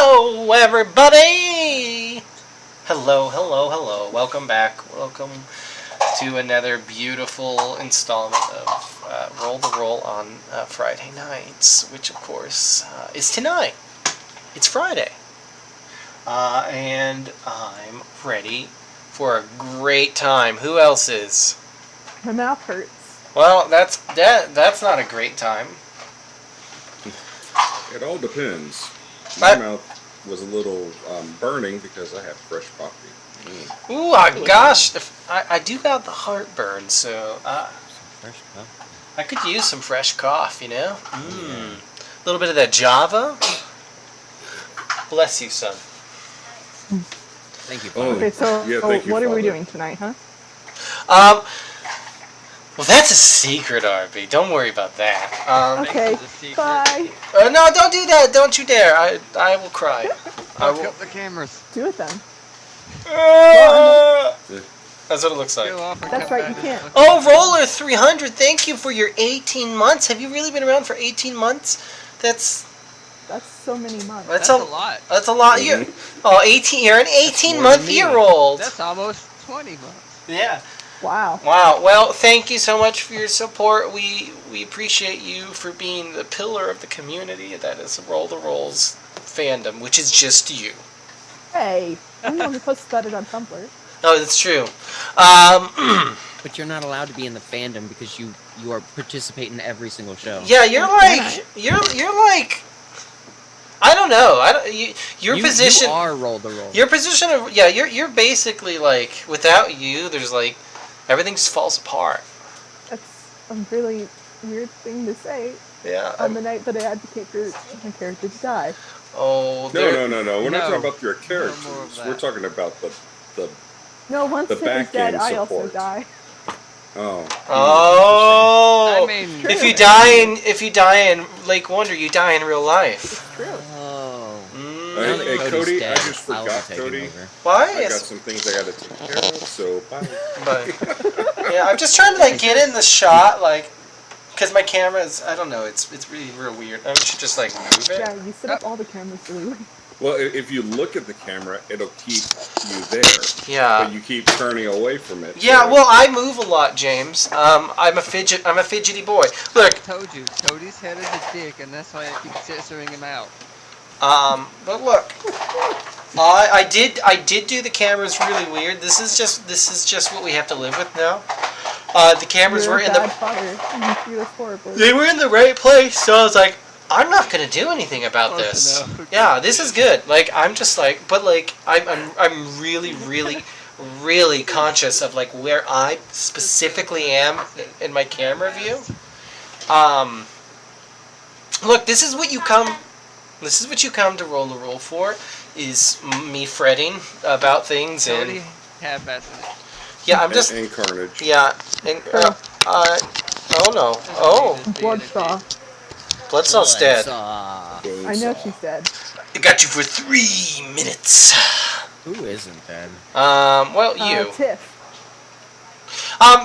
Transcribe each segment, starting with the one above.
Hello, everybody! Hello, hello, hello. Welcome back. Welcome to another beautiful installment of Roll the Roll on Friday nights, which, of course, is tonight. It's Friday. And I'm ready for a great time. Who else is? My mouth hurts. Well, that's not a great time. It all depends. My mouth was a little burning because I had fresh coffee. Ooh, gosh, I do got the heartburn, so Fresh coffee. I could use some fresh coffee, you know? A little bit of that Java. Bless you, son. Thank you. Okay, so thank you, what are we Father. doing tonight, huh? Well, that's a secret, RB. Don't worry about that. Okay, bye. No, don't do that. Don't you dare. I will cry. I Fuck will. up the cameras. Do it then. That's what it looks like. Go off and That's come right, back. you can't. Oh, Roller 300, thank you for your 18 months. Have you really been around for 18 months? That's so many months. That's a lot. That's a lot. You're 18. You're an 18-month-year-old. That's almost 20 months. Yeah. Wow. Wow. Well, thank you so much for your support. We appreciate you for being the pillar of the community that is Roll the Rolls fandom, which is just you. Hey, I'm the one who posted about it on Tumblr. Oh, that's true. But you're not allowed to be in the fandom because you are participate in every single show. Yeah, you're like. I don't know. Your position. You are Roll the Roll. Your position of you're basically like without you. There's like everything just falls apart. That's a really weird thing to say Yeah. on the night that I advocate for my character to die. Oh. No. We're not No. talking about your more of characters. that. We're talking about the No, once The Tiff back is dead, end I also support. die. oh. Oh. I mean, If you die in Lake Wonder, you die in real life. It's true. Oh. Mm. Now that Hey, Cody's Cody, dead, I just I'll be forgot, taking Cody. over. Why? I got some things I got to take care of, so bye. But yeah, I'm just trying to like get in the shot, like, because my camera is, I don't know, it's really real weird. I should just like move it. Yeah, you set up all the cameras really weird. Well, if you look at the camera, it'll keep you there. Yeah. But you keep turning away from it. Yeah, so- well, I move a lot, James. I'm a fidgety boy. I Look, told you, Cody's head is a dick, and that's why I keep censoring him out. but look, I did do the cameras really weird. This is just what we have to live with now. The cameras You're were a in bad the father. You treat us horribly. they were in the right place, so I was like, I'm not gonna do anything about Close this. enough. Yeah, this is good. Like I'm just like, but like I'm really conscious of like where I specifically am in my camera view. Look, this is what you come to Roll the Roll for, is me fretting about things Cody, and have at it. yeah, I'm just And Carnage. yeah. And, oh no, oh, Bloodsaw. Bloodsaw's dead. Bloodsaw. I know she's dead. I got you for 3 minutes. Who isn't dead? Well, you. Tiff.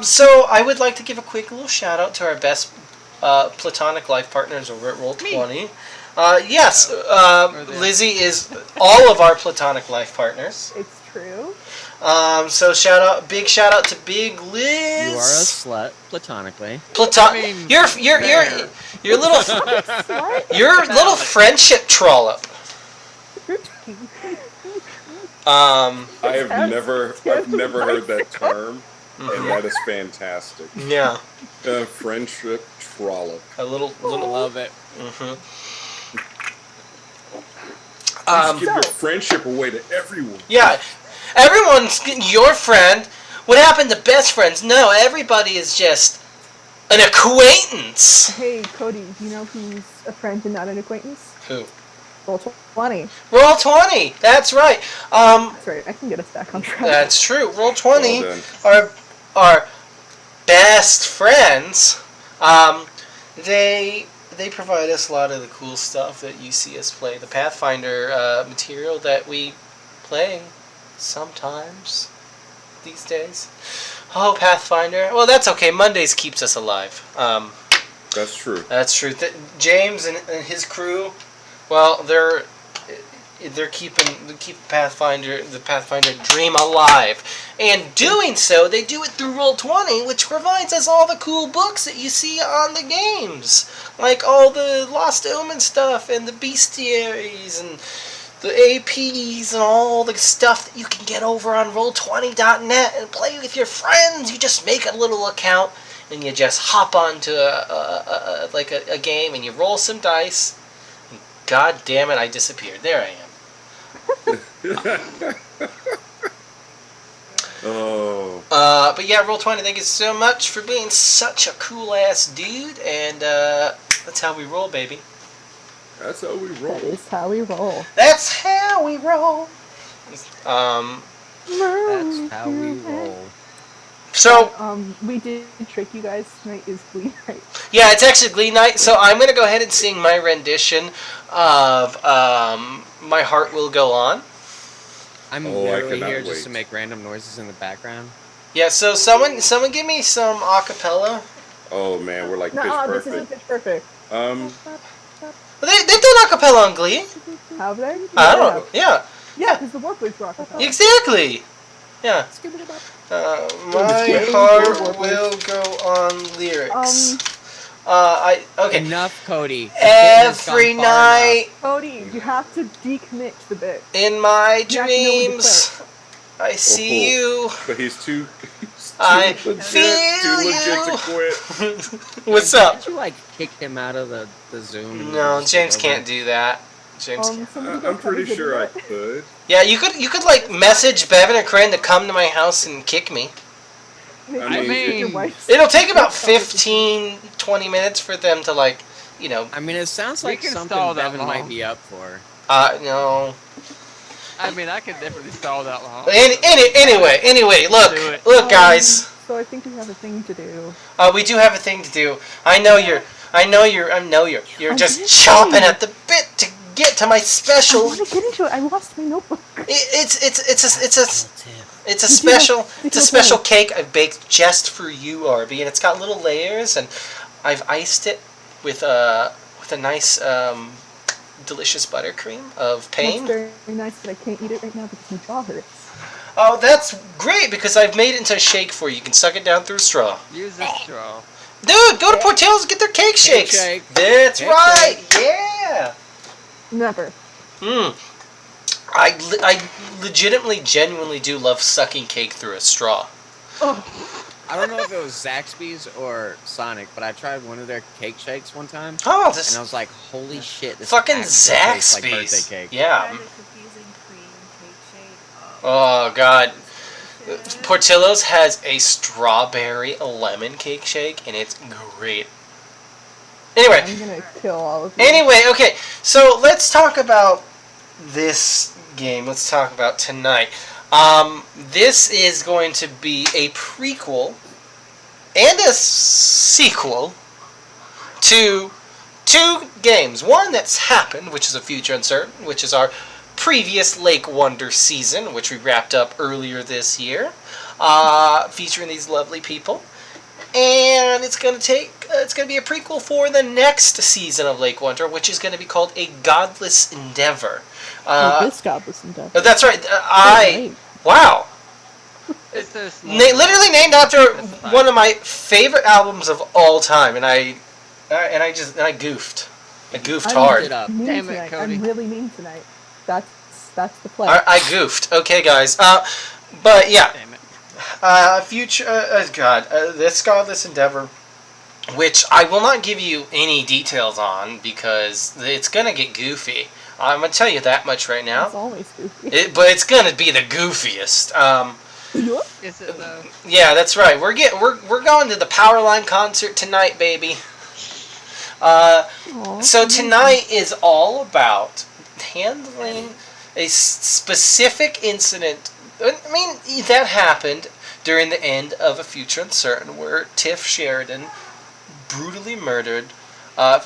So I would like to give a quick little shout out to our best platonic life partners over at Roll20. Yes, Lizzie is all of our platonic life partners. It's true. So big shout out to Big Liz. You are a slut, platonically. I mean, Your little What? your little friendship trollop. I've never heard that term, and that is fantastic. Yeah, Friendship trollop. a little. Love it. Just give your friendship away to everyone. Yeah, everyone's your friend. What happened to best friends? No, everybody is just an acquaintance. Hey, Cody, do you know who's a friend and not an acquaintance? Who? Roll20. Roll20. That's right. That's right, I can get us back on track. That's true. Roll20 Well are best friends. They provide us a lot of the cool stuff that you see us play. The Pathfinder material that we play sometimes these days. Oh, Pathfinder. Well, that's okay. Mondays keeps us alive. That's true. That's true. James and his crew, well, they're they're keeping the Pathfinder dream alive, and doing so, they do it through Roll20, which provides us all the cool books that you see on the games, like all the Lost Omen stuff and the bestiaries and the APs and all the stuff that you can get over on Roll20.net and play with your friends. You just make a little account and you just hop onto a game and you roll some dice. And God damn it, I disappeared. There I am. Oh. But yeah, Roll20, thank you so much for being such a cool ass dude, and that's how we roll, baby. That's how we roll. That is how we roll. That's how we roll. That's how we roll. So we did trick you guys. Tonight is Glee night. yeah, it's actually Glee night. So I'm gonna go ahead and sing my rendition of "My Heart Will Go On." I'm Oh, I literally cannot here just wait. to make random noises in the background. Yeah. So someone give me some acapella. Oh man, we're like pitch No, this perfect. isn't pitch perfect. They've done acapella on Glee. Have they? I don't know. Yeah. Yeah, because the Warblers rock. Exactly. Yeah. My heart will go on lyrics. Okay. Enough, Cody. The bit has Every gone far night Cody, you have to decommit the bit. in my You have to know when to dreams, I see you. But he's too I legit, feel too legit to you. quit. What's enough. up? Did you like kick him out of the Zoom? No, James can't do that. James. Somebody I'm go pretty cover sure I the bit. could. Yeah, you could like message Bevan and Corinne to come to my house and kick me. Maybe I mean- your wife's- It'll take about 15, 20 minutes for them to like, you know. I mean, it sounds We like can something stall that Bevan might long. be up for. No. I mean, I could definitely stall that long. Anyway, Do it. look, guys. So I think we have a thing to do. We do have a thing to do. I know you're I'm just gonna chomping say. at the bit to get to my I special. want to get into it. I lost my notebook. It's a It's special okay. cake I baked just for you, Arby, and it's got little layers, and I've iced it with a nice delicious buttercream of pain. That's very nice, but I can't eat it right now because my jaw hurts. Oh, that's great because I've made it into a shake for you. You can suck it down through a straw. Use a straw. Dude, go to Portillo's and get their cake shakes. shake. That's Cake right. Yeah. Never. I legitimately, genuinely do love sucking cake through a straw. Oh, I don't know if it was Zaxby's or Sonic, but I tried one of their cake shakes one time, Oh, and this I was like, "Holy shit, this fucking actually tastes like Zaxby's. birthday cake." Yeah. Had a cookies and cream cake shake. Oh God. Delicious. Portillo's has a strawberry lemon cake shake, and it's great. Anyway, I'm gonna kill all of you. Anyway, okay, so let's talk about this game. Let's talk about tonight. This is going to be a prequel and a sequel to two games. One that's happened, which is a future uncertain, which is our previous Lake Wonder season, which we wrapped up earlier this year, featuring these lovely people. And it's gonna be a prequel for the next season of Lake Wonder, which is gonna be called A Godless Endeavor. This godless endeavor. That's right. Right. Wow. It's so small. Literally named after one of my favorite albums of all time, and I goofed. I goofed I'm hard. it up. Mean Damn it, tonight. Cody. I'm really mean tonight. That's the play. I goofed. Okay, guys. But yeah. Damn it. This Godless Endeavor, which I will not give you any details on because it's gonna get goofy. I'm gonna tell you that much right It's now. always goofy. But it's gonna be the goofiest. Is it though? Yeah, that's right. We're going to the Powerline concert tonight, baby. Aw, So tonight is all about handling a specific incident. I mean, that happened during the end of A Future Uncertain, where Tiff Sheridan brutally murdered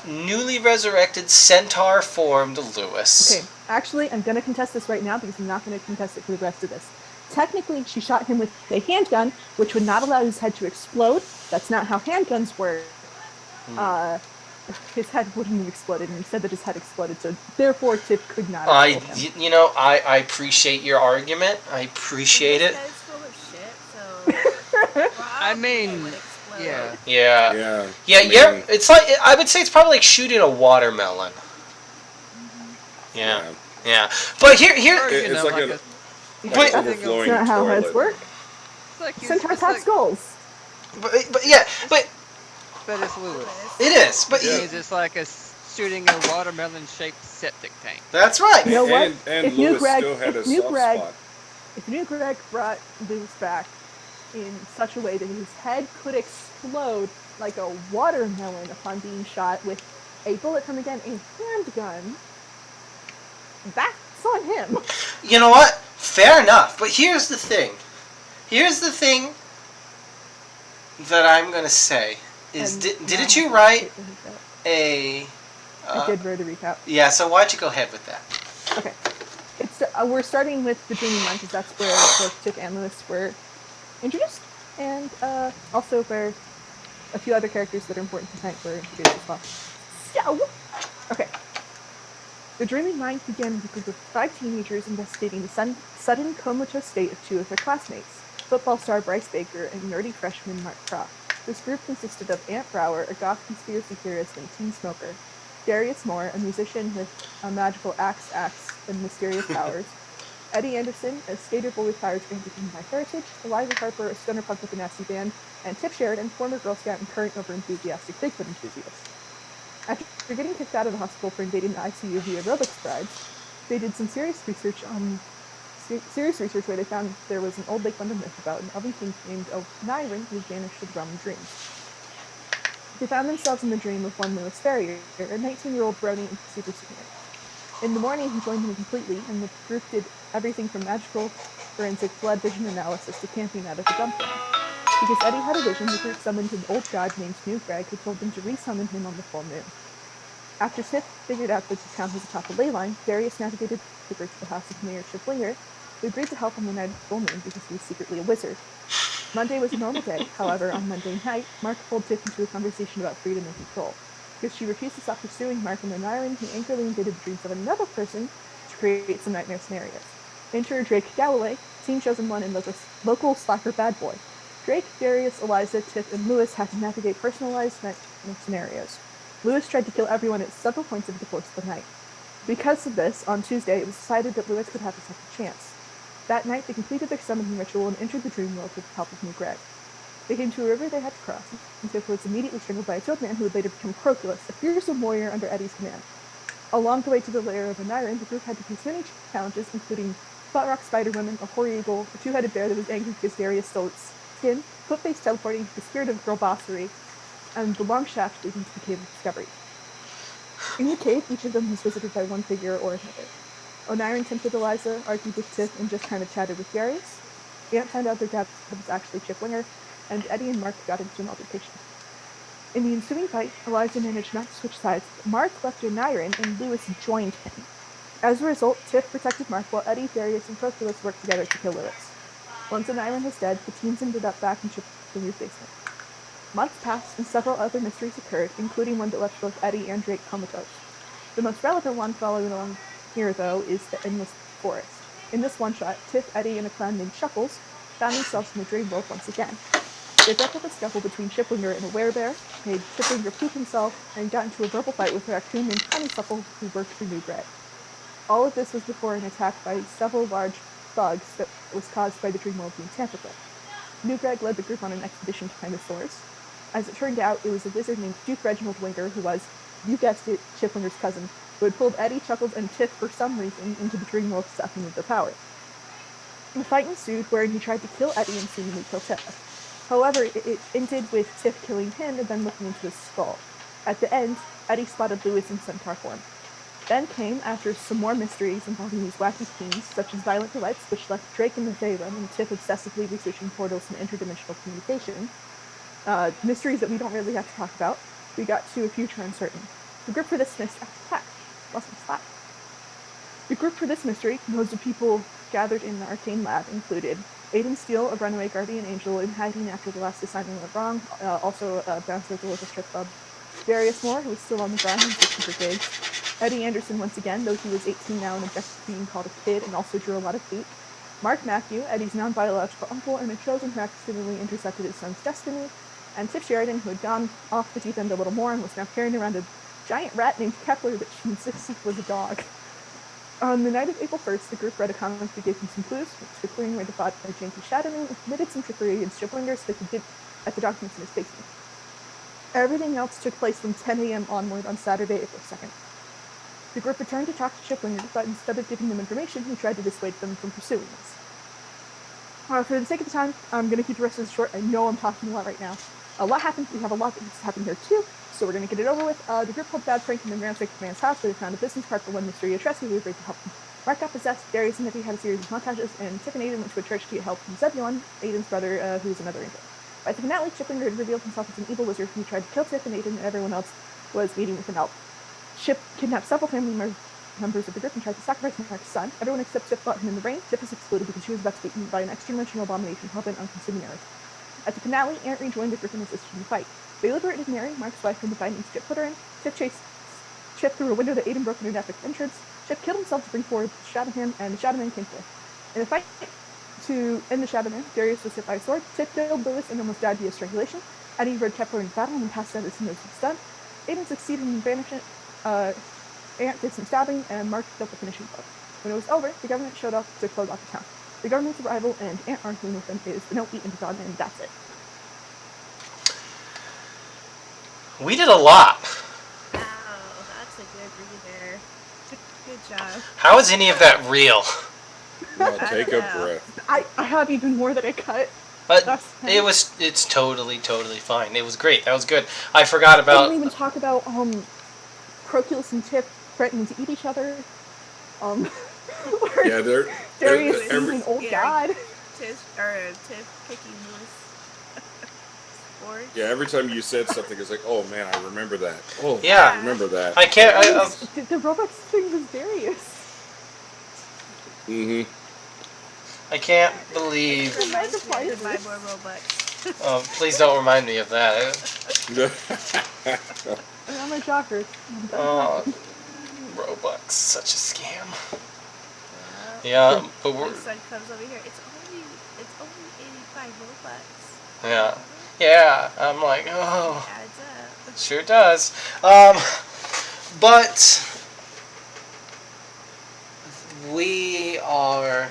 newly resurrected centaur-formed Lewis. Okay, actually, I'm gonna contest this right now because I'm not gonna contest it for the rest of this. Technically, she shot him with a handgun, which would not allow his head to explode. That's not how handguns work. his head wouldn't have exploded, and he said that his head exploded, so therefore Tiff could not have killed him. I appreciate your argument. I appreciate This it. guy's full of shit, so I mean, probably would explode. yeah. Yeah. Yeah. Yeah, I mean, yeah. It's like, I would say it's probably like shooting a watermelon. Yeah. Yeah. But here, Or, It's you know, like like an a, like But- an overflowing That's not how toilet. heads work. it's like he's, Centaurs it's have like, skulls. but yeah, but but it's Lewis. Lewis. it is. But Which Yeah. means it's like shooting a watermelon-shaped septic tank. that's right. You know what? And If New Lewis Greg- still had if a New soft Greg- spot. If New Greg brought Lewis back in such a way that his head could explode like a watermelon upon being shot with a bullet from, again, a handgun, that's on him. You know what? Fair enough. But here's the thing. Here's the thing that I'm gonna say is, And didn't now you I write have to take the recap. a? I did write a recap. Yeah. So why'd you go ahead with that? Okay. It's we're starting with the Dreaming Mind, because that's where both Tiff and Lewis were introduced, and also where a few other characters that are important tonight were introduced as well. So, okay. The Dreaming Mind began with a group of 5 teenagers investigating the sudden comatose state of 2 of their classmates, football star Bryce Baker and nerdy freshman Mark Croft. This group consisted of Aunt Brower, a goth conspiracy theorist and teen smoker, Darius Moore, a musician with a magical axe and mysterious powers, Eddie Anderson, a skater boy with powers granted him by heritage, Eliza Harper, a stoner punk with a nasty band, and Tiff Sheridan, former Girl Scout and current over-enthusiastic Bigfoot enthusiast. After getting kicked out of the hospital for invading the ICU via aerobics bribes, they did some serious research where they found there was an old Lake London myth about an elven king named Nyrin who vanished to the realm of dreams. They found themselves in the dream of one Lewis Ferrier, a 19-year-old brony and super senior. In the morning, he joined them completely, and the group did everything from magical forensic blood vision analysis to camping out at the dumpling. Because Eddie had a vision, the group summoned an old god named New Greg, who told them to resummon him on the full moon. After Tiff figured out that the town was atop a ley line, Darius navigated the group to the house of Mayor Chiplinger, who agreed to help on the night of the full moon because he was secretly a wizard. Monday was a normal day. However, on Monday night, Mark pulled Tiff into a conversation about freedom and control. Because she refused to stop pursuing Mark and Nyrin, he angrily invaded the dreams of another person to create some nightmare scenarios. Enter Drake Galloway, Team Chosen One and local slacker bad boy. Drake, Darius, Eliza, Tiff, and Lewis had to navigate personalized nightmare scenarios. Lewis tried to kill everyone at several points over the course of the night. Because of this, on Tuesday, it was decided that Lewis could have a second chance. That night, they completed their summoning ritual and entered the dream world with the help of New Greg. They came to a river they had to cross, and Tiff was immediately strangled by a toad man who would later become Proculus, a fearsome warrior under Eddie's command. Along the way to the lair of Nyrin, the group had to face many challenges, including butt rock spider women, a hoary eagle, a 2-headed bear that was angry because Darius stole its skin, foot-face teleporting, the spirit of girl bossery, and the long shaft leading to the Cave of Discovery. In the cave, each of them was visited by one figure or another. Nyrin tempted Eliza, argued with Tiff, and just kind of chatted with Darius. Aunt found out their dad was actually Chiplinger, and Eddie and Mark got into an altercation. In the ensuing fight, Eliza managed not to switch sides, but Mark left Nyrin, and Lewis joined him. As a result, Tiff protected Mark while Eddie, Darius, and Proculus worked together to kill Lewis. Once Nyrin was dead, the teens ended up back in Chiplinger's basement. Months passed, and several other mysteries occurred, including one that left both Eddie and Drake comatose. The most relevant one following along here, though, is the Endless Forest. In this one-shot, Tiff, Eddie, and a clown named Chuckles found themselves in the dream world once again. They broke up a scuffle between Chiplinger and a werebear, made Chiplinger poop himself, and got into a verbal fight with a raccoon named Honeysuckle who worked for New Greg. All of this was before an attack by several large thugs that was caused by the dream world being tampered with. New Greg led the group on an expedition to find the source. As it turned out, it was a wizard named Duke Reginald Winger who was, you guessed it, Chiplinger's cousin, who had pulled Eddie, Chuckles, and Tiff for some reason into the dream world to suck them with their power. The fight ensued wherein he tried to kill Eddie and seemingly kill Tiff. However, it ended with Tiff killing him and then looking into his skull. At the end, Eddie spotted Lewis in centaur form. Then came, after some more mysteries involving these wacky teens, such as violent delights, which left Drake in the Fey Realm and Tiff obsessively researching portals and interdimensional communication, mysteries that we don't really have to talk about, we got to a future uncertain. The group for this mystery, The group for this mystery, composed of people gathered in the arcane lab, included Aiden Steele, a runaway guardian angel in hiding after the last assignment went wrong, also a bouncer at the local strip club, Darius Moore, who was still on the ground and searching for gigs. Eddie Anderson once again, though he was 18 now and objected to being called a kid and also drew a lot of hate. Mark Matthew, Eddie's non-biological uncle and a chosen who accidentally intersected his son's destiny. And Tiff Sheridan, who had gone off the deep end a little more and was now carrying around a giant rat named Kepler that she insisted was a dog. On the night of April 1st, the group read a comic that gave them some clues, which the clearing where the thought by Janky Shadowing and committed some trickery against Shiplingers so they could get at the documents in his basement. Everything else took place from 10 a.m. onward on Saturday, April 2nd. The group returned to talk to Shiplingers, but instead of giving them information, he tried to dissuade them from pursuing this. For the sake of the time, I'm going to keep the rest of this short. I know I'm talking a lot right now. A lot happened. We have a lot that's happened here too, so we're going to get it over with. The group pulled Bad Frank and then ransacked the man's house where they found a business card for one mysterious rescue who agreed to help them. Mark got possessed, Darius and Eddie had a series of montages, and Tiff and Aiden went to a church to get help from Zebulon, Aiden's brother, who was another angel. By the finale, Shiplinger had revealed himself as an evil wizard who tried to kill Tiff and Aiden, and everyone else was meeting with an elf. Ship kidnapped several family members of the group and tried to sacrifice Mark's son. Everyone except Tiff fought him in the rain. Tiff was exploded because she was about to be eaten by an extra-dimensional abomination hell-bent on consuming Earth. At the finale, Aunt rejoined the group and assisted in the fight. They liberated Mary, Mark's wife, from the bindings Chip put her in. Tiff chased Chip through a window that Aiden broke in an epic entrance. Chip killed himself to bring forward the Shadow Man, and the Shadow Man came forth. In a fight to end the Shadow Man, Darius was hit by a sword. Tiff killed Lewis and almost died via strangulation. Eddie rode Kepler in battle and passed out as soon as he was done. Aiden succeeded in banishment. Aunt did some stabbing, and Mark built the finishing blow. When it was over, the government showed up to close off the town. The government's arrival and Aunt arguing with them is the no eat and gone, and that's it. We did a lot. Wow, that's a good breather. Good job. How is any of that real? Well, take a know. breath. I have even more that I cut. But it's totally fine. It was great. That was good. I forgot We about. didn't even talk about Proculus and Tiff threatening to eat each other. Yeah, they're Darius every- being an old Yeah. god. Tiff kicking Lewis. Forge. yeah. Every time you said something, it's like, oh man, I remember that. Oh, Yeah. I remember that. I can't. The Robux thing was Darius. Mm-hmm. I can't believe. Reminds me to buy more Robux. Oh, please don't remind me of that. And I'm a shocker. Oh, Robux, such a scam. Yeah, but My we're. son comes over here. It's only 85 Robux. Yeah, yeah. I'm like, oh. Adds up. Sure does. But we are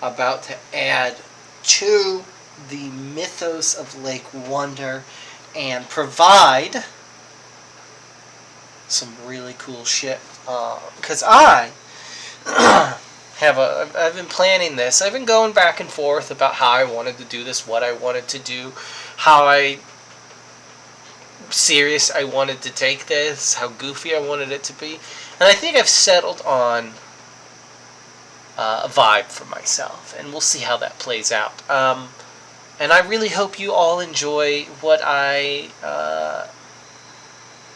about to add to the mythos of Lake Wonder and provide some really cool shit. Because I've been planning this. I've been going back and forth about how I wanted to do this, what I wanted to do, how serious I wanted to take this, how goofy I wanted it to be, and I think I've settled on a vibe for myself, and we'll see how that plays out. And I really hope you all enjoy what I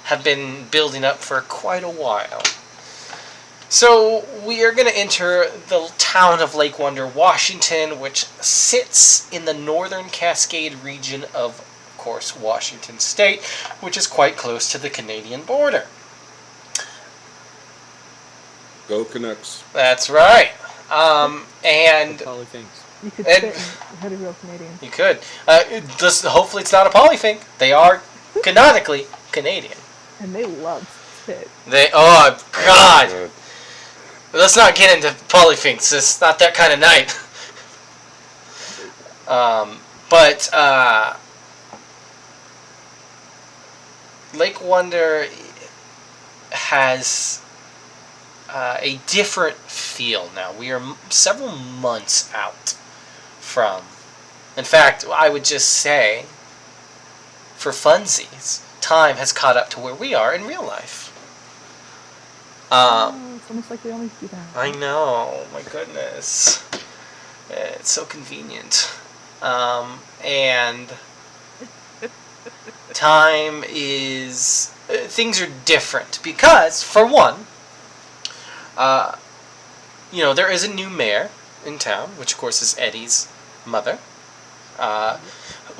have been building up for quite a while. So we are going to enter the town of Lake Wonder, Washington, which sits in the northern Cascade region of course, Washington State, which is quite close to the Canadian border. Go Canucks. That's right. And Probably thinks. You could And- spit and had a real Canadian. you could. Hopefully it's not a polythink. They are canonically Canadian. And they loved spit. Oh, God. Let's not get into polythinks. It's not that kind of night. But Lake Wonder has a different feel now. We are several months out from. In fact, I would just say, for funsies, time has caught up to where we are in real life. It's almost like they only do that. I know, my goodness. It's so convenient. And time is... things are different because, for one, there is a new mayor in town, which of course is Eddie's mother,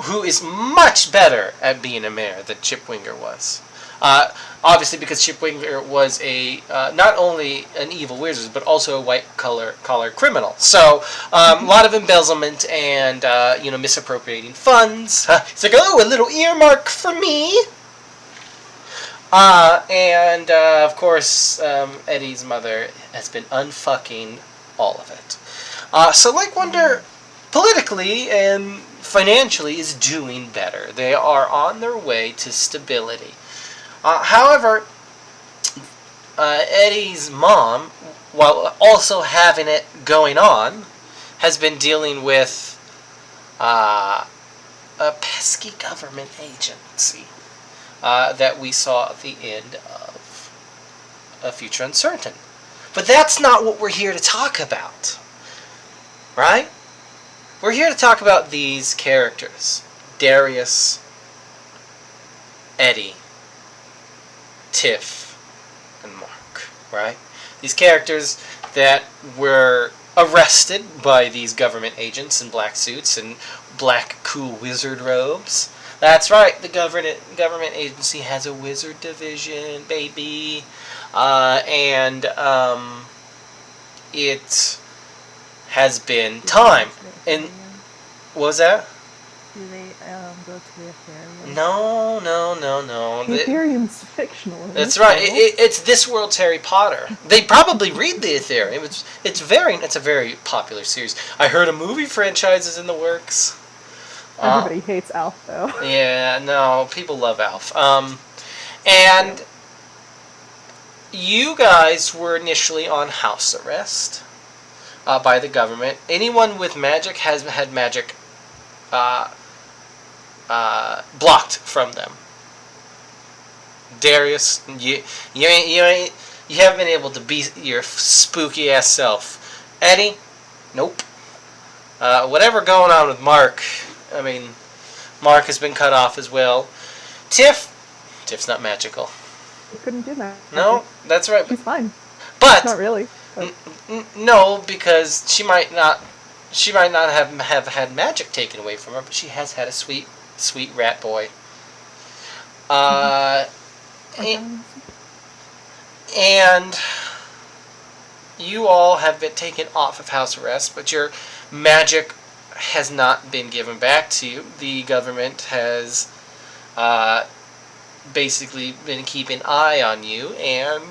who is much better at being a mayor than Chip Winger was. Obviously, because Chipwinkler was a not only an evil wizard, but also a white-collar criminal. So, a lot of embezzlement and misappropriating funds. It's like, oh, a little earmark for me. And of course, Eddie's mother has been unfucking all of it. So Lake Wonder, politically and financially, is doing better. They are on their way to stability. However, Eddie's mom, while also having it going on, has been dealing with a pesky government agency that we saw at the end of A Future Uncertain. But that's not what we're here to talk about. Right? We're here to talk about these characters. Darius, Eddie, Tiff, and Mark. Right? These characters that were arrested by these government agents in black suits and black cool wizard robes. That's right, the government agency has a wizard division, baby. And it has been time. And what was that? Do they go to the aquarium? No. The aquarium's fictional. That's right. It's this world's Harry Potter. They probably read the Ethereum. It's a very popular series. I heard a movie franchise is in the works. Everybody hates Alf, though. Yeah, no, people love Alf. And you guys were initially on house arrest by the government. Anyone with magic has had magic blocked from them. Darius, you haven't been able to be your spooky ass self. Eddie, nope. Whatever going on with Mark. I mean, Mark has been cut off as well. Tiff's not magical. You couldn't do that. No, that's right. She's fine. But Not really. But. No, because she might not have had magic taken away from her, but she has had a sweet rat boy. And you all have been taken off of house arrest, but your magic has not been given back to you. The government has basically been keeping an eye on you, and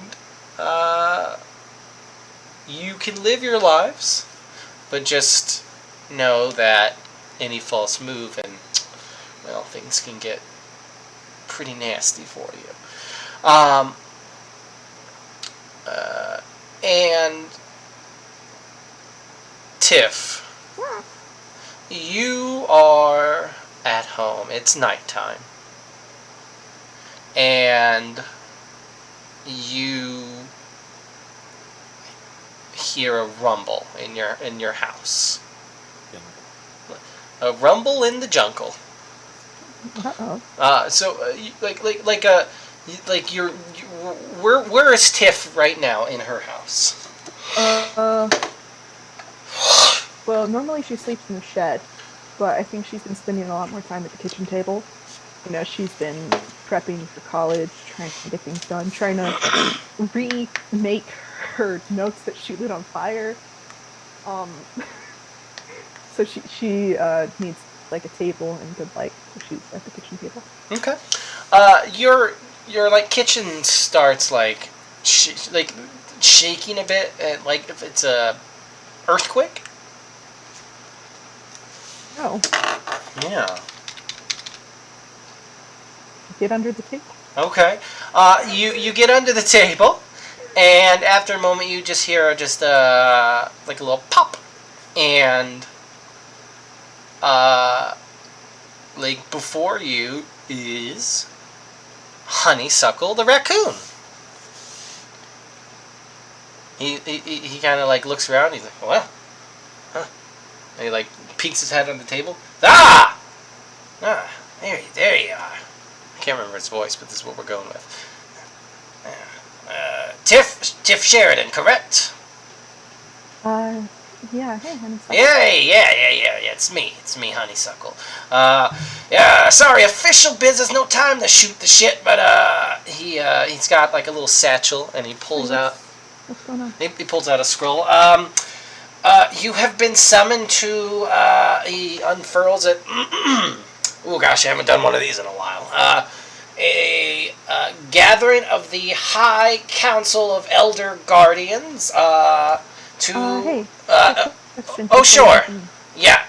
you can live your lives, but just know that any false move and, well, things can get pretty nasty for you. And Tiff, you are at home. It's nighttime. And you hear a rumble in your house. A rumble in the jungle. Where is Tiff right now in her house? Well, normally she sleeps in the shed, but I think she's been spending a lot more time at the kitchen table. You know, she's been prepping for college, trying to get things done, trying to remake her notes that she lit on fire. So she needs like a table and good light, so she's at the kitchen table. Okay. Your like kitchen starts like shaking a bit, and like if it's a earthquake. No. Yeah. Get under the table. Okay. You get under the table, and after a moment you just hear like a little pop, and like before you is Honeysuckle the raccoon. He kind of like looks around. He's like, what? Huh? And he like peeks his head on the table. Ah, there you are. I can't remember his voice, but this is what we're going with. Tiff Sheridan, correct? Yeah, hey, honeysuckle. Yeah. It's me, Honeysuckle. Yeah. Sorry, official business. No time to shoot the shit. But he's got like a little satchel, and he pulls Hey, out. what's going on? He pulls out a scroll. You have been summoned to. He unfurls it. Oh gosh, I haven't done one of these in a while. A gathering of the High Council of Elder Guardians. Hey. Question. Oh sure. Yeah.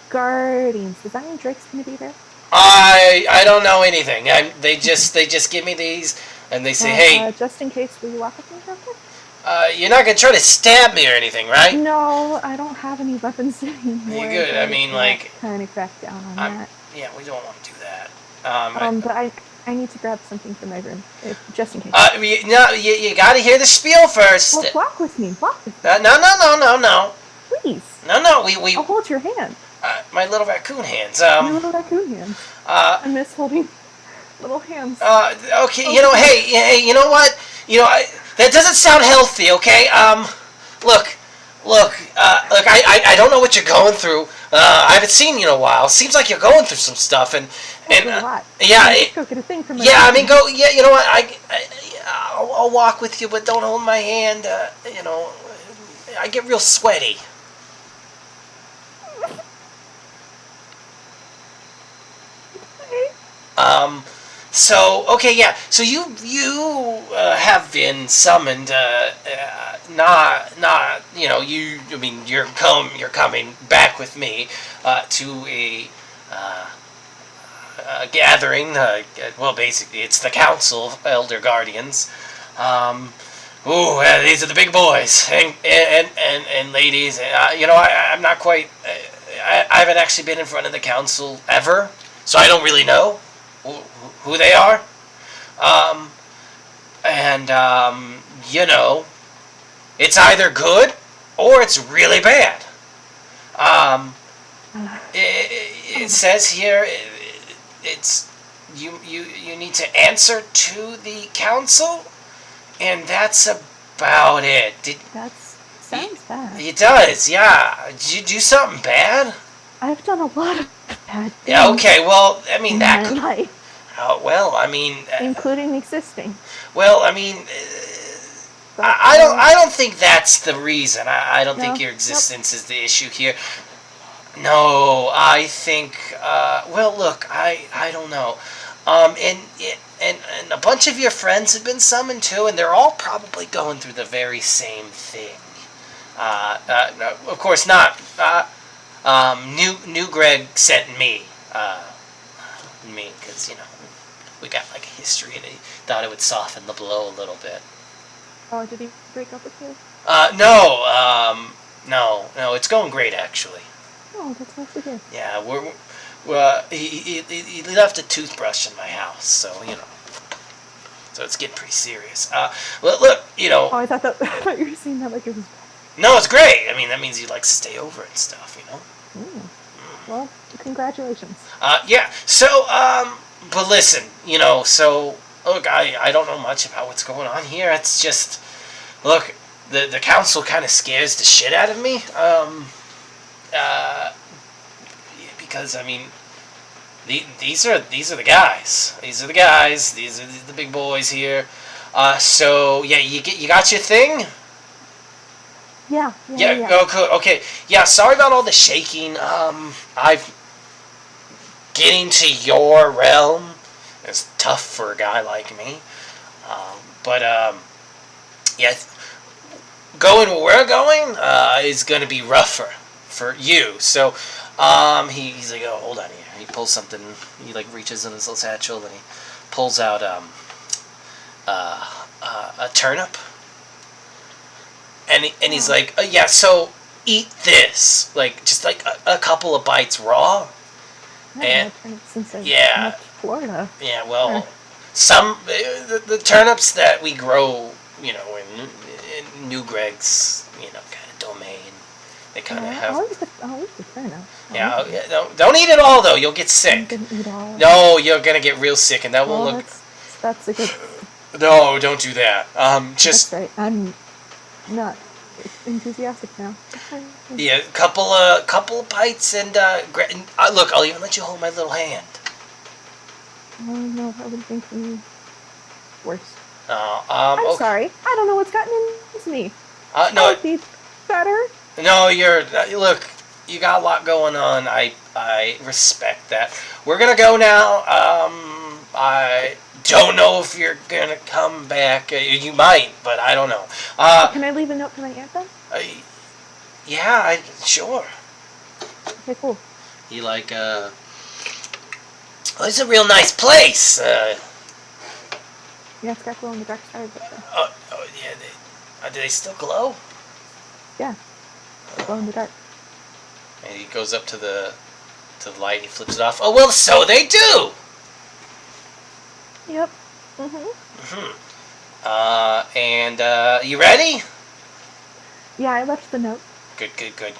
Guardians. Does that mean Drake's gonna be there? I don't know anything. They just give me these, and they say, hey, just in case, will you walk with me real quick? you're not gonna try to stab me or anything, right? No, I don't have any weapons anymore. You good? I mean, like, kind of crack down on that. Yeah, we don't want to do that. But I need to grab something from my room, just in case. You gotta hear the spiel first. Well, walk with me. Walk with me. No. Please. No. I'll hold your hand. My little raccoon hands. My little raccoon hands. I miss holding little hands. Okay. Hey. You know what? That doesn't sound healthy. Okay. Look. I don't know what you're going through. I haven't seen you in a while. Seems like you're going through some stuff, and a lot. Yeah. Go get a thing from my Yeah. room. I mean, go. Yeah. You know what? I'll walk with you, but don't hold my hand. I get real sweaty. So okay, yeah. So you have been summoned. Not. I mean, you're coming back with me to a gathering. Well, basically, it's the Council of Elder Guardians. These are the big boys and ladies. I'm not quite. I haven't actually been in front of the council ever, so I don't really know who they are. It's either good or it's really bad. It says here, it's you need to answer to the council, and that's about it. That sounds bad. It does, yeah. Did you do something bad? I've done a lot of bad things. Yeah. Okay. Well, I mean that in could. my life, including existing. Well, I mean, I don't think that's the reason. I don't think your existence is the issue here. No, I think. Well, look, I don't know. And a bunch of your friends have been summoned too, and they're all probably going through the very same thing. No, of course not. New Greg sent me. Because we got like a history, and he thought it would soften the blow a little bit. Oh, did he break up with you? No, it's going great actually. Oh, that's nice to hear. Yeah, he left a toothbrush in my house, so so it's getting pretty serious. Look, Oh, I thought you were saying that like it was. No, it's great. I mean, that means you like stay over and stuff, Well, congratulations. Yeah. So, but listen, so look, I don't know much about what's going on here. It's just, look, the council kind of scares the shit out of me. Because I mean, these are the guys. These are the guys. These are the big boys here. So yeah, you got your thing. Yeah. Oh, good. Okay. Yeah. Sorry about all the shaking. Getting to your realm is tough for a guy like me. Yeah. Going where we're going is going to be rougher for you. So, he's like, oh, hold on here. He pulls something. He like reaches in his little satchel and he pulls out a turnip. And he's like, yeah, so eat this. Like, just like a couple of bites raw. Yeah. Florida. Yeah, well, some, the turnips that we grow, in New Greg's, kind of domain, they kind of have. I'll eat the turnip. Yeah, don't eat it all, though. You'll get sick. I'm gonna eat all. No, you're going to get real sick, and that will look. That's a good. No, don't do that. That's right. I'm not enthusiastic now. Okay. Yeah, couple of bites and look, I'll even let you hold my little hand. Oh no, that would make me worse. I'm Okay. sorry. I don't know what's gotten into me. No, I'll be better. no, you're look. You got a lot going on. I respect that. We're gonna go now. I don't know if you're gonna come back. You might, but I don't know. Can I leave a note for my aunt then? Yeah, sure. Okay, cool. He like oh, it's a real nice place. Yeah, it's got glow on the dark side, but Oh yeah. Do they still glow? yeah, glow in the dark. And he goes up to the light. He flips it off. Oh well, so they do. Yep. Mhm. And you ready? Yeah, I left the note. Good.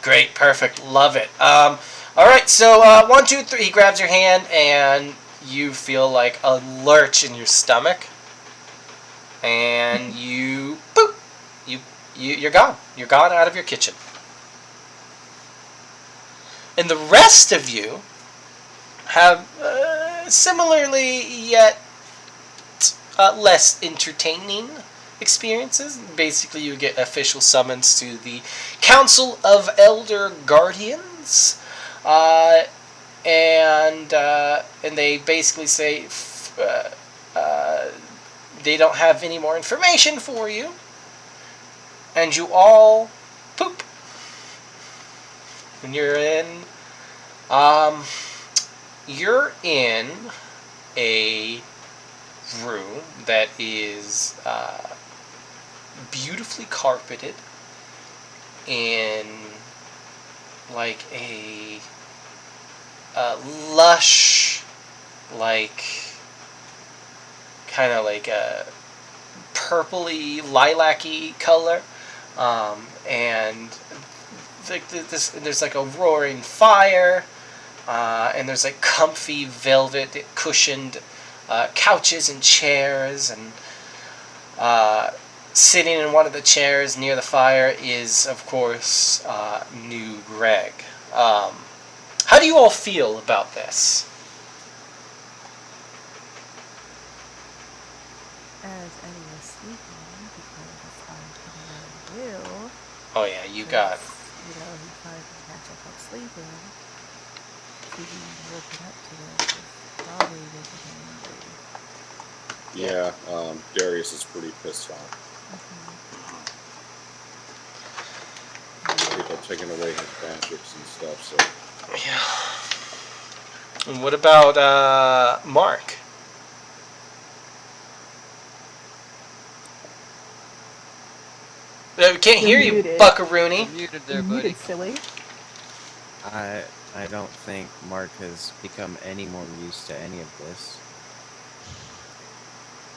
Great. Perfect. Love it. All right. So 1, 2, 3. He grabs your hand, and you feel like a lurch in your stomach, and you boop. You're gone. You're gone out of your kitchen. And the rest of you have similarly yet less entertaining experiences. Basically, you get official summons to the Council of Elder Guardians, and they basically say they don't have any more information for you, and you all poop. And you're in a room that is beautifully carpeted in like a lush, like kind of like a purpley lilac-y color, and there's like a roaring fire, and there's like comfy velvet cushioned couches and chairs, and sitting in one of the chairs near the fire is, of course, new Greg. How do you all feel about this? As Eddie was sleeping, because it's all he can really do. Oh yeah, you got. You know, he tried to catch up on sleeping. To be woken up to this is probably making him angry. Yeah, Darius is pretty pissed off. People taking away his magics and stuff, so. Yeah. And what about Mark? We can't hear you, muted. Buckaroony. Muted there, You buddy. muted, silly. I don't think Mark has become any more used to any of this.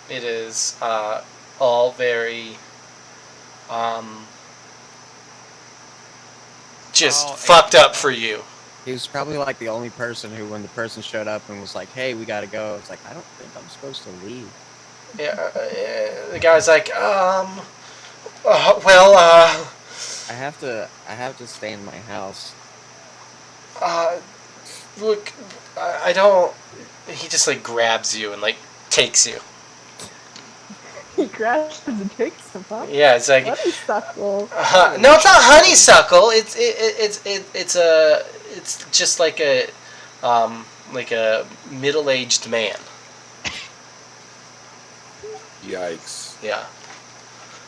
It is all very just fucked up for you. He was probably like the only person who, when the person showed up and was like, "Hey, we gotta go," it's like, I don't think I'm supposed to leave. Yeah, the guy's like, I have to stay in my house. look, I don't. He just like grabs you and like takes you. He grabs and takes him, huh? Yeah, it's like Honeysuckle. no, it's not honeysuckle. It's just like a middle-aged man. Yikes. Yeah.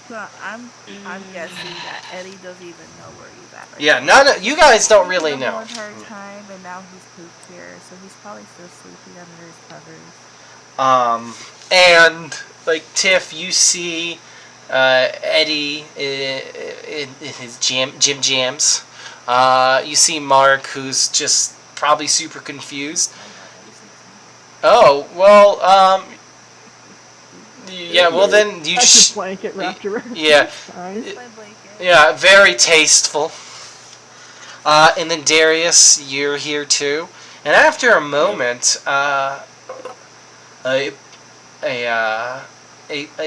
So I'm guessing that Eddie doesn't even know where he's at. Right Yeah, now. you guys don't really The whole know. entire time, and now he's pooped here, so he's probably still sleeping under his covers. And like Tiff, you see Eddie in his gym jams. You see Mark, who's just probably super confused. Oh well, yeah. Well then you That's his blanket wrapped around. yeah. Fine. My blanket. Yeah, very tasteful. And then Darius, you're here too. And after a moment, a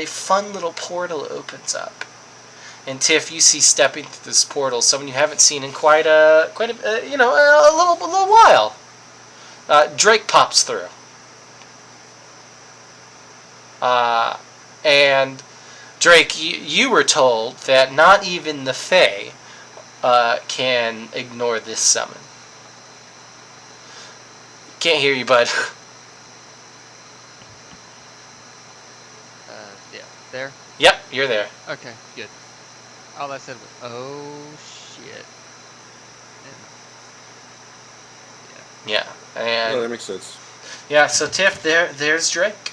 fun little portal opens up, And Tiff, you see stepping through this portal someone you haven't seen in quite a little while. Drake pops through. And Drake, you were told that not even the Fae can ignore this summon. Can't hear you, bud. Yeah, there? Yep, you're there. Okay, good. All I said was, oh shit. Yeah, Oh, and that makes sense. yeah. So Tiff, there's Drake.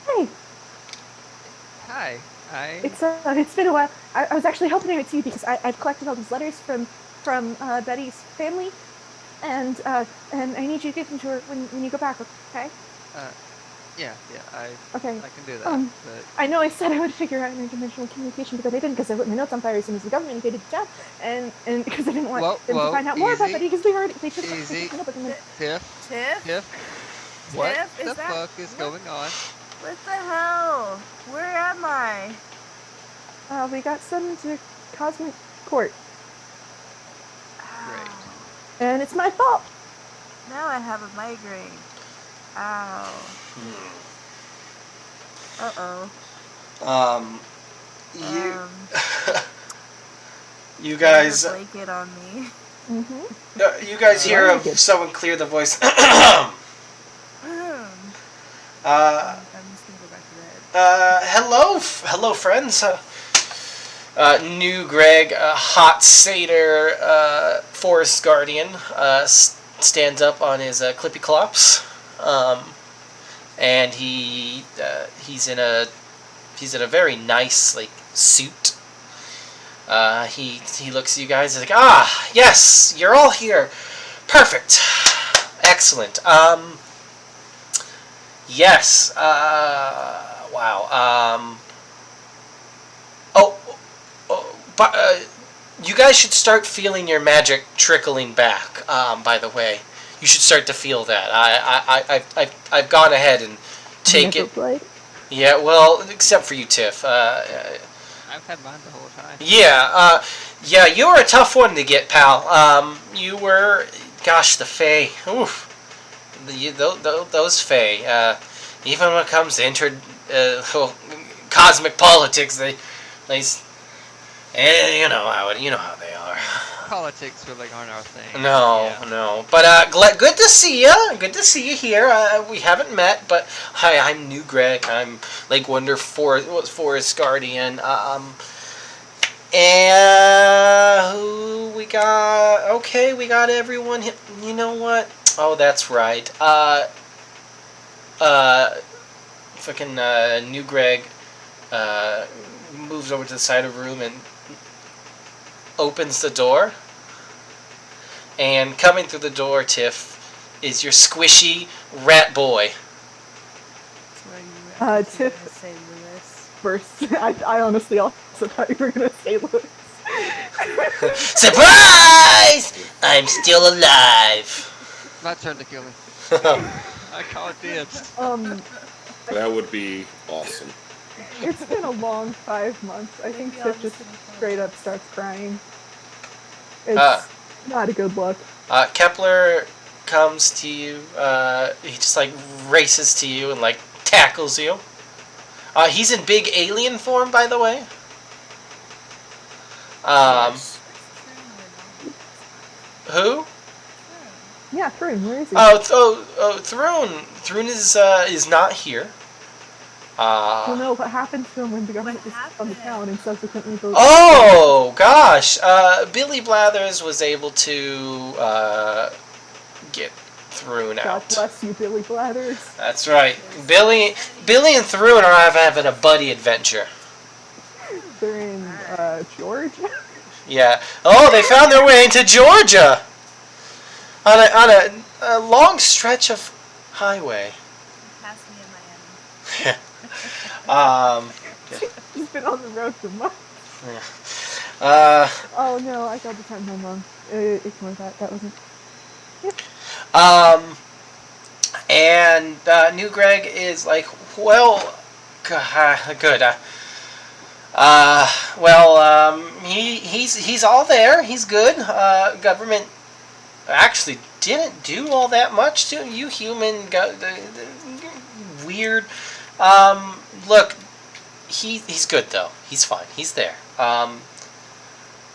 Hey, Hi, it's been a while. I was actually helping out too because I've collected all these letters from Betty's family, and I need you to give them to her when you go back. Okay? yeah, Okay. I can do that. But I know I said I would figure out interdimensional communication, but I didn't because I wrote my notes on fire as soon as the government invaded the town, and because I didn't want them to find out more about easy. Betty because they took Easy. it up with them. Tiff, Tiff? what Tiff, the is that- fuck is going on? What the hell? Where am I? We got sent to Cosmic Court, Great. and it's my fault. Now I have a migraine. Ow. Uh-oh. You guys, There's a blanket on me. Mm-hmm. you guys hear I like it. someone clear the voice. I'm just gonna go back to bed. Hello, friends. New Greg, hot satyr, forest guardian, stands up on his clippy clops, and he's in a very nice suit. He looks at you guys and is like, yes, you're all here, perfect, excellent. Yes. Wow. But you guys should start feeling your magic trickling back. By the way, you should start to feel that. I've gone ahead and taken. Yeah. Well, except for you, Tiff. I've had mine the whole time. Yeah. Yeah. You were a tough one to get, pal. You were. Gosh, the Fae. Oof. Those Fae. Even when it comes to cosmic politics, they you know how they are. Politics really aren't our thing. No. But good to see you. Good to see you here. We haven't met, but hi, I'm New Greg. I'm Lake Wonder Forest Guardian. And who we got? Okay, we got everyone. You know what? Oh, that's right. Fucking New Greg moves over to the side of the room and opens the door. And coming through the door, Tiff, is your squishy rat boy. Tiff gonna say Lewis. first. I honestly also thought you were gonna say Lewis. Surprise! I'm still alive. My turn to kill him. I call it dibs. That would be awesome. It's been a long 5 months. I think Tiff just straight up starts crying. It's not a good look. Kepler comes to you. He just races to you and tackles you. He's in big alien form, by the way. Nice. Who? Yeah, Thrun, where is he? Thrun. Thrun is not here. Well, no, what happened to him when the government was on the town and subsequently voted? Oh gosh, Billy Blathers was able to get Thrun God out. bless you, Billy Blathers. That's right. Billy and Thrun are having a buddy adventure. They're in Georgia. Yeah. Oh, they found their way into Georgia on a long stretch of highway. Pass me in Miami. He's been on the road for months. Yeah. Oh no, I got the timeline wrong. Ignore that. That wasn't. And New Greg is like, well, Good. He's all there. He's good. Government actually didn't do all that much to you, human. Weird. Look, he's good though. He's fine. He's there. How?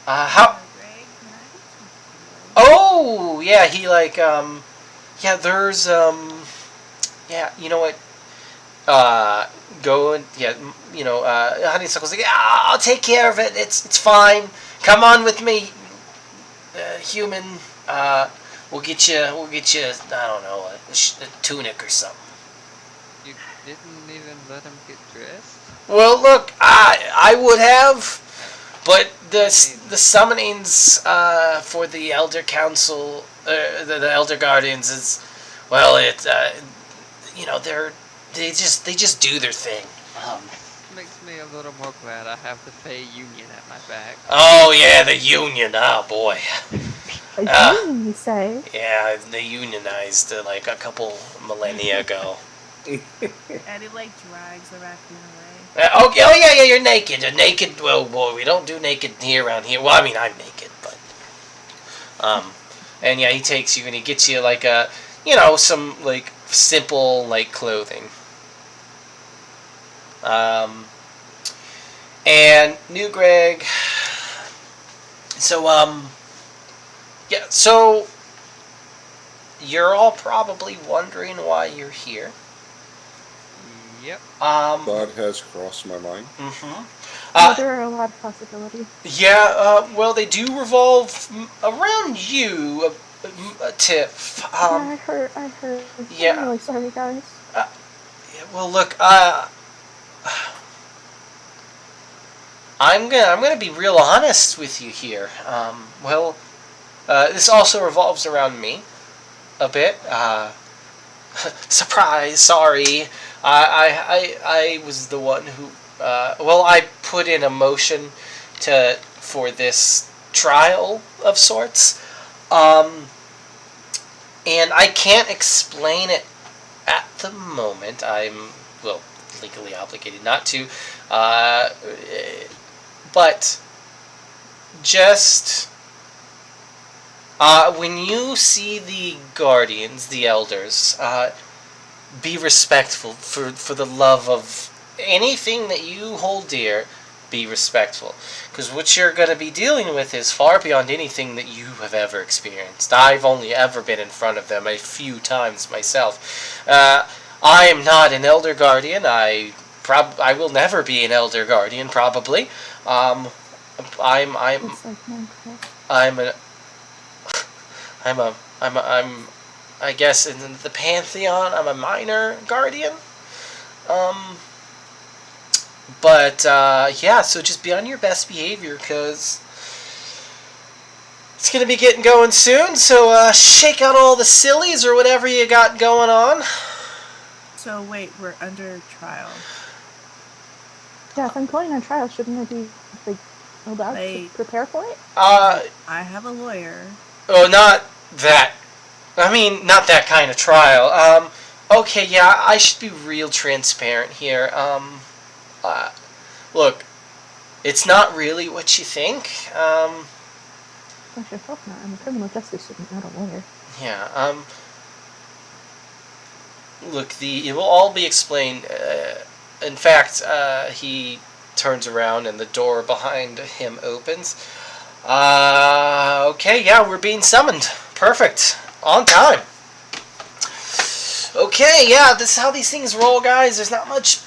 Greg, can I get some food? Oh, yeah. Yeah. There's yeah. You know what? Go and yeah. Honeysuckle's like, I'll take care of it. It's fine. Come on with me, human. We'll get you. I don't know, a tunic or something. You didn't even let him get dressed? Well, look, I would have, but the summonings for the Elder Council, the Elder Guardians is, well, they just do their thing. Makes me a little more glad I have the Fey Union at my back. Oh yeah, the Union. Oh boy. A union, you say? Yeah, they unionized like a couple millennia ago. And it like drags the raccoon away. Okay. Oh yeah. You're naked. Naked. Well, boy, we don't do naked here around here. Well, I mean, I'm naked, but and yeah, he takes you and he gets you like some like simple like clothing. And new Greg. So yeah. So you're all probably wondering why you're here. Yep. That has crossed my mind. There are a lot of possibilities. Yeah, well, they do revolve around you, Tiff. Yeah, I heard. yeah. I'm really sorry, guys. Yeah, well, look, I'm gonna be real honest with you here. This also revolves around me a bit. Surprise, sorry. I was the one who, I put in a motion for this trial of sorts. And I can't explain it at the moment. I'm, legally obligated not to. But just when you see the guardians, the elders, be respectful for the love of anything that you hold dear. Be respectful, because what you're going to be dealing with is far beyond anything that you have ever experienced. I've only ever been in front of them a few times myself. I am not an elder guardian. I will never be an elder guardian, probably. I'm It's like Minecraft. I guess in the pantheon, I'm a minor guardian. So just be on your best behavior, because it's gonna be getting going soon. So shake out all the sillies or whatever you got going on. So wait, we're under trial. Yeah, if I'm going on trial, shouldn't I be allowed to Wait. prepare for it? I have a lawyer. Oh, not that. I mean, not that kind of trial. Okay, yeah, I should be real transparent here. Look, it's not really what you think. Gosh, I hope not. I'm a criminal justice student, not a lawyer. Yeah, look, it will all be explained. In fact, he turns around and the door behind him opens. Okay, yeah, we're being summoned. Perfect. On time. Okay, yeah, this is how these things roll, guys. There's not much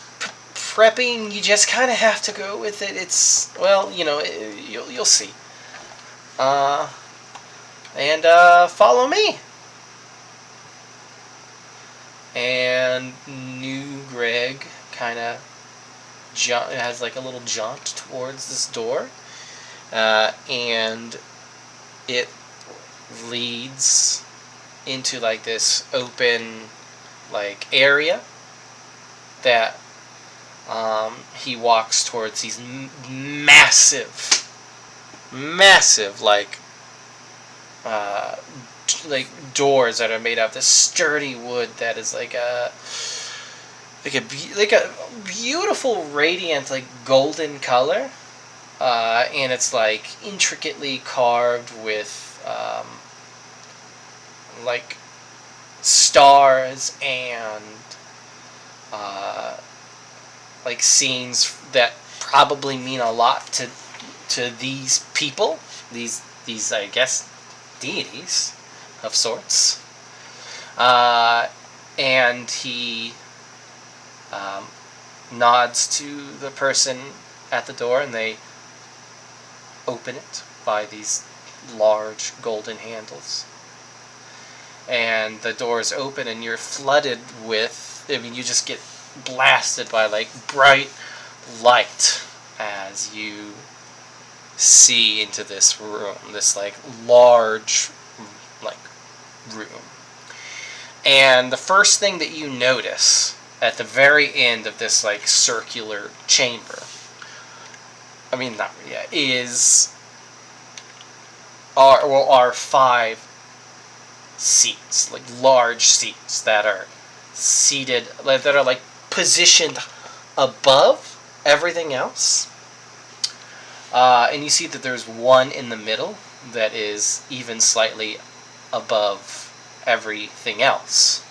prepping. You just kind of have to go with it. It's, you'll see. Follow me. And new Greg kind of has like a little jaunt towards this door. And it leads into like this open like area that he walks towards these massive like doors that are made out of this sturdy wood that is like like a beautiful, radiant, like golden color, and it's like intricately carved with like stars and like scenes that probably mean a lot to these people, these I guess deities of sorts. And he nods to the person at the door, and they open it by these large golden handles. And the doors open, and you're flooded with, I mean, you just get blasted by like bright light as you see into this room, this like large like room. And the first thing that you notice at the very end of this like circular chamber, I mean not yeah, are 5 seats, like large seats that are seated, that are like positioned above everything else. And you see that there's one in the middle that is even slightly above everything else.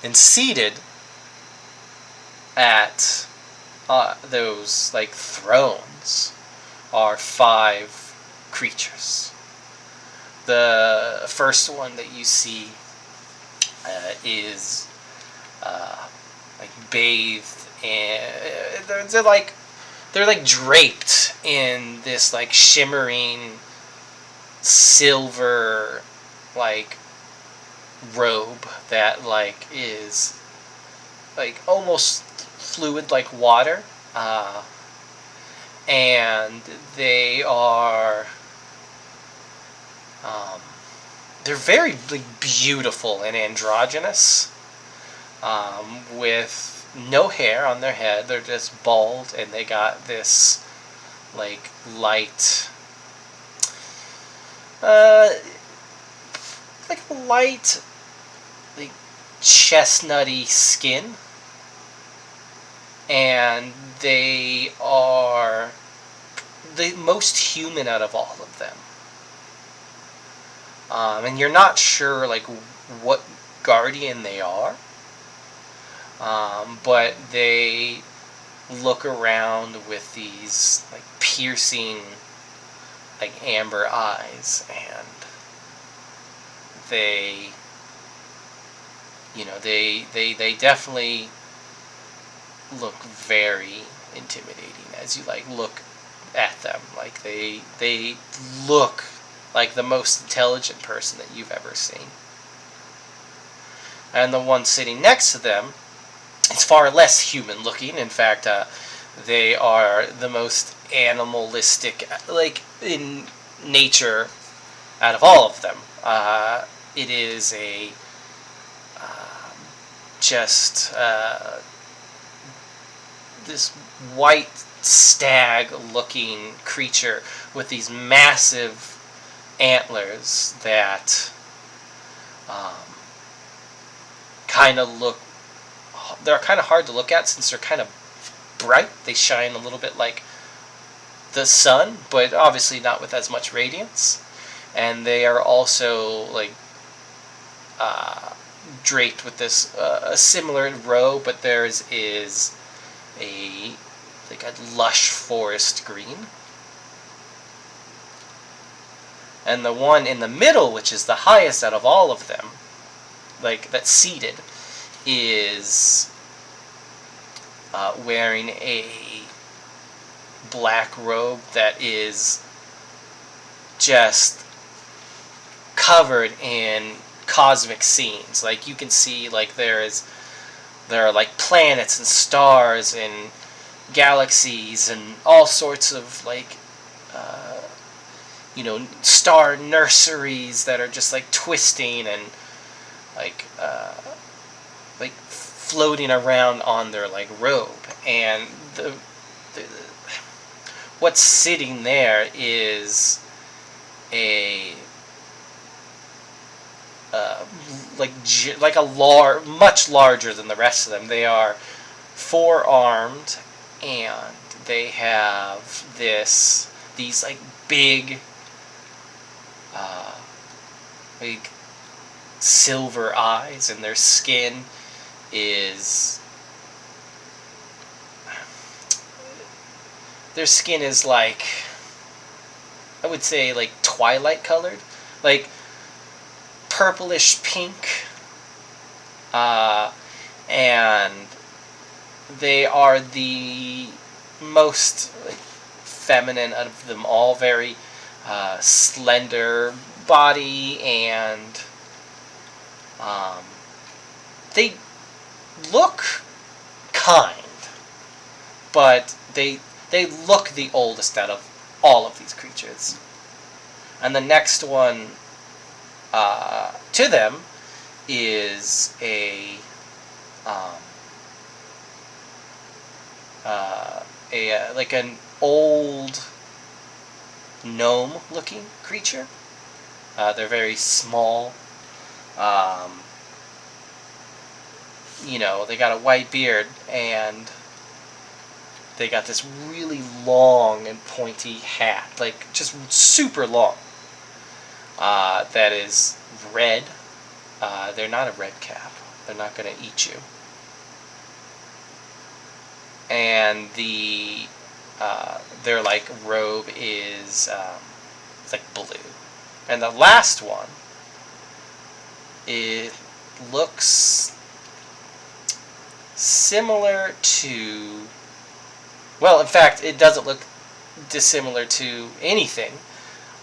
And seated at those like thrones are 5 creatures. The first one that you see is like bathed in, they're like draped in this like shimmering silver like robe that like is like almost fluid like water, and they are they're very like beautiful and androgynous, with no hair on their head. They're just bald, and they got this like light like light like chestnutty skin, and they are the most human out of all of them. And you're not sure like what guardian they are, but they look around with these like piercing like amber eyes, and they they definitely look very intimidating as you like look at them. Like they look like the most intelligent person that you've ever seen. And the one sitting next to them is far less human looking. In fact, they are the most animalistic, like in nature, out of all of them. It is a just this white stag-looking creature with these massive antlers that kind of look, they're kind of hard to look at since they're kind of bright. They shine a little bit like the sun, but obviously not with as much radiance. And they are also like draped with this a similar robe, but theirs is a like a lush forest green. And the one in the middle, which is the highest out of all of them, like that's seated, is wearing a black robe that is just covered in cosmic scenes. Like you can see, like there are like planets and stars and galaxies and all sorts of like star nurseries that are just like twisting and like floating around on their like robe. And the what's sitting there is a much larger than the rest of them. They are four-armed, and they have these like big big silver eyes, and their skin is like, I would say, like twilight colored, like purplish pink, and they are the most like feminine of them all. Very slender body, and they look kind, but they look the oldest out of all of these creatures. And the next one to them is like an old gnome-looking creature. They're very small. They got a white beard, and they got this really long and pointy hat, like just super long. That is red. They're not a red cap. They're not going to eat you. And their like robe is it's like blue. And the last one, it looks similar to, well, in fact, it doesn't look dissimilar to anything.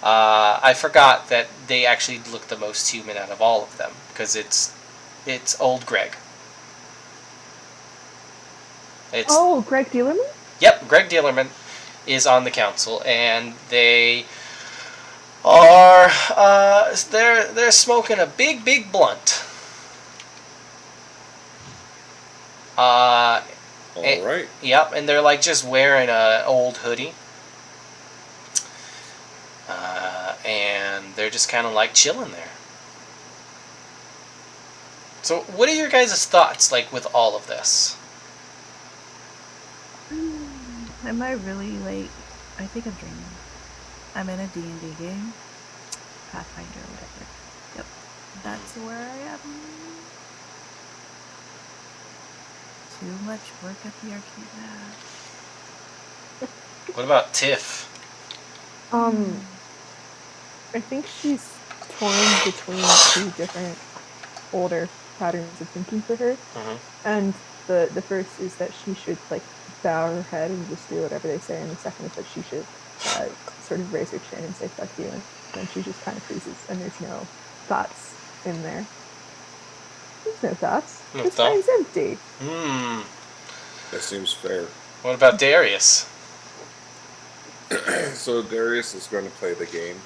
I forgot that they actually look the most human out of all of them, because it's old Greg. Greg Dealerman? Yep, Greg Dealerman is on the council, and they are they're smoking a big blunt. All right. Yep, and they're like just wearing a old hoodie. And they're just kind of like chilling there. So, what are your guys' thoughts like with all of this? Am I really like? I think I'm dreaming. I'm in a D&D game, Pathfinder or whatever. Yep, that's where I am. Too much work at the arcade now. What about Tiff? I think she's torn between two different older patterns of thinking for her. Mm-hmm. And the first is that she should like bow her head and just do whatever they say, and the second is that she should sort of raise her chin and say fuck you, and then she just kind of freezes, and there's no thoughts in there. There's no thoughts. No This thought? mind's empty. That seems fair. What about Darius? So Darius is going to play the game.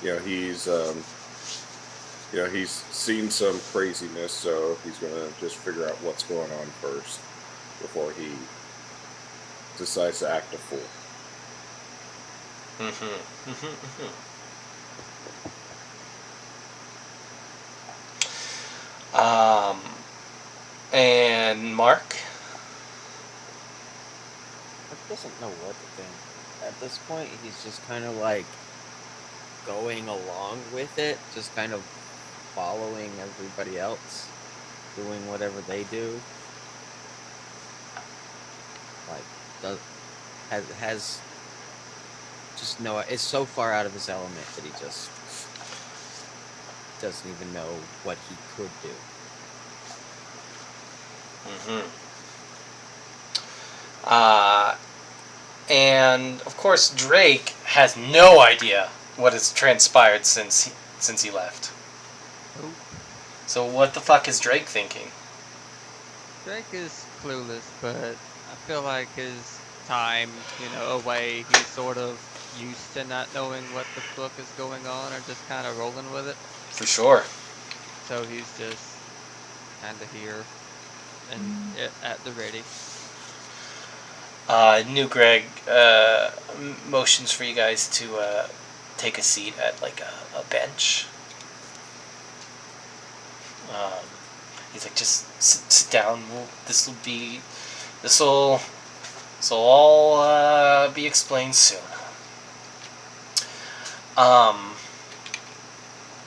He's he's seen some craziness, so he's going to just figure out what's going on first before he decides to act a fool. And Mark? Mark doesn't know what to think. At this point, he's just kind of like going along with it, just kind of following everybody else, doing whatever they do. Like, has just no, it's so far out of his element that he just doesn't even know what he could do. And of course Drake has no idea what has transpired since he left. Nope. So what the fuck is Drake thinking? Drake is clueless, but I feel like his time, away, he's sort of used to not knowing what the fuck is going on, or just kind of rolling with it. For sure. So he's just kind of here and at the ready. New Greg motions for you guys to take a seat at like a bench. He's like, just sit down. This will all be explained soon.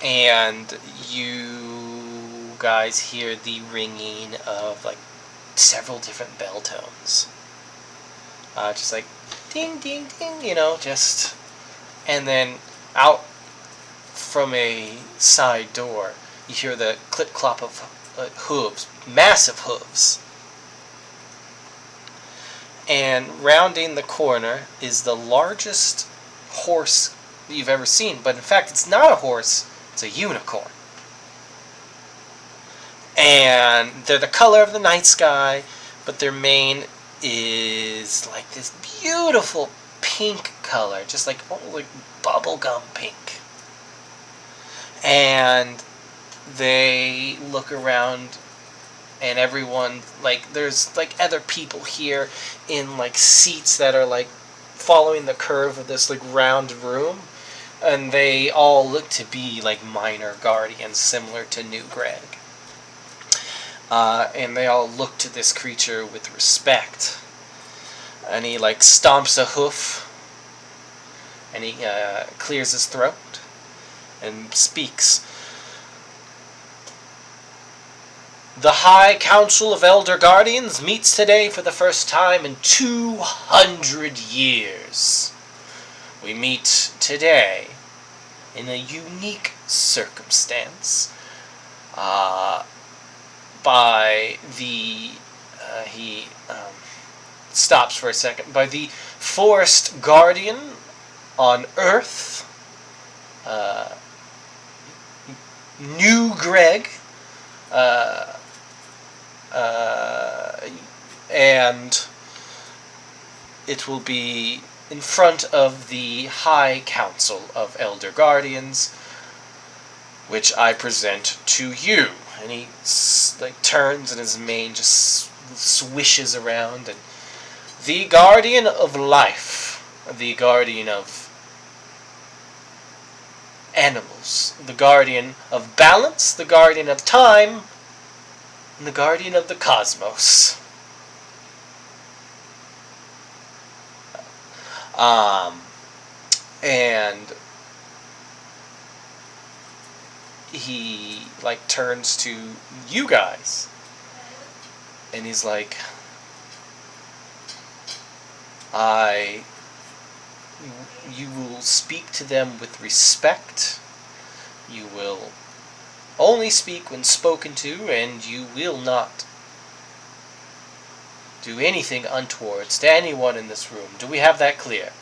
And you guys hear the ringing of like several different bell tones. Just like ding, ding, ding, just, and then out from a side door, you hear the clip-clop of hooves, massive hooves. And rounding the corner is the largest horse that you've ever seen, but in fact it's not a horse, it's a unicorn. And they're the color of the night sky, but their mane is like this beautiful pink color, just like bubblegum pink. And they look around, and everyone, like, there's like other people here in like seats that are like following the curve of this like round room, and they all look to be like minor guardians similar to New Greg. And they all look to this creature with respect. And he like stomps a hoof, and he clears his throat and speaks. The High Council of Elder Guardians meets today for the first time in 200 years. We meet today in a unique circumstance. By the he stops for a second. By the Forest Guardian on Earth, New Greg, and it will be in front of the High Council of Elder Guardians, which I present to you. And he like turns, and his mane just swishes around. And the Guardian of Life, the Guardian of Animals, the Guardian of Balance, the Guardian of Time, and the Guardian of the Cosmos. And he like turns to you guys, and he's like, you will speak to them with respect. You will only speak when spoken to, and you will not do anything untowards to anyone in this room. Do we have that clear?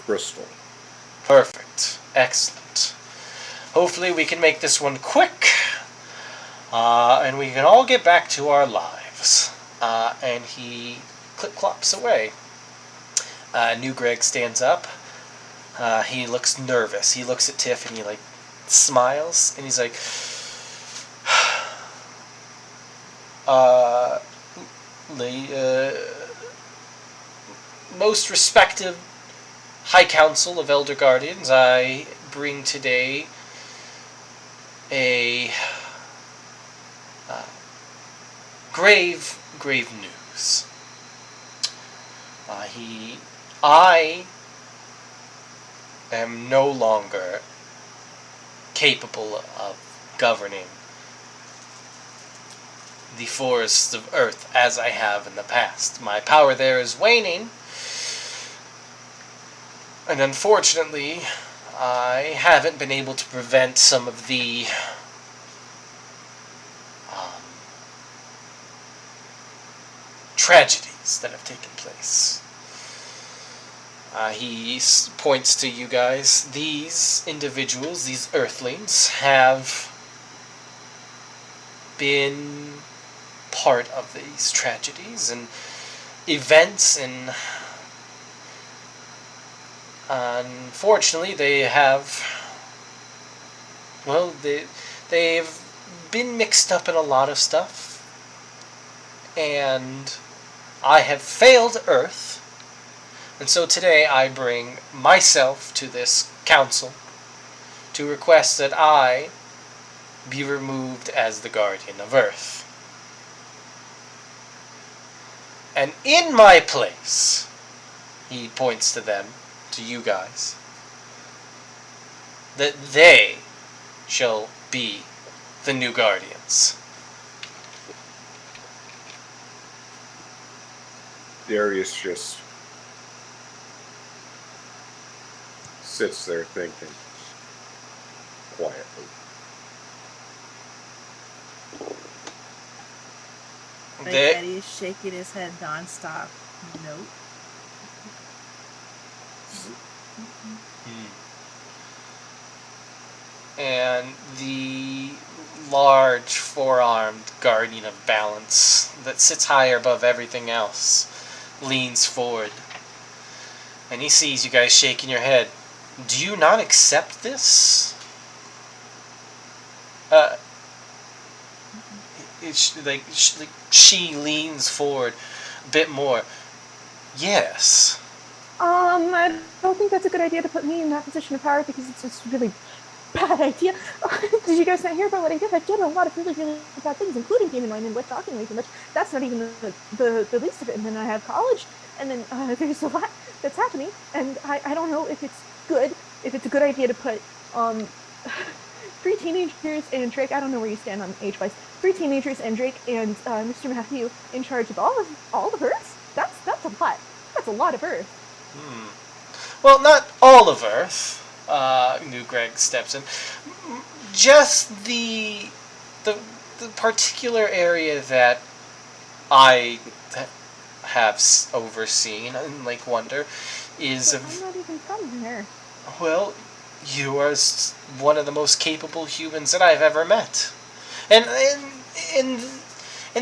Crystal. Perfect. Excellent. Hopefully we can make this one quick, and we can all get back to our lives. And he clip-clops away. New Greg stands up. He looks nervous. He looks at Tiff, and he like smiles, and he's like, most respected High Council of Elder Guardians, I bring today a grave news. I am no longer capable of governing the forests of Earth as I have in the past. My power there is waning, and unfortunately, I haven't been able to prevent some of the tragedies that have taken place. He points to you guys. These individuals, these Earthlings, have been part of these tragedies and events, and unfortunately they have, well, they've been mixed up in a lot of stuff, and I have failed Earth, and so today I bring myself to this council to request that I be removed as the guardian of Earth. And in my place, he points to them, to you guys, that they shall be the new guardians. Darius just sits there thinking quietly. Like They, Eddie is shaking his head nonstop. Nope. and the large four-armed guardian of balance that sits higher above everything else leans forward, and he sees you guys shaking your head. Do you not accept this? She leans forward a bit more. Yes. I don't think that's a good idea to put me in that position of power because it's just really bad idea. Did you guys not hear about what I did? I've done a lot of really, really bad things, including being in line and talking way too much. That's not even the least of it. And then I have college, and then there's a lot that's happening, and I don't know if it's good, if it's a good idea to put 3 teenagers and Drake. I don't know where you stand on age-wise. 3 teenagers and Drake and Mr. Matthew in charge of all of Earth. That's a lot. That's a lot of Earth. Well, not all of Earth. New Greg steps in. Just the particular area that I have overseen in Lake Wonder is But I'm not even from there. well, you are one of the most capable humans that I've ever met, and in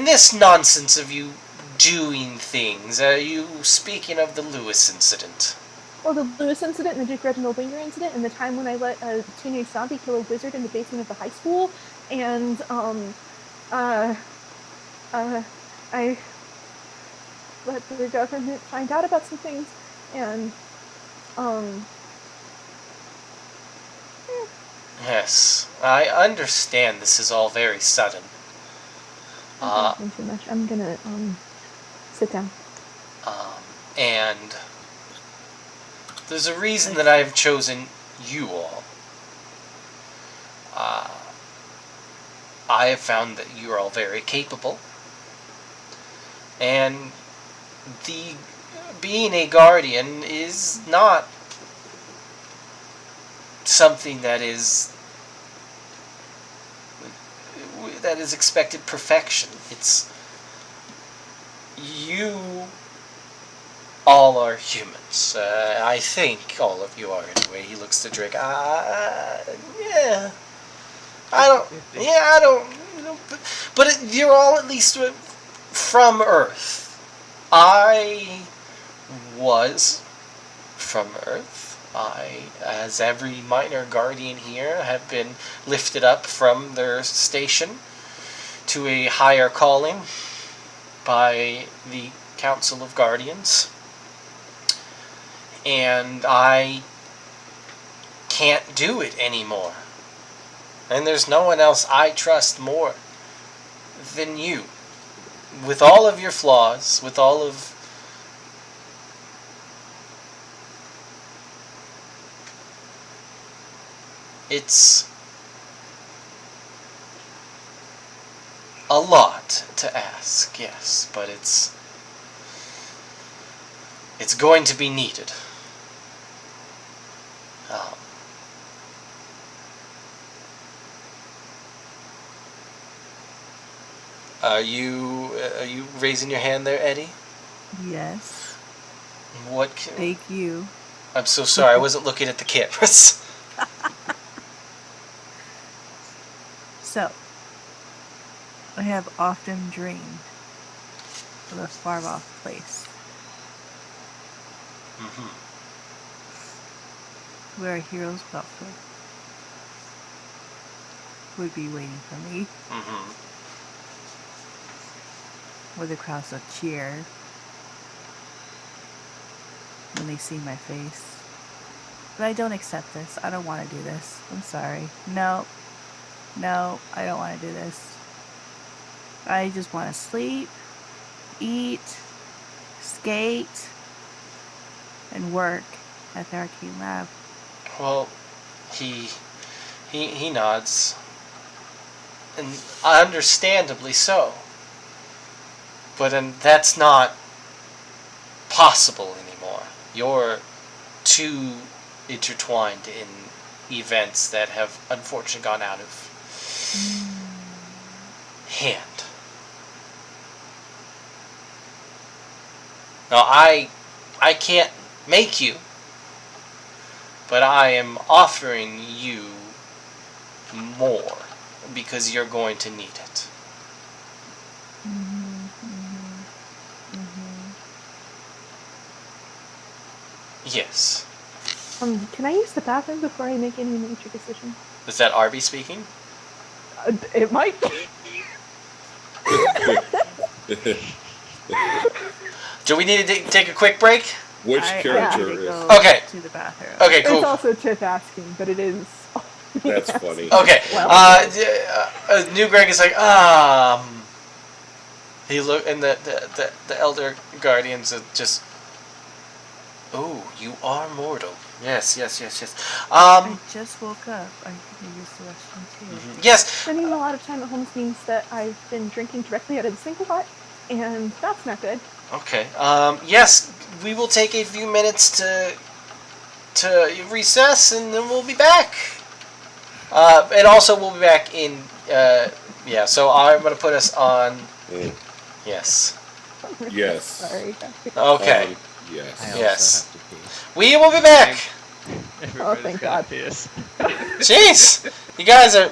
this nonsense of you doing things, are you speaking of the Lewis incident? Well, the Lewis incident and the Duke Reginald Winger incident, and the time when I let a teenage zombie kill a wizard in the basement of the high school, and I let the government find out about some things, and Yes, I understand this is all very sudden. I'm talking too much. I'm gonna sit down. And there's a reason that I've chosen you all. I have found that you're all very capable, and being a guardian is not something that is expected perfection. It's you all are humans. I think all of you are anyway. He looks to Drake. Yeah. I don't. But you're all at least from Earth. I was from Earth. I, as every minor guardian here, have been lifted up from their station to a higher calling by the Council of Guardians. And I can't do it anymore. And there's no one else I trust more than you. With all of your flaws, with all of it's a lot to ask, yes, but it's going to be needed. Are you raising your hand there, Eddie? Yes. What? Thank you. I'm so sorry. I wasn't looking at the cameras. So, I have often dreamed of a far-off place where a hero's welcome would be waiting for me. Where the crowds will cheer when they see my face. But I don't accept this. I don't want to do this. I'm sorry. No. No, I don't want to do this. I just want to sleep, eat, skate, and work at the arcade lab. Well, he nods, and understandably so. But that's not possible anymore. You're too intertwined in events that have unfortunately gone out of hand. Now, I can't make you, but I am offering you more because you're going to need it. Yes. Can I use the bathroom before I make any major decision? Is that Arby speaking? It might be. Do we need to take a quick break? Which I character need to is? go Okay. to the bathroom. Okay, cool. It's also Tiff asking, but it is. That's Yes. funny. Okay. Well. New Greg is like, He look, and the elder guardians are just. Oh, you are mortal. Yes. I just woke up. I can use the restroom too. Yes. Spending a lot of time at home means that I've been drinking directly out of the sink a lot, and that's not good. Okay. Yes, we will take a few minutes to recess, and then we'll be back. And also we'll be back in. Yeah. So I'm gonna put us on. Yes. Yes. Sorry. Okay. Yes. I also Yes. have to pee. We will be back. Everybody's thank gonna God. piss. Jeez, you guys are.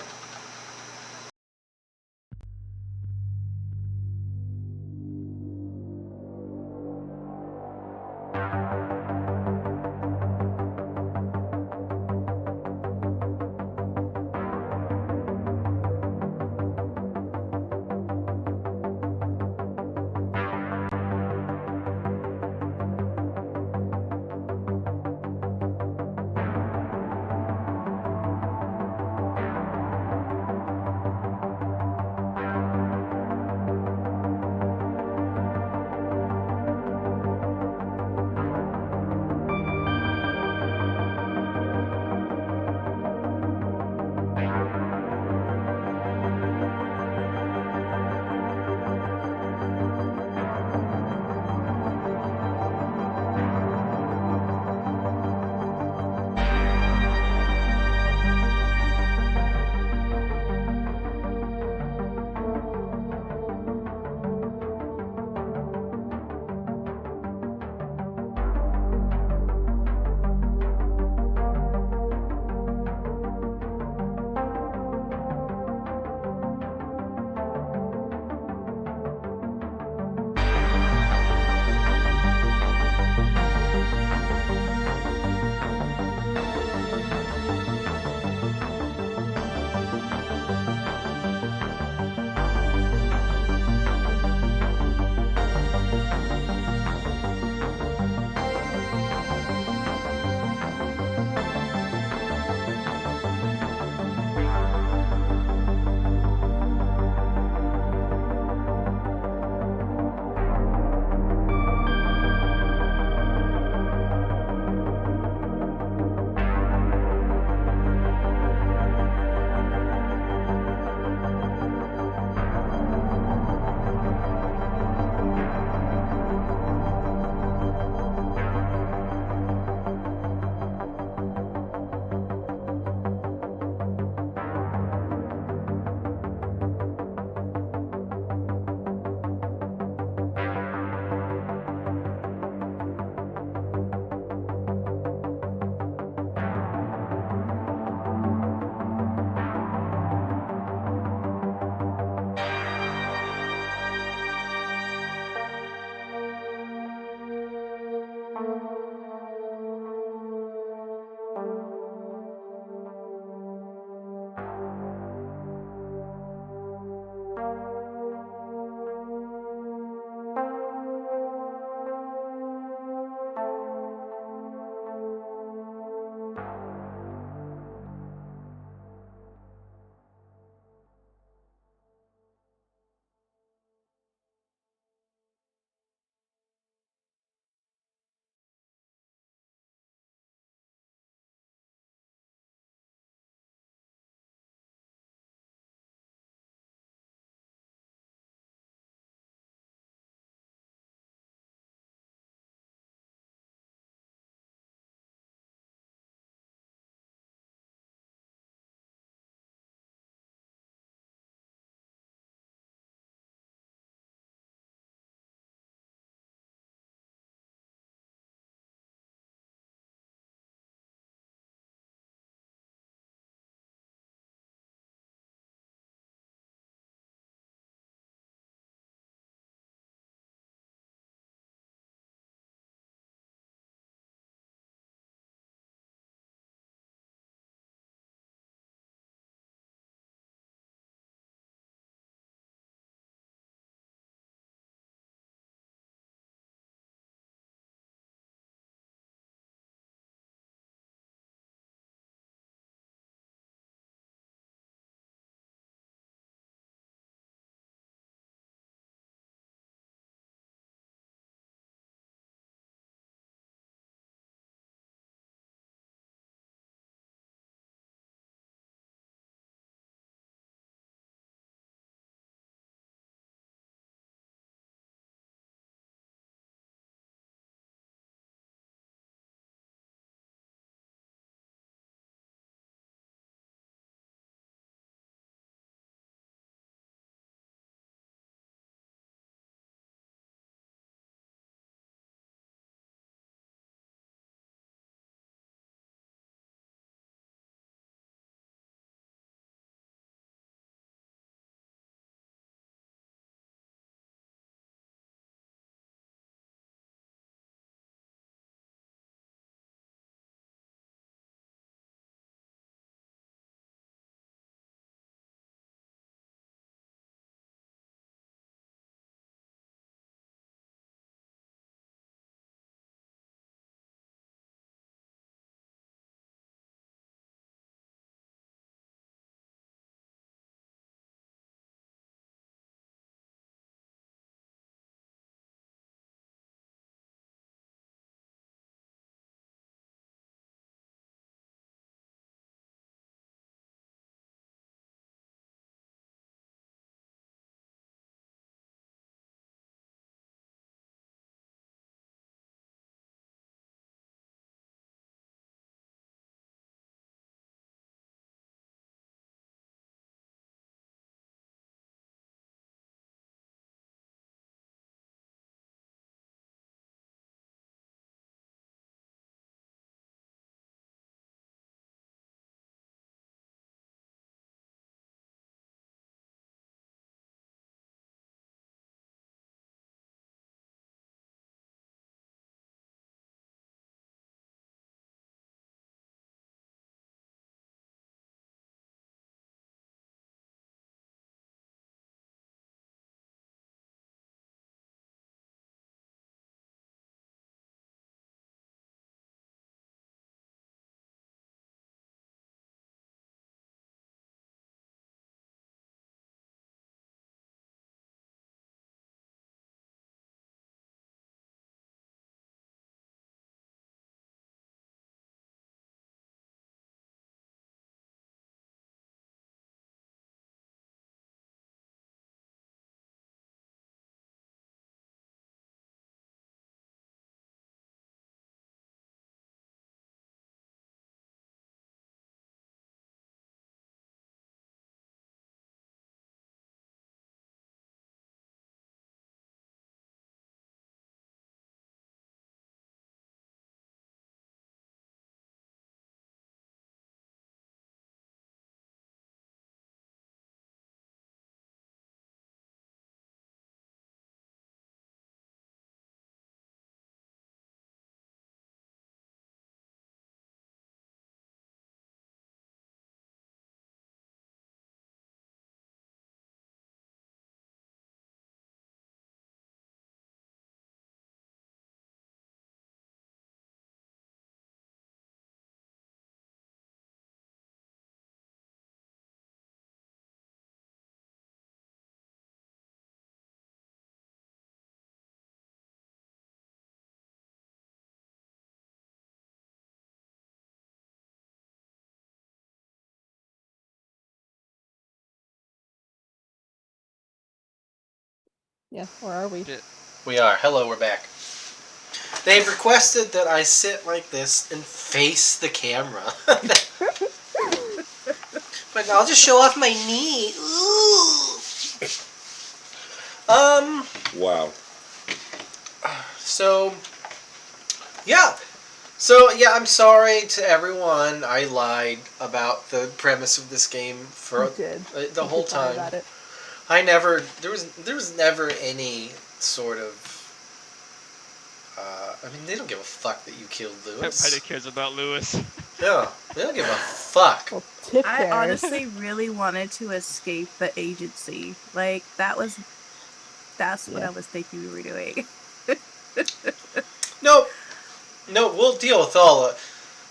Yeah, or are we? Shit. We are. Hello, we're back. They've requested that I sit like this and face the camera. But I'll just show off my knee. Ooh. Wow. So, yeah. So, yeah, I'm sorry to everyone. I lied about the premise of this game for You did. the You whole did lie time. about it. There was never any sort of, I mean, they don't give a fuck that you killed Lewis. Nobody cares about Lewis. Yeah, they don't give a fuck. Well, Tiff I cares. honestly really wanted to escape the agency. Like that's what Yeah. I was thinking we were doing. No, we'll deal with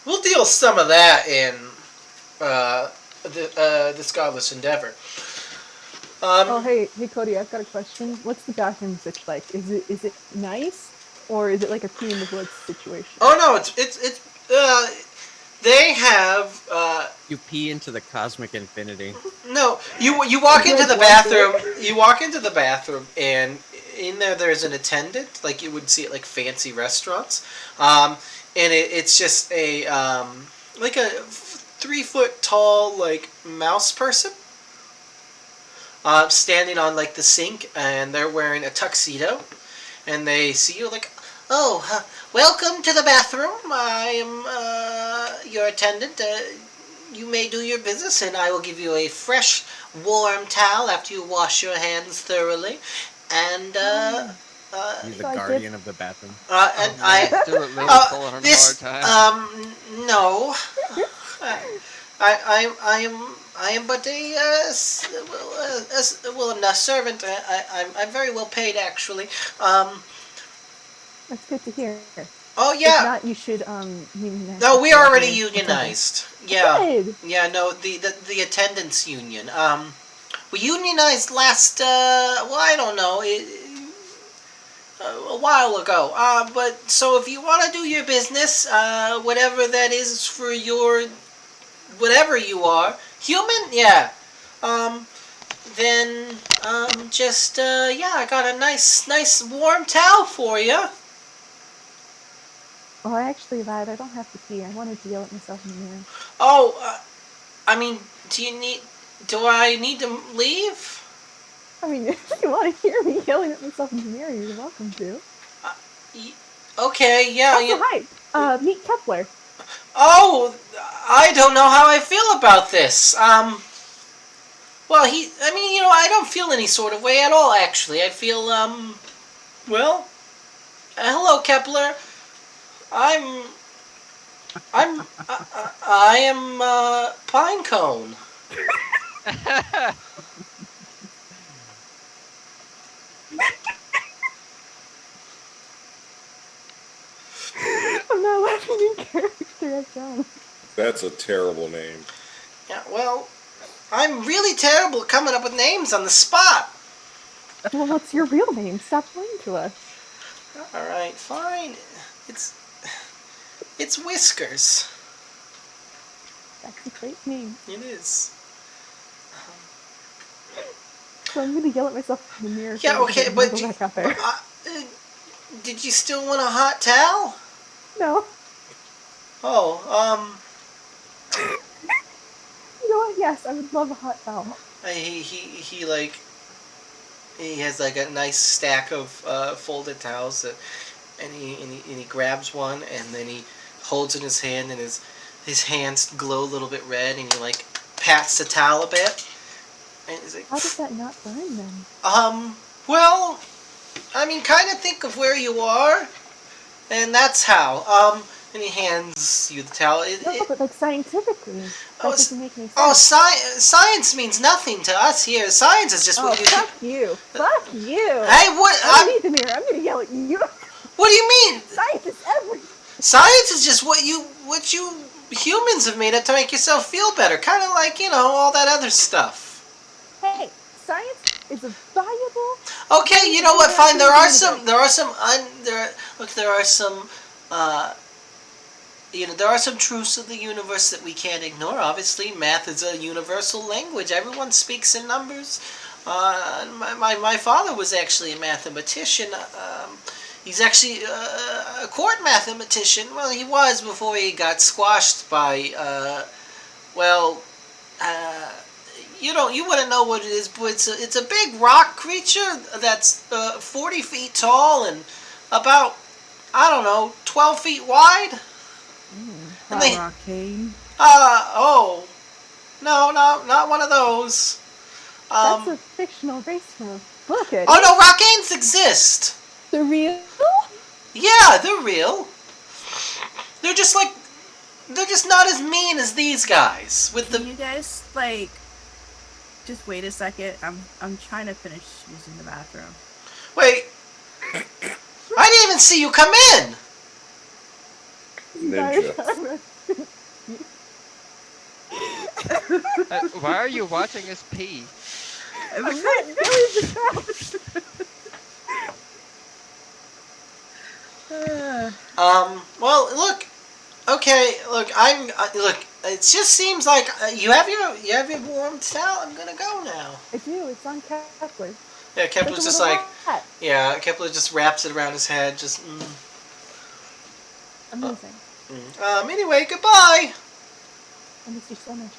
we'll deal with some of that in this godless endeavor. Oh, hey, Cody, I've got a question. What's the bathroom pitch like? Is it nice, or is it like a Queen in the Woods situation? Oh no, it's they have You pee into the cosmic infinity. no. You walk into the Like one bathroom. You walk into the bathroom, and in there's an attendant, like you would see at like fancy restaurants. And it's just a like a 3 foot tall like mouse person. Standing on like the sink, and they're wearing a tuxedo, and they see you like, oh, welcome to the bathroom. I am your attendant. You may do your business, and I will give you a fresh, warm towel after you wash your hands thoroughly. And He's the So I guardian of the bathroom. and Oh, I man, Stuart Little's pulling on a this hard time. no. I am but a servant. I'm very well paid actually. That's good to hear. Oh If yeah. not, you should unionize. No, we with are already your unionized. attendant. Yeah. Good. Yeah. No, the attendance union. We unionized last. Well, I don't know. A while ago. But so if you want to do your business, whatever that is for your, whatever you are, human, yeah. Then just yeah, I got a nice warm towel for you. Well, I actually lied. I don't have to pee. I wanted to yell at myself in the mirror. Oh, I mean, do I need to leave? I mean, if you want to hear me yelling at myself in the mirror, you're welcome to. Okay, yeah. Also, hi. Meet Kepler. Oh, I don't know how I feel about this. Well, I mean, I don't feel any sort of way at all, actually. I feel, well, hello, Kepler. I am, Pinecone. I'm not laughing in character, I promise. That's a terrible name. Yeah, well, I'm really terrible at coming up with names on the spot. Well, what's your real name? Stop lying to us. Alright, fine. It's Whiskers. That's a great name. It is. So I'm gonna yell at myself in the mirror. Yeah, okay, but go back out there. did you still want a hot towel? No. Oh, You know what? Yes, I would love a hot towel. He has like a nice stack of folded towels and he grabs one and then he holds it in his hand and his hands glow a little bit red and he like pats the towel a bit and he's like, How does that not burn then? well, I mean, kind of think of where you are, and that's how. And he hands you the towel. No, but like scientifically, that doesn't make any sense. Oh, science means nothing to us here. Science is just what you. Fuck you! Fuck you! Hey, what? I don't need the mirror. I'm gonna yell at you. What do you mean? Science is everything. Science is just what you humans have made it to make yourself feel better. Kind of like all that other stuff. Hey, science is a valuable. Okay, you know what? Fine. There are some there are some truths of the universe that we can't ignore. Obviously, math is a universal language. Everyone speaks in numbers. My father was actually a mathematician. He's actually a court mathematician. Well, he was before he got squashed by, uh, you wouldn't know what it is, but it's a big rock creature that's 40 feet tall and about, I don't know, 12 feet wide. And they, Rockade. oh, no, not one of those. That's a fictional race from a book, Eddie. Oh no, Rockanes exist. The real? Yeah, they're real. They're just not as mean as these guys with Can the. you guys just wait a second? I'm trying to finish using the bathroom. Wait, I didn't even see you come in. Ninja. Why are you watching us pee? I'm not doing the crap. Well, look. Okay, look. Look. It just seems like you have your warm towel. I'm gonna go now. I do. It's on Kepler. Yeah, Kepler's just like. Yeah, Kepler just wraps it around his head. Just. Amazing. Anyway, goodbye. I miss you so much,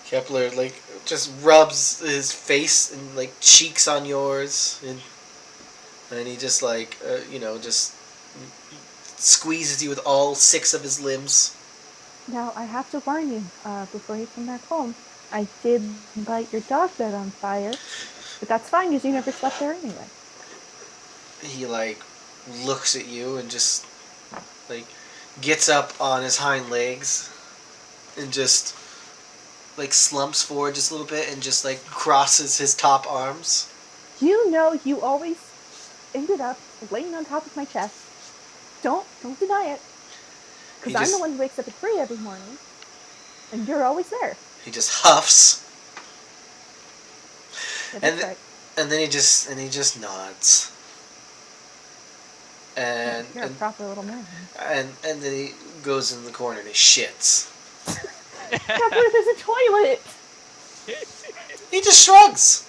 Kepler. Kepler just rubs his face and cheeks on yours, and he just just squeezes you with all 6 of his limbs. Now, I have to warn you, before you come back home, I did light your dog bed on fire, but that's fine because you never slept there anyway. He looks at you and just gets up on his hind legs and just slumps forward just a little bit and just crosses his top arms. You know you always ended up laying on top of my chest. Don't deny it. Because I'm the one who wakes up at 3 every morning, and you're always there. He just huffs. Yeah, that's right. And then he just nods. And you're a proper little man. And then he goes in the corner and he shits. Kepler, there's a toilet. He just shrugs.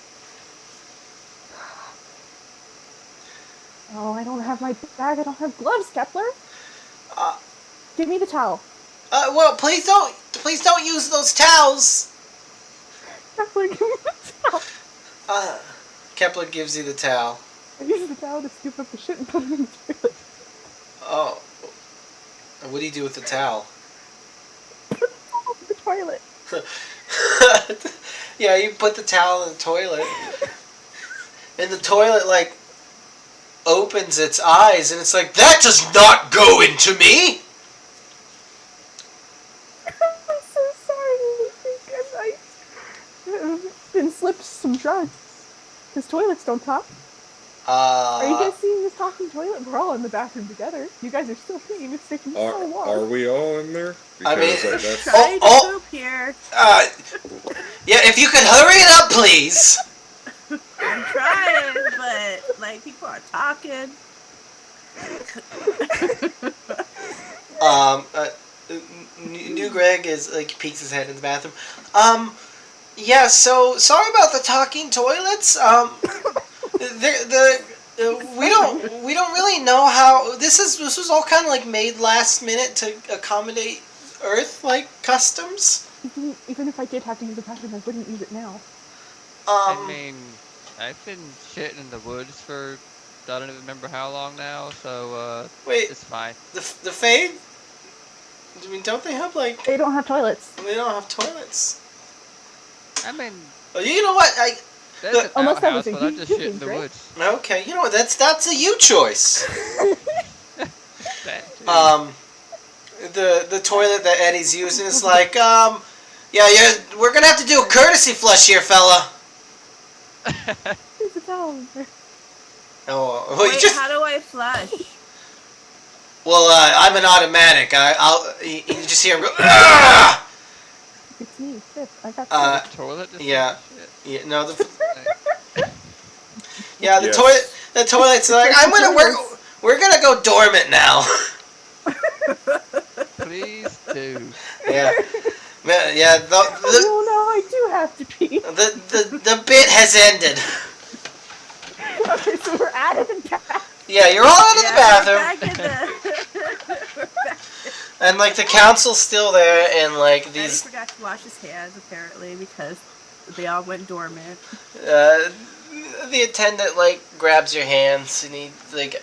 Oh, I don't have my bag. I don't have gloves, Kepler. Give me the towel. Well, please don't use those towels. Kepler, give me the towel. Kepler gives you the towel. I use the towel to scoop up the shit and put it in the toilet. Oh. What do you do with the towel? Put the towel in the toilet. Yeah, you put the towel in the toilet. And the toilet, opens its eyes, and it's that does not go into me! I'm so sorry. I think I've been slipped some drugs. Because toilets don't talk. Are you guys seeing this talking toilet? We're all in the bathroom together. You guys are still peeing. It's taking so long. Are we all in there? I mean, that's... Trying to poop here. Yeah, if you could hurry it up, please. I'm trying, but people are talking. New Greg peeks his head in the bathroom. Yeah. So sorry about the talking toilets. We don't really know how this was all kind of made last minute to accommodate Earth customs. Even if I did have to use the bathroom, I wouldn't use it now. I mean, I've been shitting in the woods for I don't even remember how long now, so wait, it's fine. The Fade? I mean, don't they have They don't have toilets. They don't have toilets. I mean, well, you know what? Unless that was but I just shit in the woods. Okay, you know what? That's a you choice. The toilet that Eddie's using is we're gonna have to do a courtesy flush here, fella. There's a towel in there. Oh, well, Wait, how do I flush? Well, I'm an automatic. You just hear him go. Argh! It's me, Tiff. I got the toilet. Yeah. No. The Yes. toilet. The toilet's we're gonna go dormant now. Please do. Yeah. Yeah. oh no, I I do have to pee. The bit has ended. Okay, so we're out of the bath. Yeah, you're all out of the bathroom. We're back in the. We're back in- And, like, the council's still there, and, like, Eddie these, forgot to wash his hands apparently because they all went dormant. the attendant, like, grabs your hands, and he, like,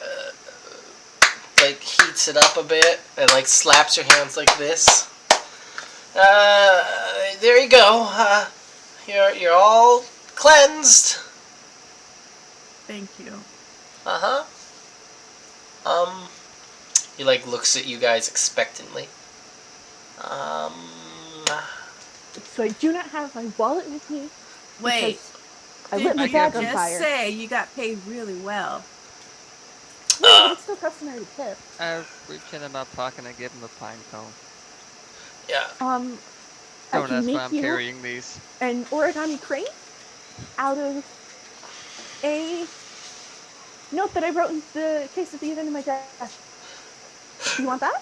heats it up a bit, and, like, slaps your hands like this. There you go. You're all cleansed. Thank you. Uh-huh. He, like, looks at you guys expectantly. So I do not have my wallet with me. Wait, because I lit my did bag you on just fire. say you got paid really well? No, but it's still customary to tip. I reach into my pocket and give him a pine cone. Yeah. I Don't can ask why make I'm you carrying these. an origami crane out of a note that I wrote in the case at the end of my desk. You want that?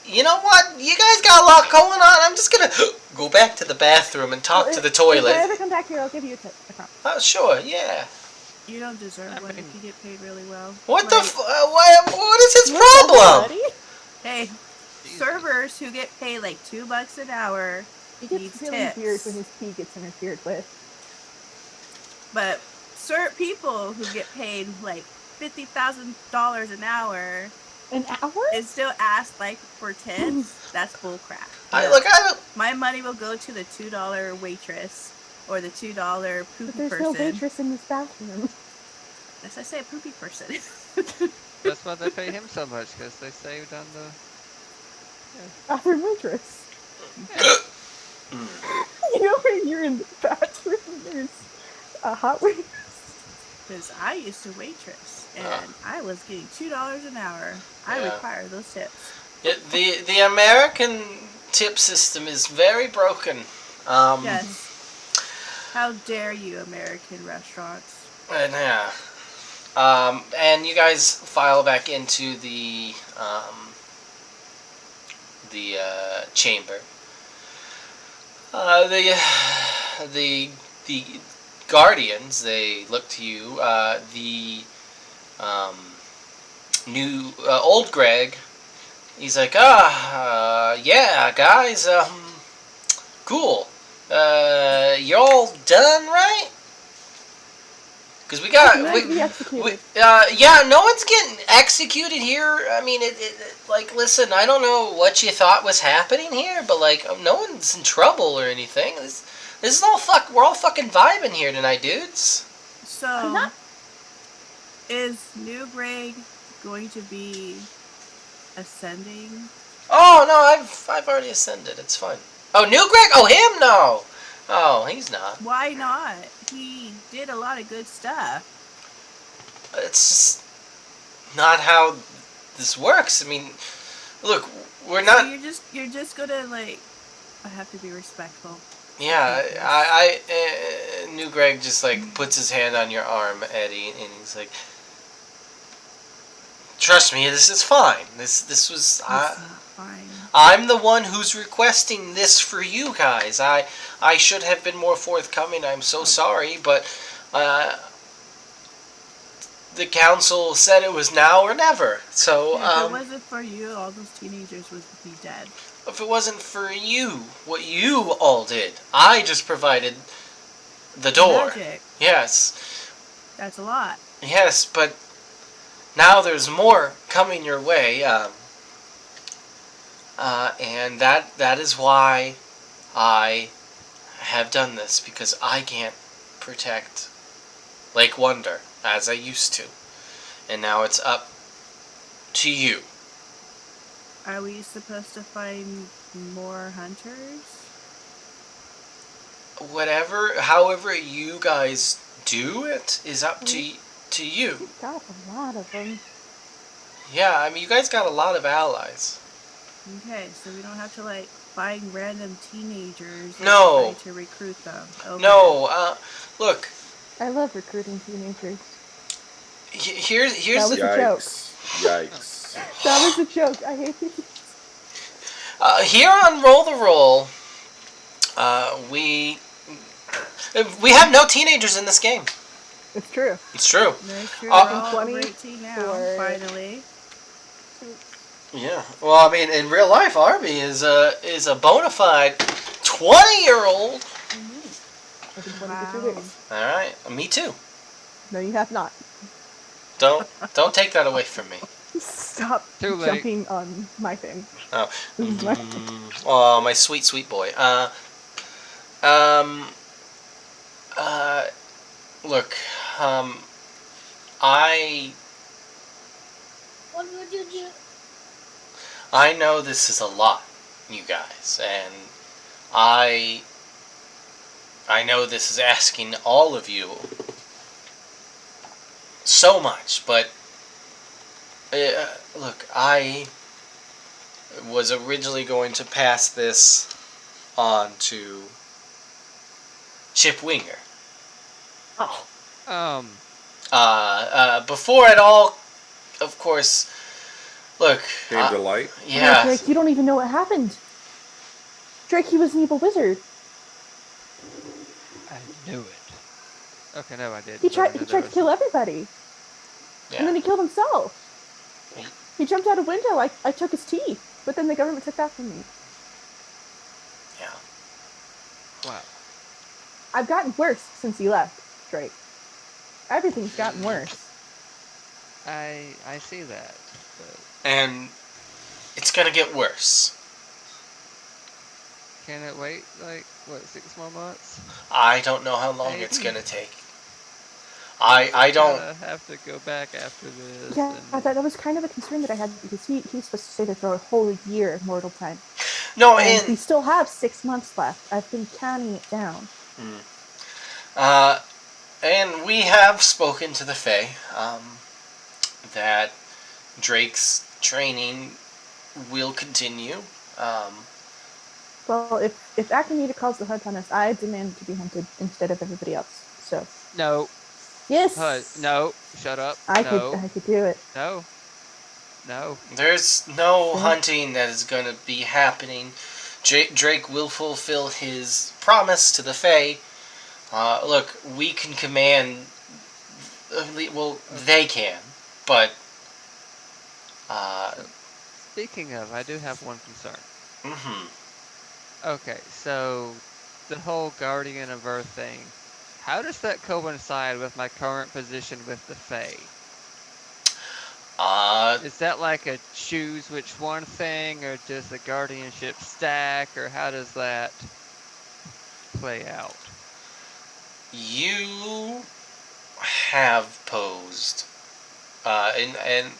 You know what? You guys got a lot going on. I'm just gonna go back to the bathroom and talk Well, to the If toilet. I ever come back here, I'll give you a tip. I promise. Oh, sure, yeah. You don't deserve I one mean- if you get paid really well. What the Like, what is his What's up, problem? buddy? Hey, servers who get paid like $2 an hour, He gets needs really tips. weird when his pee gets interfered with. but people who get paid like $50,000 an hour An hour? and still ask like for tips. That's bullcrap. I No. don't. My money will go to the $2 waitress or the $2 But poopy there's person. no waitress in this bathroom. Yes, I say a poopy person. That's why they pay him so much, because they saved on the... Bathroom waitress. You know when you're in the bathroom, there's a hot waitress. Because I used to waitress and I was getting $2 an hour. I Yeah. require those tips. The American tip system is very broken. Yes. How dare you, American restaurants? And yeah. And you guys file back into the chamber. The guardians, they look to you. The new old Greg, he's like, yeah, guys, cool. Y'all done, right? Because we got, Might be executed. yeah, no one's getting executed here. I mean, like, listen, I don't know what you thought was happening here, but, like, no one's in trouble or anything. This is all we're all fucking vibing here tonight, dudes. So, is New Greg going to be ascending? Oh, no, I've already ascended. It's fine. Oh, New Greg? Oh, him? No. Oh, he's not. Why not? He did a lot of good stuff. It's just not how this works. I mean, look, we're So not... you're just gonna like. I have to be respectful. Yeah, New Greg just, like, puts his hand on your arm, Eddie, and he's like, trust me, this is fine. This was... It's not fine. I'm the one who's requesting this for you guys. I should have been more forthcoming. I'm so sorry, but the council said it was now or never. So If it wasn't for you, all those teenagers would be dead. if it wasn't for you, what you all did, I just provided the door. Magic. Yes, That's a lot. yes, but now there's more coming your way. And that is why I have done this, because I can't protect Lake Wonder as I used to. And now it's up to you. Are we supposed to find more hunters? However you guys do it is up to you. We got a lot of them. Yeah, I mean, you guys got a lot of allies. Okay, so we don't have to like find random teenagers and No. try to recruit them. Okay. No, look, I love recruiting teenagers. here's That was the, a joke. Yikes. That was a joke. I hate it. here on Roll the Roll, We have no teenagers in this game. It's true. It's true. That's true. Oh. We're all 20 over 18 now, for- finally. Yeah. Well, I mean, in real life, Arby is a bona fide 20-year-old. I've been 20 for 2 Wow. weeks. All right. Me too. No, you have not. Don't take that away from me. Stop Too late. jumping on my thing. Oh. This is my Oh, my sweet, sweet boy. Look, I know this is a lot, you guys, and I know this is asking all of you so much, but look, I was originally going to pass this on to Chip Winger. Oh. Before it all, of course, look. Came to light. Yeah. Drake, you don't even know what happened. Drake, he was an evil wizard. I knew it. Okay, no, I didn't. He but I tried knew to there kill everybody. Yeah. And then he killed himself. He jumped out a window. I took his teeth, but then the government took that from me. Yeah. Wow. I've gotten worse since you left, Drake. Everything's gotten worse. I see that. But And it's gonna get worse. can it wait, like, what, 6 more months? I don't know how long it's Maybe. gonna take. I don't. Kinda have to go back after this. Yeah, and that was kind of a concern that I had because he was supposed to stay there for a whole year of mortal time. No, And we and still have 6 months left. I've been counting it down. and we have spoken to the Fae that Drake's training will continue. Well, if Akinita calls the hunt on us, I demand to be hunted instead of everybody else. So No. yes, No. Shut up. I No. could do it. No. No. There's no Yeah. hunting that is going to be happening. Drake will fulfill his promise to the Fae. Look, we can command. Well, they can, but. Speaking of, I do have one concern. Mm-hmm. Okay, so the whole Guardian of Earth thing, how does that coincide with my current position with the Fae? Is that like a choose which one thing, or does the guardianship stack, or how does that play out? You have posed, and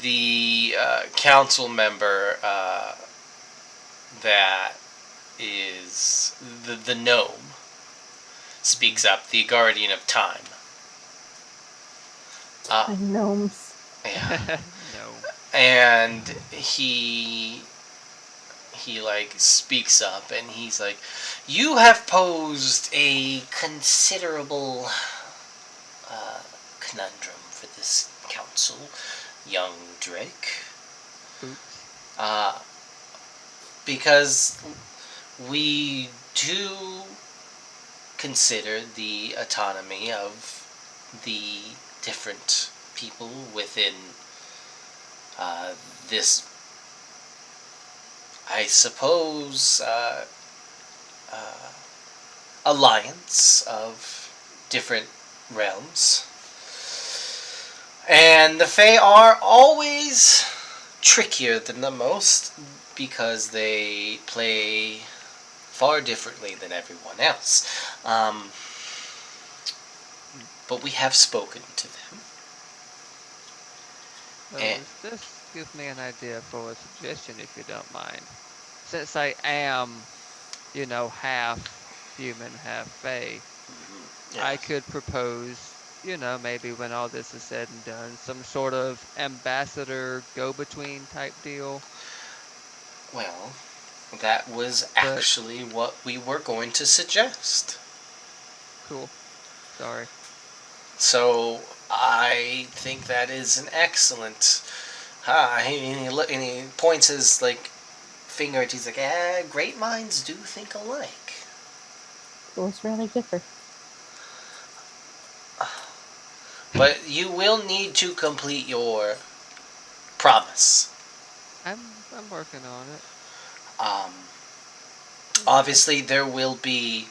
the council member that is the gnome speaks up, the guardian of time. Gnomes. Yeah. No. And he like speaks up and he's like, you have posed a considerable conundrum for this council, young Drake. Oops. Because we do consider the autonomy of the different people within this, I suppose, alliance of different realms. And the Fae are always trickier than the most because they play far differently than everyone else. But we have spoken to them. Well, this gives me an idea for a suggestion, if you don't mind. Since I am, half human, half Fae, I could propose, maybe when all this is said and done, some sort of ambassador go-between type deal. Well, that was actually what we were going to suggest. Cool. Sorry. So I think that is an excellent. And he points his finger at. He's like, great minds do think alike. Rules really differ. But you will need to complete your promise. I'm working on it. Um, Obviously, there will be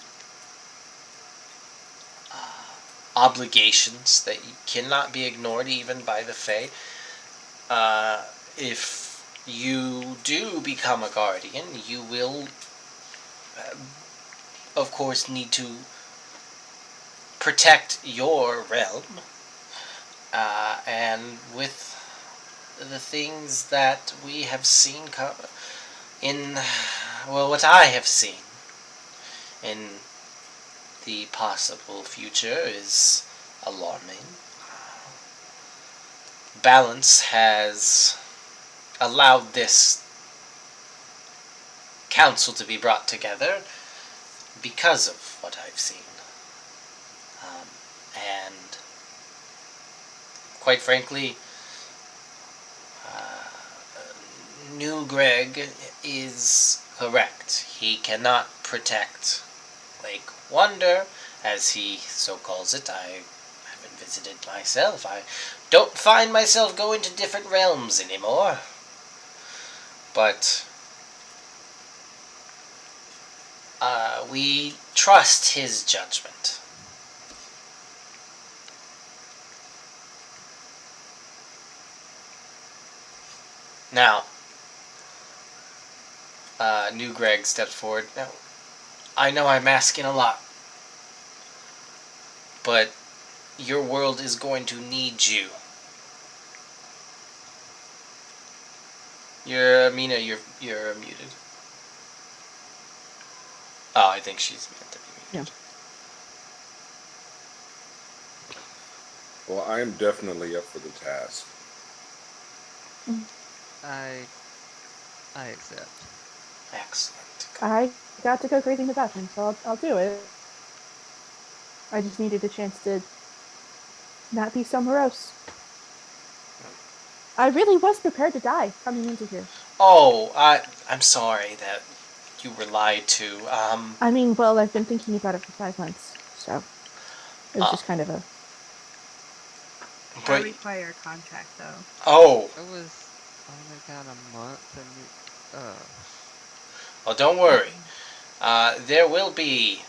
obligations that cannot be ignored even by the Fae. If you do become a guardian, you will, of course, need to protect your realm. And with the things that we have seen in, well, what I have seen in the possible future is alarming. Balance has allowed this council to be brought together because of what I've seen. And quite frankly, New Greg is correct. He cannot protect Lake Wonder, as he so calls it. I haven't visited myself. I don't find myself going to different realms anymore. But we trust his judgment. Now, New Greg steps forward. Now, I know I'm asking a lot, but your world is going to need you. Mina, you're muted. Oh, I think she's meant to be muted. Yeah. Well, I am definitely up for the task. I accept. Excellent. I got to go crazy in the bathroom, so I'll do it. I just needed a chance to not be so morose. I really was prepared to die coming into here. Oh, I'm sorry that you were lied to. I mean, well, I've been thinking about it for 5 months, so it was just kind of a... I require a contract, though. Oh. It was only kind of a month, and Well, don't worry. There will be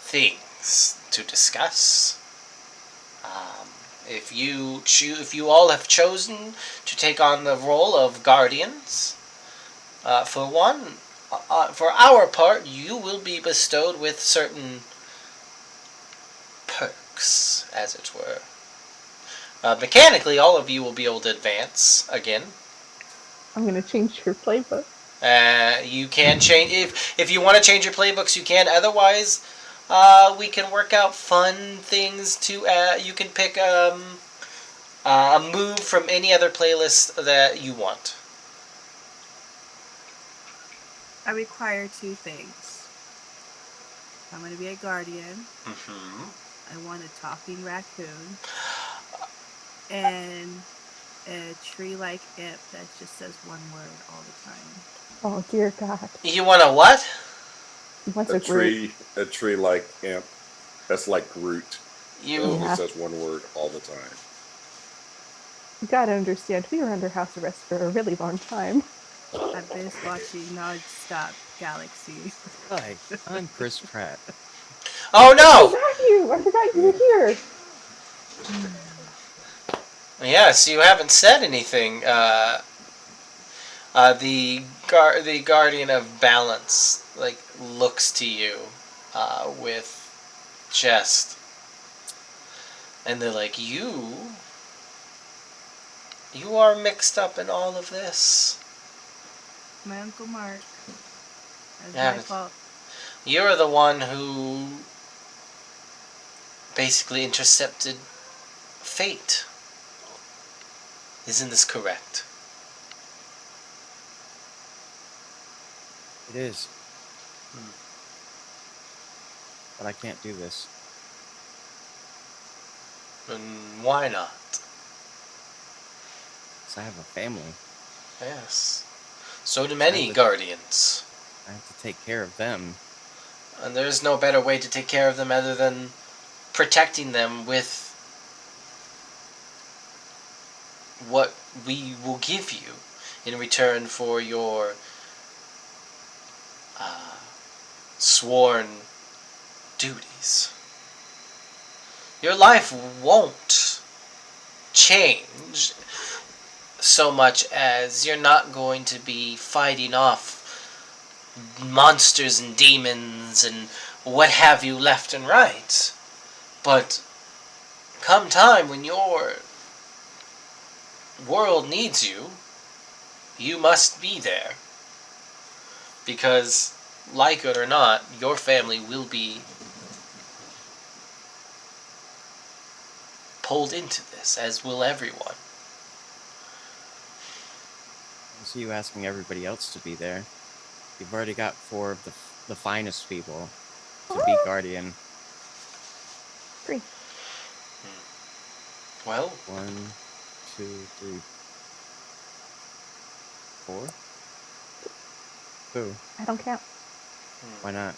things to discuss. If you all have chosen to take on the role of guardians, for our part, you will be bestowed with certain perks, as it were. Mechanically, all of you will be able to advance again. I'm going to change your playbook. You can change if you want to change your playbooks. You can. Otherwise, we can work out fun things to. You can pick a move from any other playlist that you want. I require 2 things. I'm going to be a guardian. Mm-hmm. I want a talking raccoon. And a tree-like imp that just says one word all the time. Oh, dear God. You want a what? He wants A Groot. tree like imp. That's like Groot. That only Yeah. says one word all the time. You gotta understand, we were under house arrest for a really long time. I've been watching non-stop Galaxy. Hi, I'm Chris Pratt. Oh no! Matthew, I forgot you were here. Yes, you haven't said anything. The guardian of balance looks to you with jest, and they're like, you are mixed up in all of this. My Uncle Mark. That's Yeah, my fault. You're the one who basically intercepted fate. Isn't this correct? It is. But I can't do this. And why not? Because I have a family. Yes. So do many guardians. I have to take care of them. And there's no better way to take care of them other than protecting them with what we will give you in return for your sworn duties. Your life won't change so much as you're not going to be fighting off monsters and demons and what have you left and right. But come time when your world needs you, you must be there. Because, like it or not, your family will be pulled into this, as will everyone. So you asking everybody else to be there? You've already got 4 of the finest people to be guardian. 3. Well, 1, 2, 3, 4. Who? I don't count. Why not?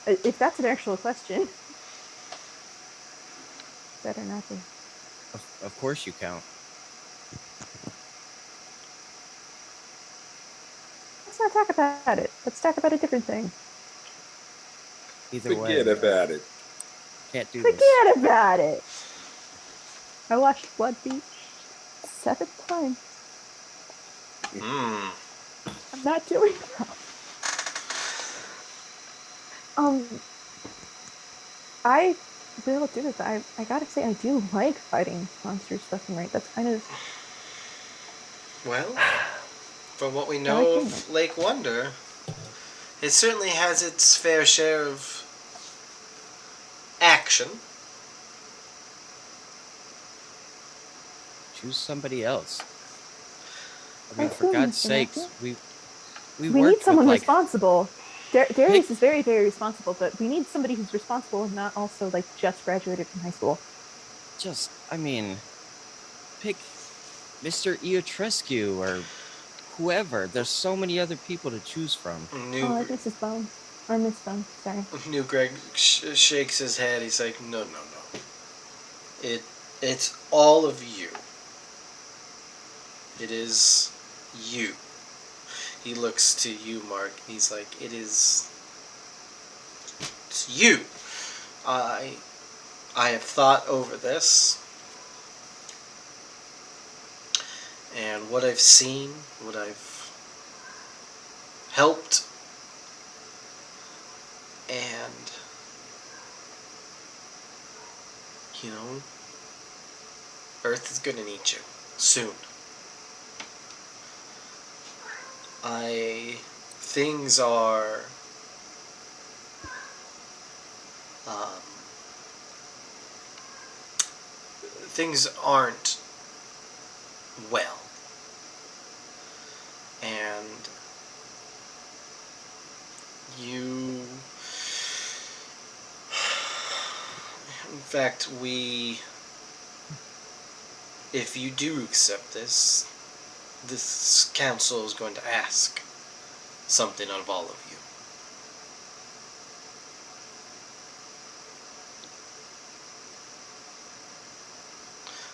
If that's an actual question, better not be. Of course you count. Let's not talk about it. Let's talk about a different thing. Either way, Forget about it. can't do this. Forget about it. I watched Blood Beach 7 times. I'm not doing well. I will do this. I gotta say, I do like fighting monsters left and right. That's kind of. well, from what we I know like doing of Lake Wonder, it certainly has its fair share of action. Choose somebody else. I mean, That's for good, God's Mr. sakes, Matthew. we We worked need someone with, like, responsible. Darius is very, very responsible, but we need somebody who's responsible and not also like just graduated from high school. I mean, pick Mr. Iotrescu or whoever. There's so many other people to choose from. Oh, like Mrs. Bones. Or Miss Bones, sorry. New Greg shakes his head. He's like, no. It's all of you. It is you. He looks to you, Mark. He's like, it's you. I have thought over this, and what I've seen, what I've helped, and Earth is gonna need you soon. Things are things aren't well, and in fact, if you do accept this council is going to ask something of all of you.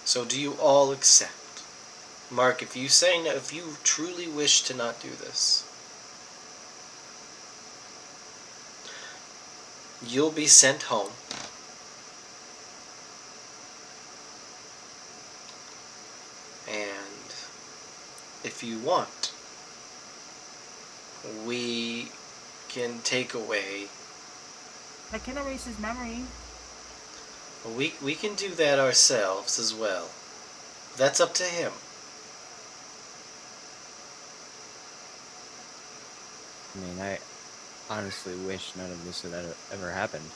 So do you all accept? Mark, if you say no, if you truly wish to not do this, you'll be sent home. And if you want, we can take away. I can erase his memory. We can do that ourselves as well. That's up to him. I mean, I honestly wish none of this had ever happened.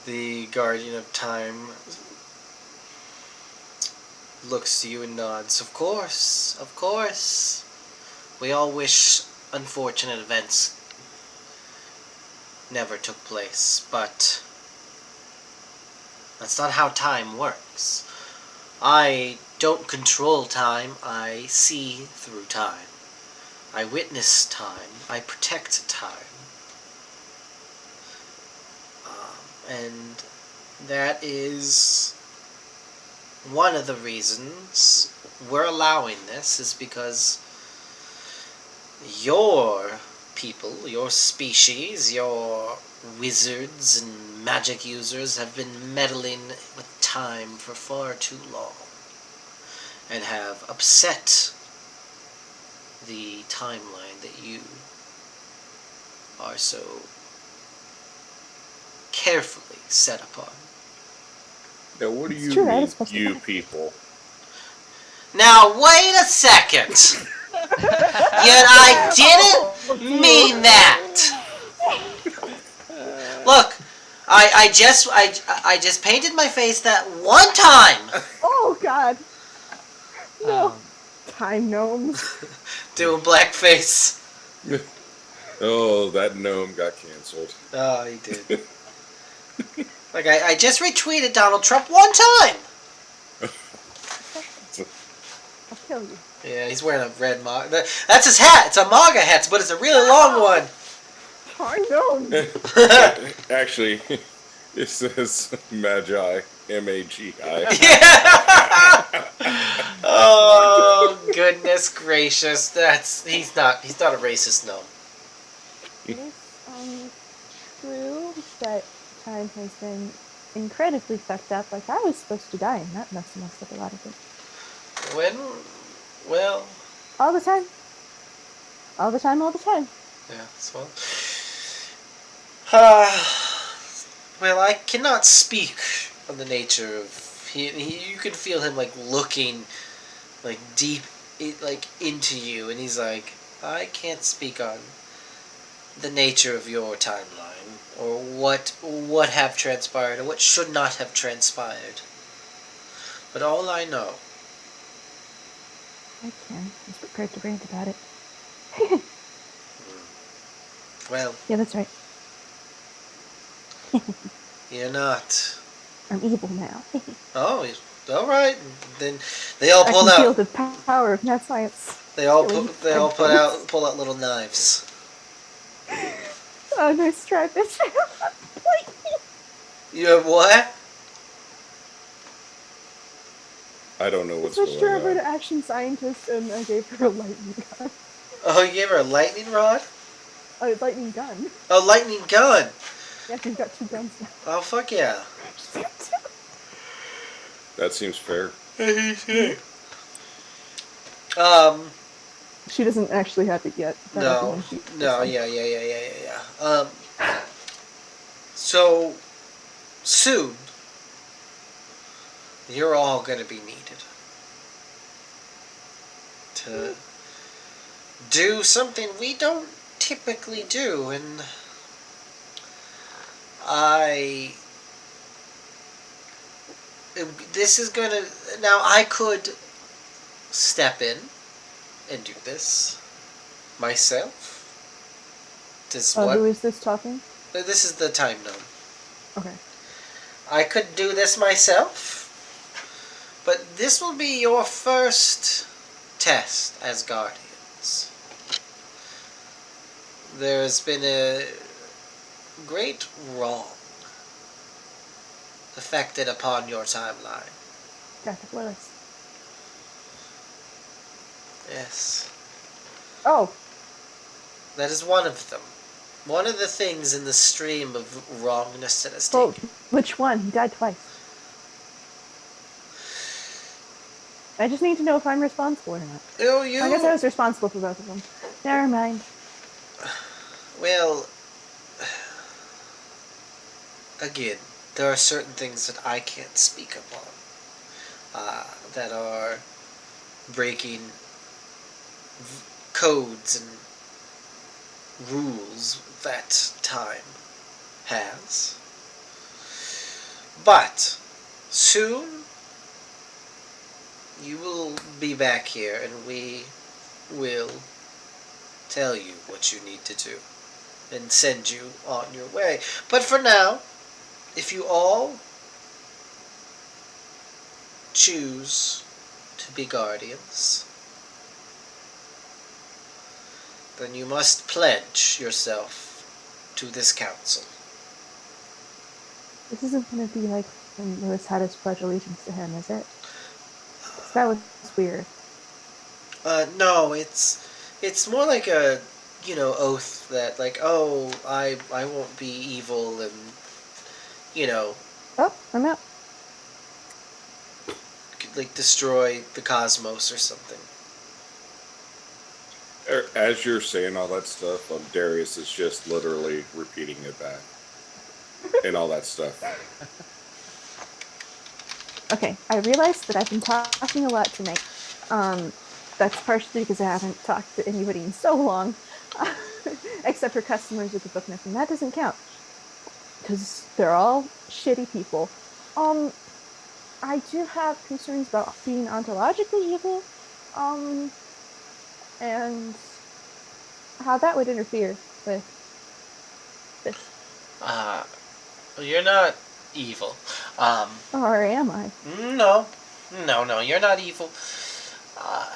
The Guardian of Time looks to you and nods. Of course. We all wish unfortunate events never took place, but that's not how time works. I don't control time, I see through time. I witness time, I protect time. And that is one of the reasons we're allowing this, is because your people, your species, your wizards and magic users have been meddling with time for far too long and have upset the timeline that you are so carefully set upon. Now, what do It's you true, I mean, was supposed to you die. people? Now, wait a second! Yet I didn't mean that! Look, I just painted my face that one time! Oh God! No, Um, time gnomes. Doing blackface. Oh, that gnome got canceled. Oh, he did. Like, I just retweeted Donald Trump one time! I'll kill you. Yeah, he's wearing a red MAGA. That's his hat! It's a MAGA hat, but it's a really long one! Time gnomes. Actually, it says Magi, M-A-G-I. Yeah! Oh, goodness gracious. He's not a racist gnome. It is true that time has been incredibly fucked up. Like I was supposed to die, and that messed up a lot of it. Well, All the time. All the time. All the time. yeah, well. Well, I cannot speak on the nature of you can feel him like looking like deep into you, and he's like, I can't speak on the nature of your timeline or what have transpired or what should not have transpired. But all I know, I can. I was prepared to rant about it. well, Yeah, that's right. you're not. I'm evil now. Oh, all right. Then they all I pull can feel out. the power of mad science. They all killing pull out little knives. Oh, nice try, bitch. You have what? I don't know I what's switched going her over on. to action scientist, and I gave her a lightning gun. Oh, you gave her a lightning rod? A lightning gun. A lightning gun. Yeah, she's got 2 guns now. Oh, fuck yeah. She's got 2. That seems fair. She doesn't actually have it yet. That'll be when she No, yeah. So, soon, you're all gonna be needed to do something we don't typically do, and this is gonna, now I could step in and do this myself. Who is this talking? This is the time gnome. Okay. I could do this myself, but this will be your first test as guardians. There's been a great wrong affected upon your timeline. Got the Willis. Yes. Oh, That is one of them. One of the things in the stream of wrongness that has well, taken. which one? He died twice. I just need to know if I'm responsible or not. Oh, you. I guess I was responsible for both of them. Never mind. Well, again, there are certain things that I can't speak upon that are breaking codes and rules that time has. But soon you will be back here and we will tell you what you need to do. and send you on your way. But for now, if you all choose to be guardians, then you must pledge yourself to this council. This isn't going to be like when Lewis had his pledge allegiance to him, is it? 'Cause that was weird. No, it's more like a, oath that like, oh, I won't be evil and, Oh, I'm out. like destroy the cosmos or something. As you're saying all that stuff, Darius is just literally repeating it back. And all that stuff. Okay, I realized that I've been talking a lot tonight. That's partially because I haven't talked to anybody in so long, except for customers with the book nook, and that doesn't count because they're all shitty people. I do have concerns about being ontologically evil, and how that would interfere with this. You're not evil. Or am I? No, you're not evil.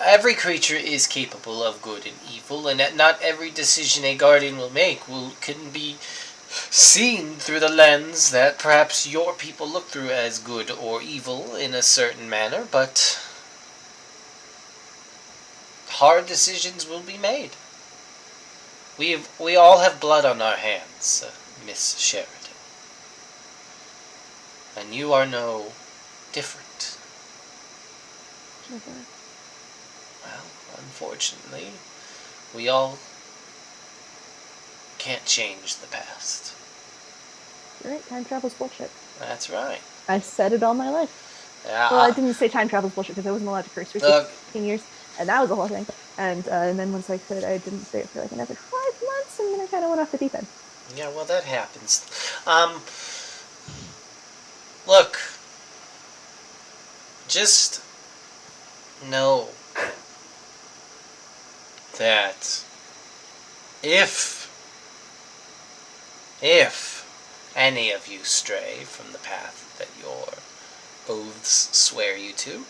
Every creature is capable of good and evil, and that not every decision a guardian will make can be seen through the lens that perhaps your people look through as good or evil in a certain manner, but hard decisions will be made. We all have blood on our hands, Miss Sheridan. And you are no different. Okay. Well, unfortunately, we all can't change the past. You're right, time travel's bullshit. That's right. I've said it all my life. Yeah. Well, I didn't say time travel's bullshit because I wasn't allowed to curse for 16 years, and that was the whole thing. And then once I could, I didn't say it for like another 5 months, and then I kind of went off the deep end. Yeah, well, that happens. Look, just know that if any of you stray from the path that your oaths swear you to,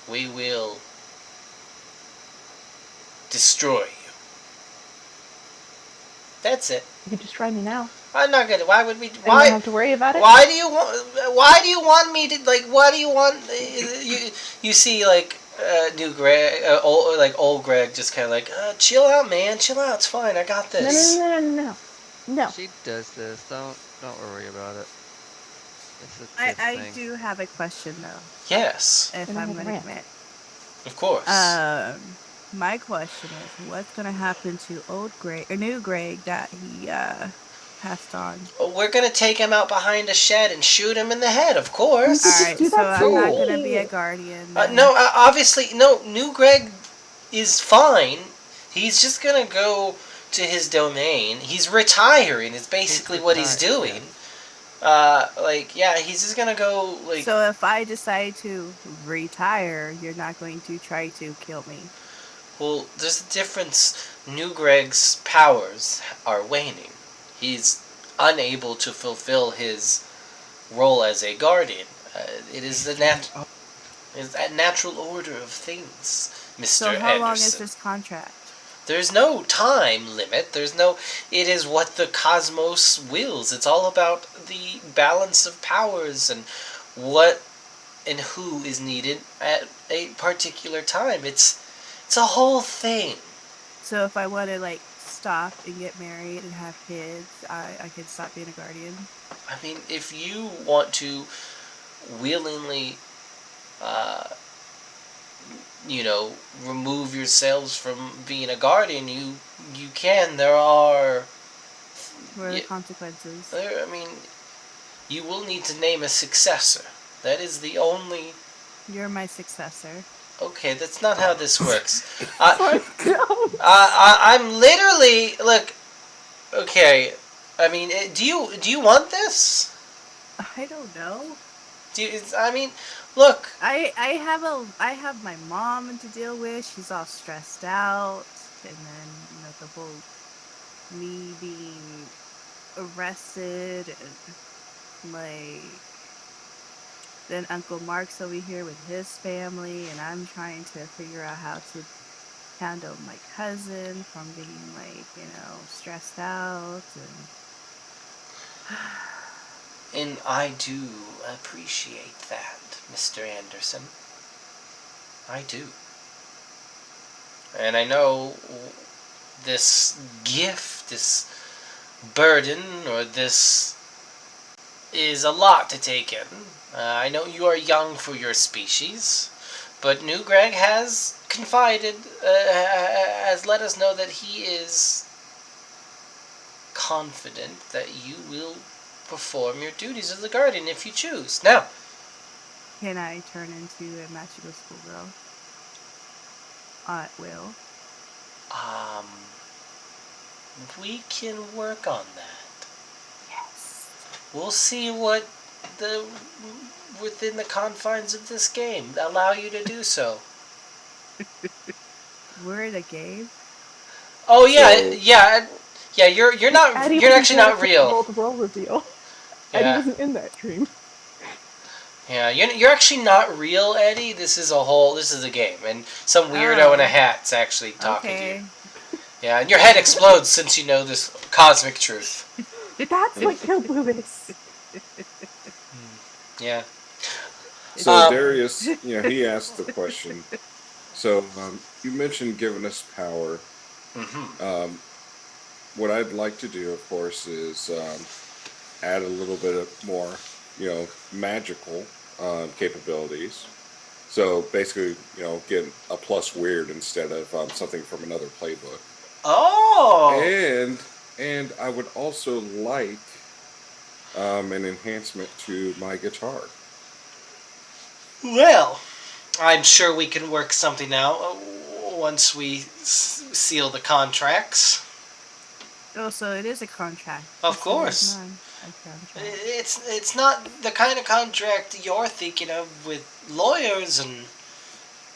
we will destroy you. That's it. You could just try me now. I'm not gonna. Why would we? I Why don't have to worry about it. Why do you want me to like? Why do you want you see like new Greg, old Greg, just kind of like chill out, man, chill out. It's fine. I got this. No. She does this. Don't worry about it. It's a kid I thing. do have a question though, Yes, if And I I'm have a going to rant. commit. of course. My question is, what's going to happen to old Greg or new Greg that he passed on? We're gonna take him out behind a shed and shoot him in the head. Of course. Just All right, do so that I'm to not me. going to be a guardian. Then. No, obviously, no. New Greg is fine. He's just gonna go to his domain. He's retiring. Is basically what he's doing. He's just gonna go like. So if I decide to retire, you're not going to try to kill me. Well, there's a difference. New Greg's powers are waning. He's unable to fulfill his role as a guardian. It is the natural order of things, Mr. So how Anderson. long is this contract? There's no time limit. It is what the cosmos wills. It's all about the balance of powers and what and who is needed at a particular time. It's a whole thing. So if I want to like stop and get married and have kids, I can stop being a guardian. I mean, if you want to willingly, remove yourselves from being a guardian, you can. There are. What are the consequences? You will need to name a successor. That is the only. You're my successor. Okay, that's not how this works. I'm literally look. Okay, I mean, do you want this? I don't know. Look. I have my mom to deal with. She's all stressed out, and then the whole me being arrested and like then Uncle Mark's over here with his family and I'm trying to figure out how to handle my cousin from being like, stressed out and And I do appreciate that, Mr. Anderson. I do. And I know this gift, this burden, or this is a lot to take in. I know you are young for your species, but New Greg has confided, has let us know that he is confident that you will perform your duties as the guardian if you choose. Now, can I turn into a magical schoolgirl? At will. um, we can work on that. Yes. We'll see what the within the confines of this game allow you to do so. We're in a game. Oh yeah, So- yeah, yeah. You're not. Eddie You're wasn't actually there not for the real. roll to roll reveal. Eddie Yeah, wasn't in that dream. yeah. You're actually not real, Eddie. This is a game, and some weirdo in a Oh. hat's actually talking to Okay. you. Yeah, and your head explodes since you know this cosmic truth. That's what killed Lewis. Yeah. So Um, Darius, he asked the question. So you mentioned giving us power. Mm-hmm. What I'd like to do, of course, is add a little bit of more, magical capabilities. So basically, get a plus weird instead of something from another playbook. Oh. And I would also like an enhancement to my guitar. Well, I'm sure we can work something out once we seal the contracts. Oh, so it is a contract. Of This one is course. not a contract. It's not the kind of contract you're thinking of with lawyers and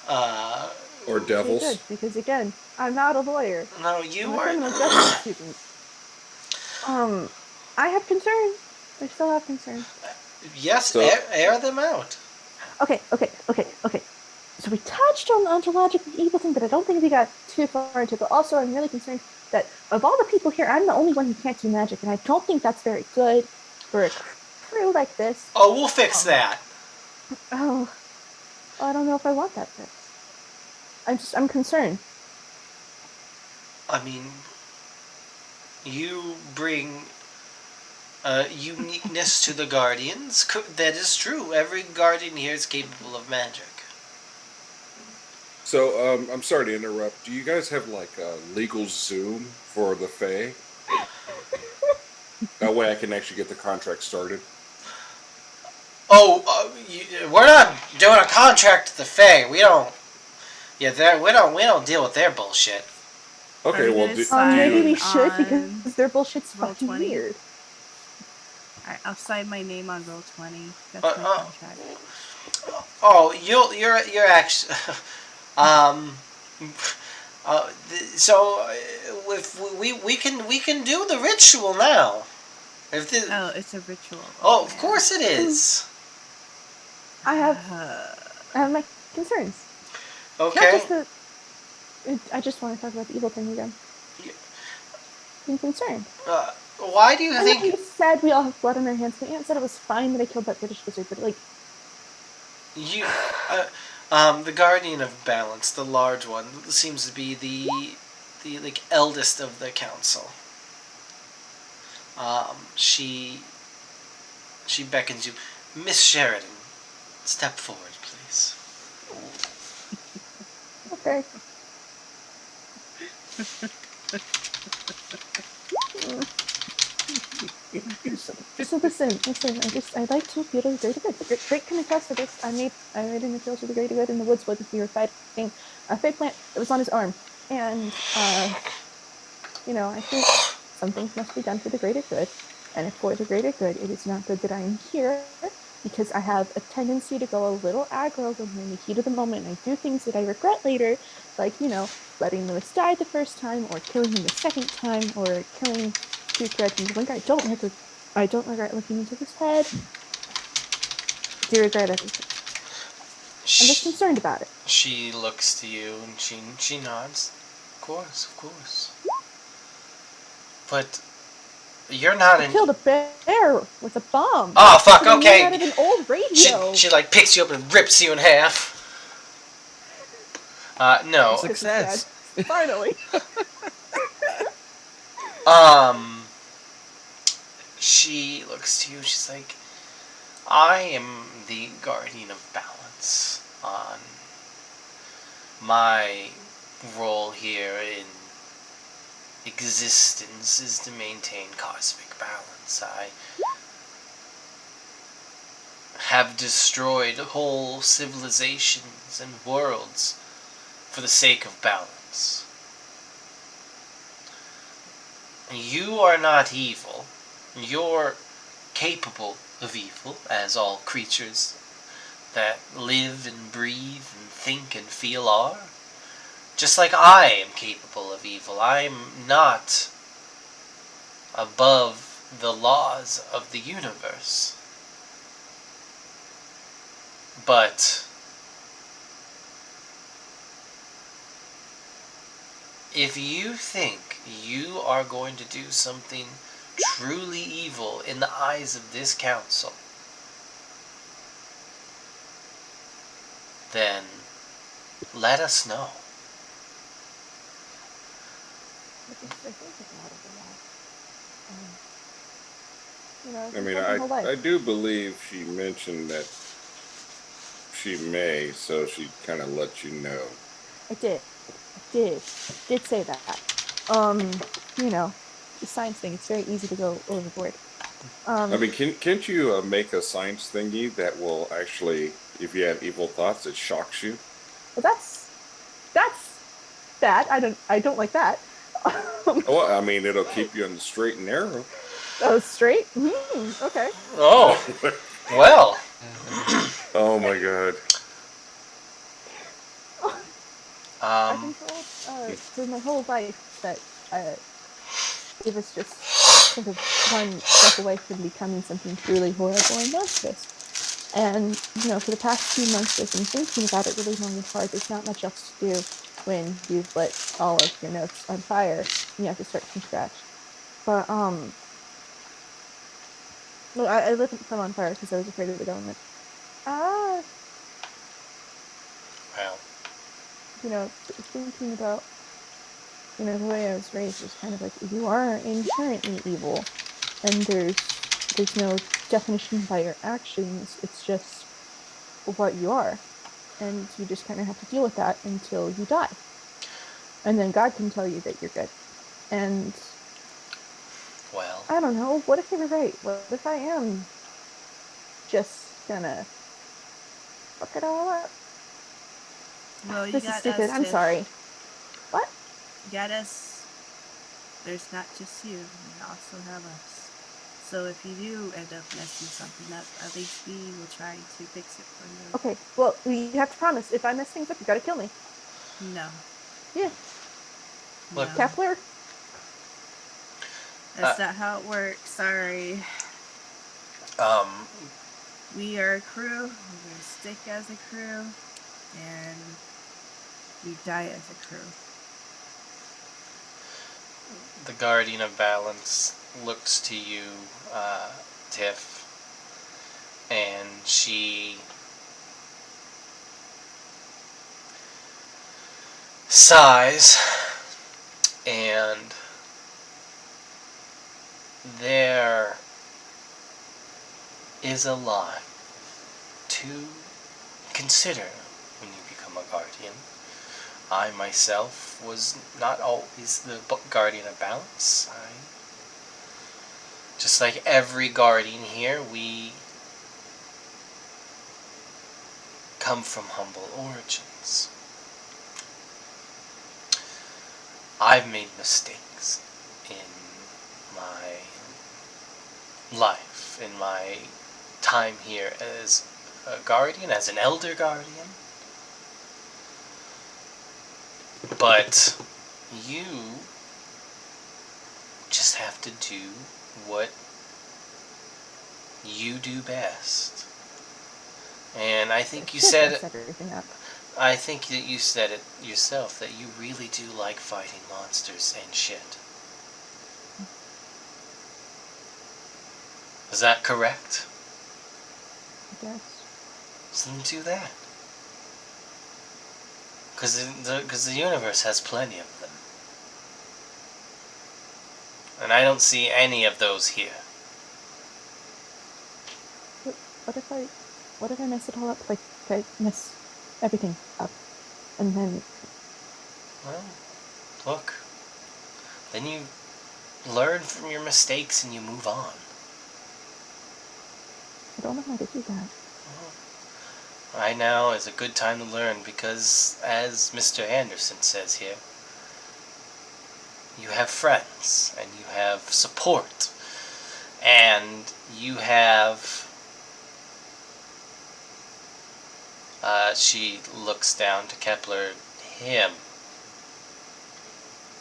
Or Okay, devils. good, because again, I'm not a lawyer. no, I'm you a are. criminal justice student. I have concerns. I still have concerns. Yes, So- air them out. Okay. So we touched on the ontological evil thing, but I don't think we got too far into it. But also, I'm really concerned that of all the people here, I'm the only one who can't do magic, and I don't think that's very good for a crew like this. Oh, we'll fix that. Oh, I don't know if I want that fixed. I'm concerned. I mean, you bring uniqueness to the guardians. That is true. Every guardian here is capable of magic. So I'm sorry to interrupt. Do you guys have like a legal Zoom for the Fae? That way I can actually get the contract started. Oh, we're not doing a contract with the Fae. We don't. Yeah, we don't deal with their bullshit. Okay, you well, gonna do sign Maybe we you, should on because their bullshit's roll fucking 20? weird. Alright, I'll sign my name on roll 20. That's Uh, my uh, contract. Oh, you're actually. um. So if we can do the ritual now. If the, Oh, it's a ritual. oh, of man. course it is. I have my concerns. Not Okay. just I just want to talk about the evil thing again. I'm concerned. Why do you I know think? you said we all have blood on our hands. My aunt said it was fine that I killed that British wizard, but like, You, the guardian of balance, the large one, seems to be the like eldest of the council. She beckons you, Miss Sheridan, step forward, please. okay. So listen. I'd like to appeal to the greater good. The great can attest to this. I made an appeal to the greater good in the woods when we were fighting a fake plant that was on his arm, and I think some things must be done for the greater good. And if for the greater good, it is not good that I am here. because I have a tendency to go a little aggro when I'm in the heat of the moment and I do things that I regret later, like, letting Lewis die the first time, or killing him the second time, or killing Duke Red and Blink. I don't regret looking into his head. I do regret everything. I'm just concerned about it. She looks to you and she nods. Of course. But you're not I killed a bear with a bomb. Oh fuck! Made Okay. out of an old radio. She like picks you up and rips you in half. No. Success. Finally. She looks to you. She's like, I am the guardian of balance. On my role here in existence is to maintain cosmic balance. I have destroyed whole civilizations and worlds for the sake of balance. You are not evil. You're capable of evil, as all creatures that live and breathe and think and feel are. Just like I am capable of evil. I'm not above the laws of the universe. But if you think you are going to do something truly evil in the eyes of this council, then let us know. I mean, I do believe she mentioned that she may, so she kind of let you know. I did say that. The science thing, it's very easy to go overboard. I mean, can't you make a science thingy that will actually, if you have evil thoughts, it shocks you? Well, that's bad. I don't like that. Well, I mean, it'll keep you on the straight and narrow. Oh, straight? Okay. Oh, well. Oh my god. I've been told for my whole life that it was just sort of one step away from becoming something truly horrible and monstrous. And, for the past 2 months, I've been thinking about it really long and hard. There's not much else to do when you've lit all of your notes on fire and you have to start from scratch. But, well, I lit them on fire because I was afraid of the government. Well. Thinking about, the way I was raised was kind of like, you are inherently evil, and there's no definition by your actions. It's just what you are, and you just kind of have to deal with that until you die, and then God can tell you that you're good. And I don't know, what if you're right? What if I am just gonna fuck it all up? Well, you This got is stupid. us, I'm Tiff. sorry. What? You got us. There's not just you. We also have us. So if you do end up messing something up, at least we will try to fix it for you. Okay, well, you have to promise, if I mess things up, you gotta kill me. No. Yeah. Look. No. Kepler? That's not how it works. Sorry. We are a crew. We're going to stick as a crew. And we die as a crew. The Guardian of Balance looks to you, Tiff, and she sighs, and there is a lot to consider when you become a guardian. I myself was not always the guardian of balance. Just like every guardian here, we come from humble origins. I've made mistakes in my life, in my time here as a guardian, as an elder guardian. But you just have to do what you do best. And I think you said it. Everything up. I think that you said it yourself, that you really do like fighting monsters and shit. Is that correct? I guess. So then do that. Because the universe has plenty of them. And I don't see any of those here. What if I mess it all up? Like, I mess everything up. And then... Well, look. Then you learn from your mistakes and you move on. I don't know how to do that. Right now is a good time to learn because, as Mr. Anderson says here, you have friends and you have support and you have... she looks down to Kepler. Him.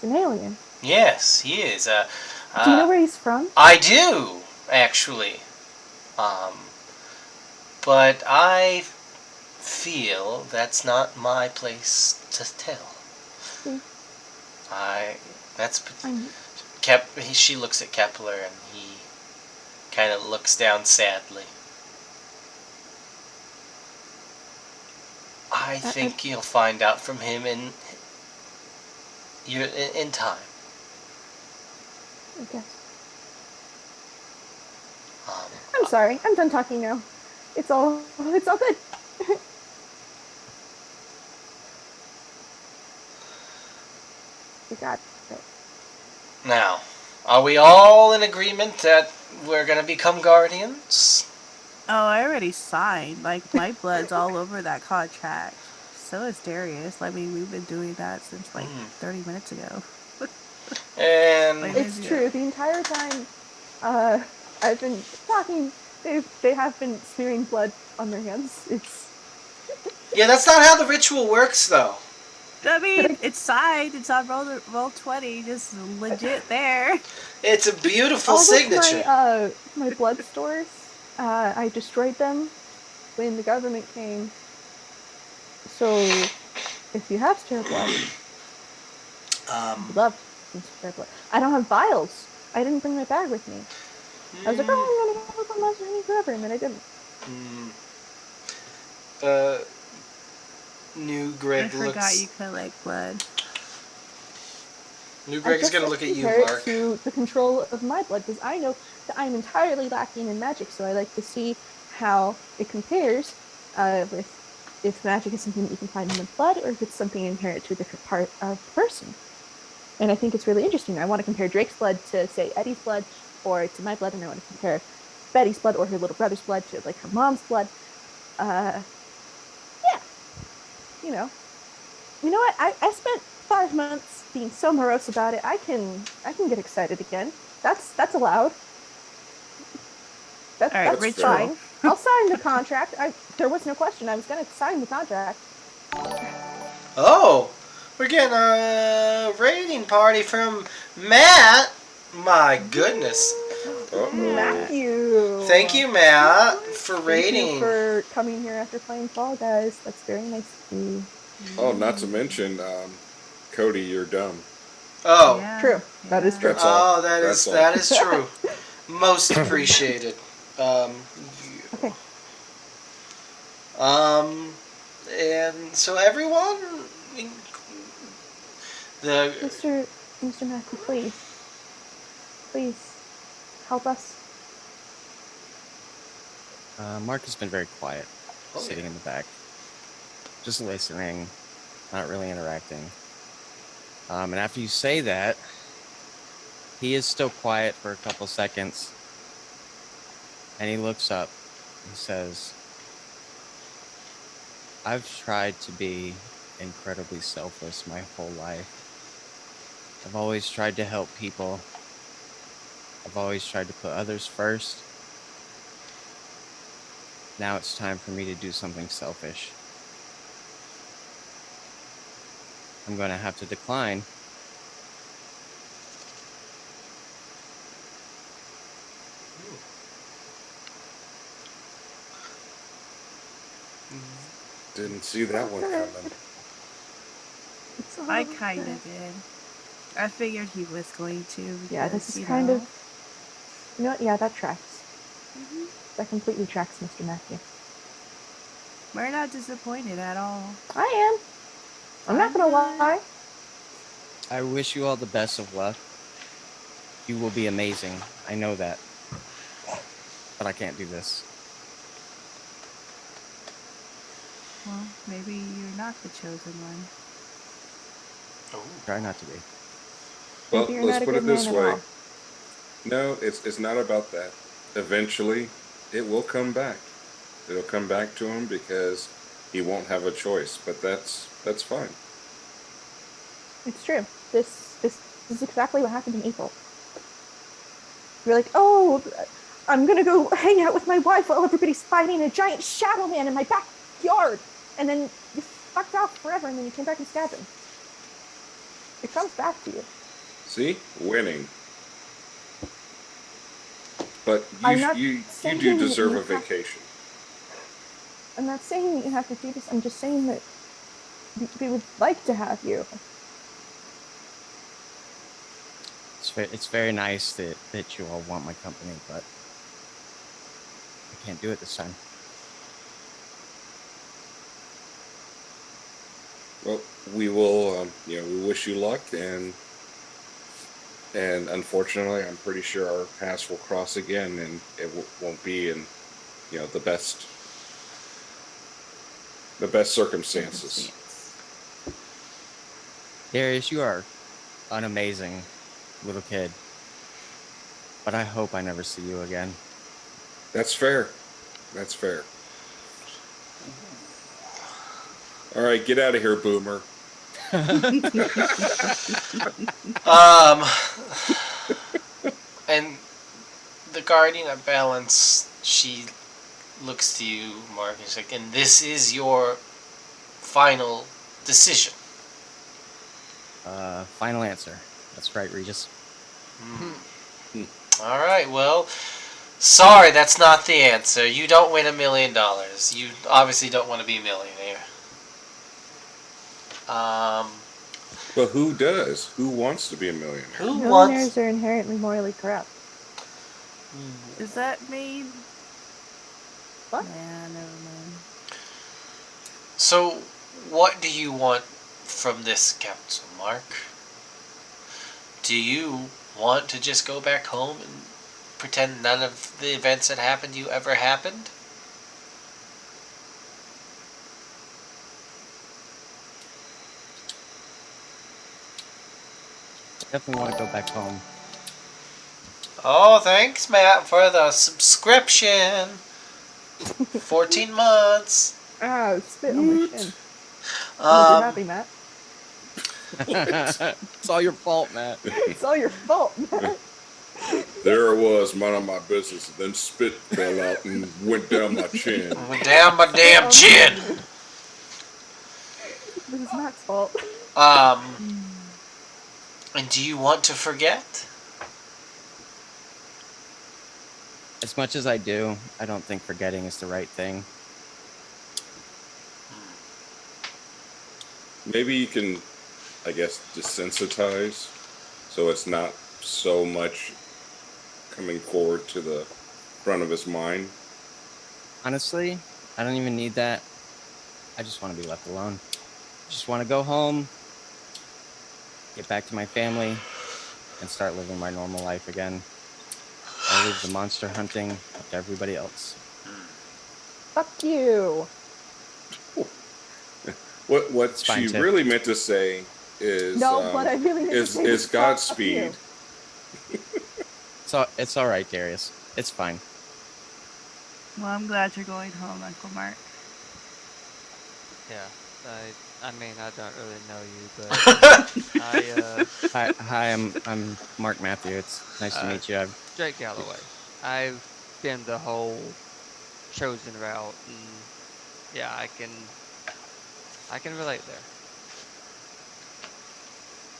He's an alien. Yes, he is. Do you know where he's from? I do, actually. But I feel that's not my place to tell. She looks at Kepler and he kind of looks down sadly. I think you'll find out from him in time. I guess. I'm sorry. I'm done talking now. It's all good. We got it. Now, are we all in agreement that we're gonna become guardians? Oh, I already signed. Like, my blood's all over that contract. So is Darius. I mean, we've been doing that since like 30 minutes ago. And It's true. The entire time I've been talking, they have been smearing blood on their hands. yeah, that's not how the ritual works, though. I mean, it's signed. It's on roll 20. Just legit there. It's a beautiful all signature. My blood stores, I destroyed them when the government came. So, if you have spare blood, I'd love some spare blood. I don't have vials. I didn't bring my bag with me. I was like, oh, I'm gonna go look on Monster Honey forever, and then I didn't. New Greg I forgot you collect blood. New Greg is gonna look at you, Mark. To the control of my blood, because I know that I'm entirely lacking in magic, so I like to see how it compares with if magic is something that you can find in the blood or if it's something inherent to a different part of the person. And I think it's really interesting. I want to compare Drake's blood to, say, Eddie's blood or to my blood, and I want to compare Betty's blood or her little brother's blood to, like, her mom's blood. Yeah. You know what? I spent 5 months being so morose about it. I can get excited again. That's allowed. That's fine. I'll sign the contract. There was no question. I was going to sign the contract. Oh, we're getting a raiding party from Matt. My goodness. Matthew. Thank you, Matt, for raiding. Thank you for coming here after playing Fall Guys. That's very nice of you. Oh, not to mention, Cody, you're dumb. Oh, Yeah. True. That is true. Oh, that is true. Most appreciated. Okay. And so everyone, Mr. Matthew, please help us. Mark has been very quiet, sitting in the back, just listening, not really interacting. And after you say that, he is still quiet for a couple seconds, and he looks up and says, I've tried to be incredibly selfless my whole life. I've always tried to help people. I've always tried to put others first. Now it's time for me to do something selfish. I'm going to have to decline. Didn't see that one coming. It's all I kind good. of did. I figured he was going to. Because, Yeah, this is you kind know, of. You know what? Yeah, that tracks. mhm. That completely tracks, Mr. Matthew. We're not disappointed at all. I am. I'm not gonna lie. I wish you all the best of luck. You will be amazing. I know that. But I can't do this. Well, maybe you're not the chosen one. Oh. Try not to be. Well, Maybe you're let's not a put good it this man at way. all. No, it's not about that. Eventually, it will come back. It'll come back to him because he won't have a choice. But that's fine. It's true. This is exactly what happened in April. You're like, oh, I'm gonna go hang out with my wife while everybody's fighting a giant shadow man in my backyard, and then you fucked off forever, and then you came back and stabbed him. It comes back to you. See, winning. But I'm not you saying do that deserve you a have. vacation. I'm not saying that you have to do this. I'm just saying that we would like to have you. It's very nice that you all want my company, but I can't do it this time. Well, we will. We wish you luck, and unfortunately, I'm pretty sure our paths will cross again, and it won't be in the best circumstances. Darius, you are an amazing little kid. But I hope I never see you again. That's fair. That's fair. All right, get out of here, Boomer. And the Guardian of Balance, she looks to you, Mark, and she's like, and this is your final decision. Final answer. That's right, Regis. All right, well, sorry, that's not the answer. You don't win $1 million. You obviously don't want to be a millionaire. But who does? Who wants to be a millionaire? Who Millionaires wants? are inherently morally corrupt. Does that mean? What? Yeah, never mind. So, what do you want from this council, Mark? Do you want to just go back home and pretend none of the events that happened to you ever happened? Definitely want to go back home. Oh, thanks, Matt, for the subscription. 14 months. Ah, spit on my chin. I'm Um, happy, Matt. It's all your fault, Matt. It's all your fault, Matt. There it was, minding my business, and then spit fell out and went down my chin. Down my damn chin. This is Matt's fault. And do you want to forget? As much as I do, I don't think forgetting is the right thing. Maybe you can, I guess, desensitize, so it's not so much coming forward to the front of his mind. Honestly, I don't even need that. I just want to be left alone. Just want to go home, get back to my family, and start living my normal life again. I leave the monster hunting up to everybody else. Fuck you. What fine, she Tiff. really meant to say is No, what I really meant to say is was Godspeed. fuck you. It's all right, Darius. It's fine. Well, I'm glad you're going home, Uncle Mark. Yeah, I mean, I don't really know you, but Hi, I'm Mark Matthew. It's nice to meet you. Jake Galloway. I've been the whole chosen route, and yeah, I can relate there.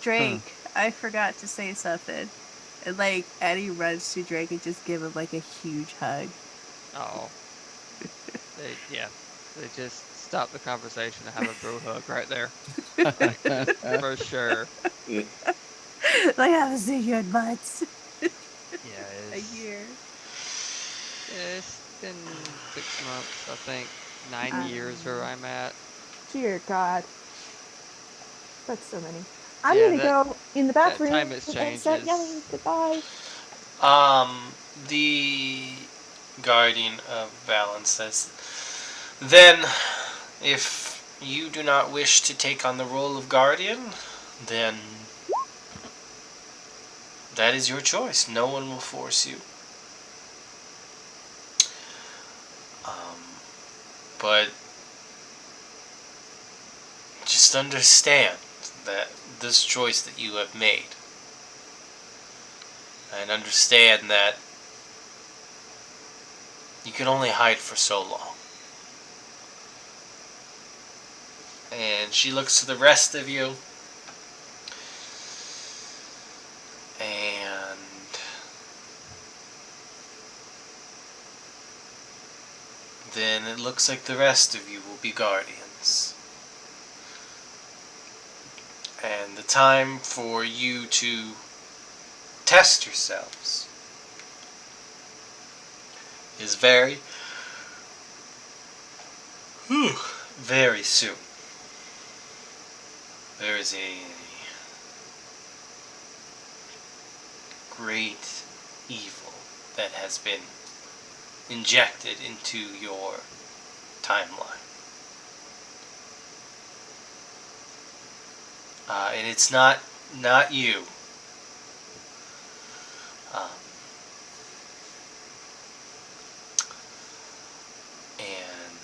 Drake, I forgot to say something. And like Eddie runs to Drake and just give him like a huge hug. Oh, they just stop the conversation and have a bro hug right there for sure. Mm. Like, I haven't seen you in months. Yeah, A year. it's been 6 months, I think. 9 years where Um, I'm at. Dear God, that's so many. I'm Yeah, gonna go in the that bathroom time it and start yelling changes. goodbye. The Guardian of Balance says, then, if you do not wish to take on the role of Guardian, then that is your choice. No one will force you. Um, but just understand that this choice that you have made, and understand that you can only hide for so long. And she looks to the rest of you, and then it looks like the rest of you will be guardians. And the time for you to test yourselves is very soon. There is a great evil that has been injected into your timeline. And it's not you. Um, and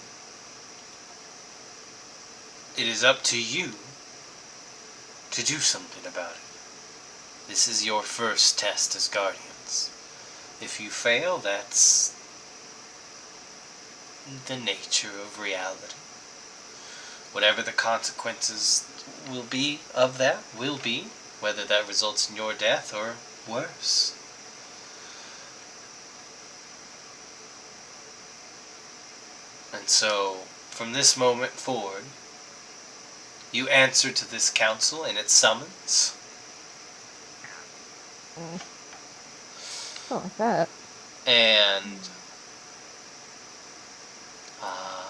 it is up to you to do something about it. This is your first test as guardians. If you fail, that's the nature of reality. Whatever the consequences will be of that, will be, whether that results in your death or worse. And so, from this moment forward, you answer to this council and its summons. Not like that. And uh,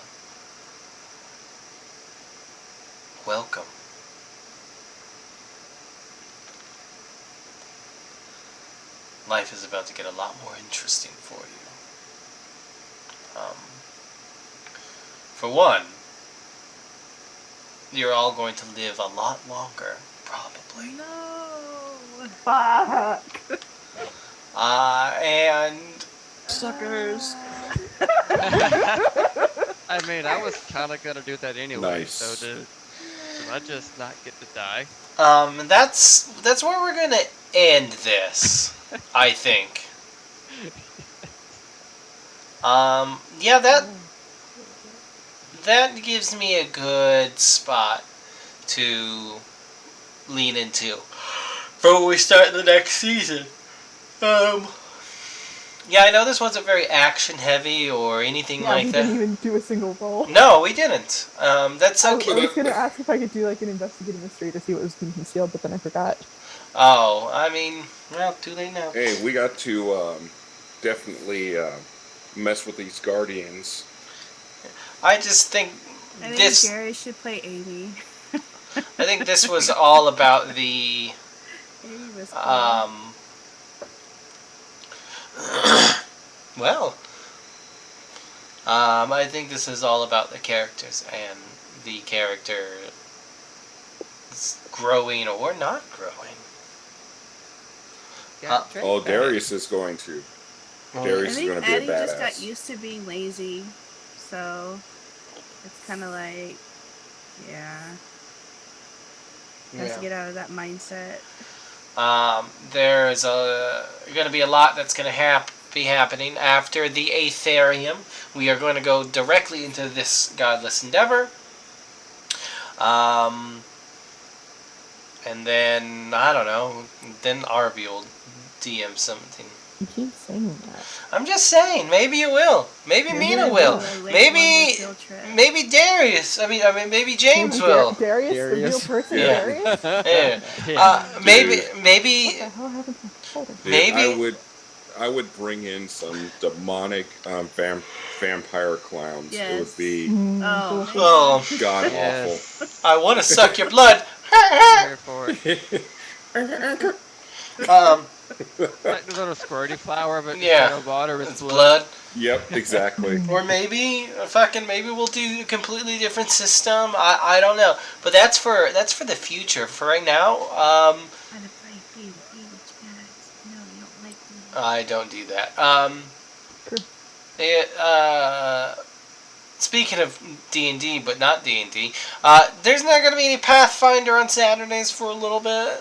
welcome. Life is about to get a lot more interesting for you. For one, you're all going to live a lot longer, probably. no. Fuck. And Suckers. I mean, I was kind of gonna do that anyway. Nice. So did I just not get to die? that's where we're gonna end this, I think. Yeah, that gives me a good spot to lean into for when we start the next season. Yeah, I know this wasn't very action heavy or anything Yeah, like we that. didn't even do a single roll. No, we didn't. That's I okay. was gonna ask if I could do like an investigative mystery to see what was being concealed, but then I forgot. Oh, I mean, well, too late now. Hey, we got to definitely mess with these guardians. I just think I think this. Gary should play Amy. I think this was all about the. Amy was cool. Well, I think this is all about the characters and the character growing or not growing. Got Drake Oh, back. Darius is going to. Oh, I Darius is think going to be a Eddie just got badass. used to being lazy, so it's kind of like, yeah, has to get out of that mindset. There's going to be a lot that's going to be happening after the Aetherium. We are going to go directly into this godless endeavor. And then, I don't know, then Arby will DM something. You keep saying that. I'm just saying, maybe you will. Maybe Maybe Mina I will. will. Maybe Darius. I mean, maybe James Maybe will. Darius, the real Darius. person, Yeah. Darius? Yeah. Yeah. Maybe, Dude. What maybe, the hell happened to my folder? Dude, maybe. I would bring in some demonic vampire clowns. It would Yes. be Oh, Bullshit. Oh, god Yes. I want to suck your blood. I'm here for it. awful. Like the little squirty flower, but Yeah. instead of water, it's It's blood. blood. Yep, exactly. Or maybe maybe we'll do a completely different system. I don't know. But that's for the future. For right now, Trying to fight baby chat. No, you don't like me. I don't do that. True. Speaking of D&D, but not D&D, there's not going to be any Pathfinder on Saturdays for a little bit.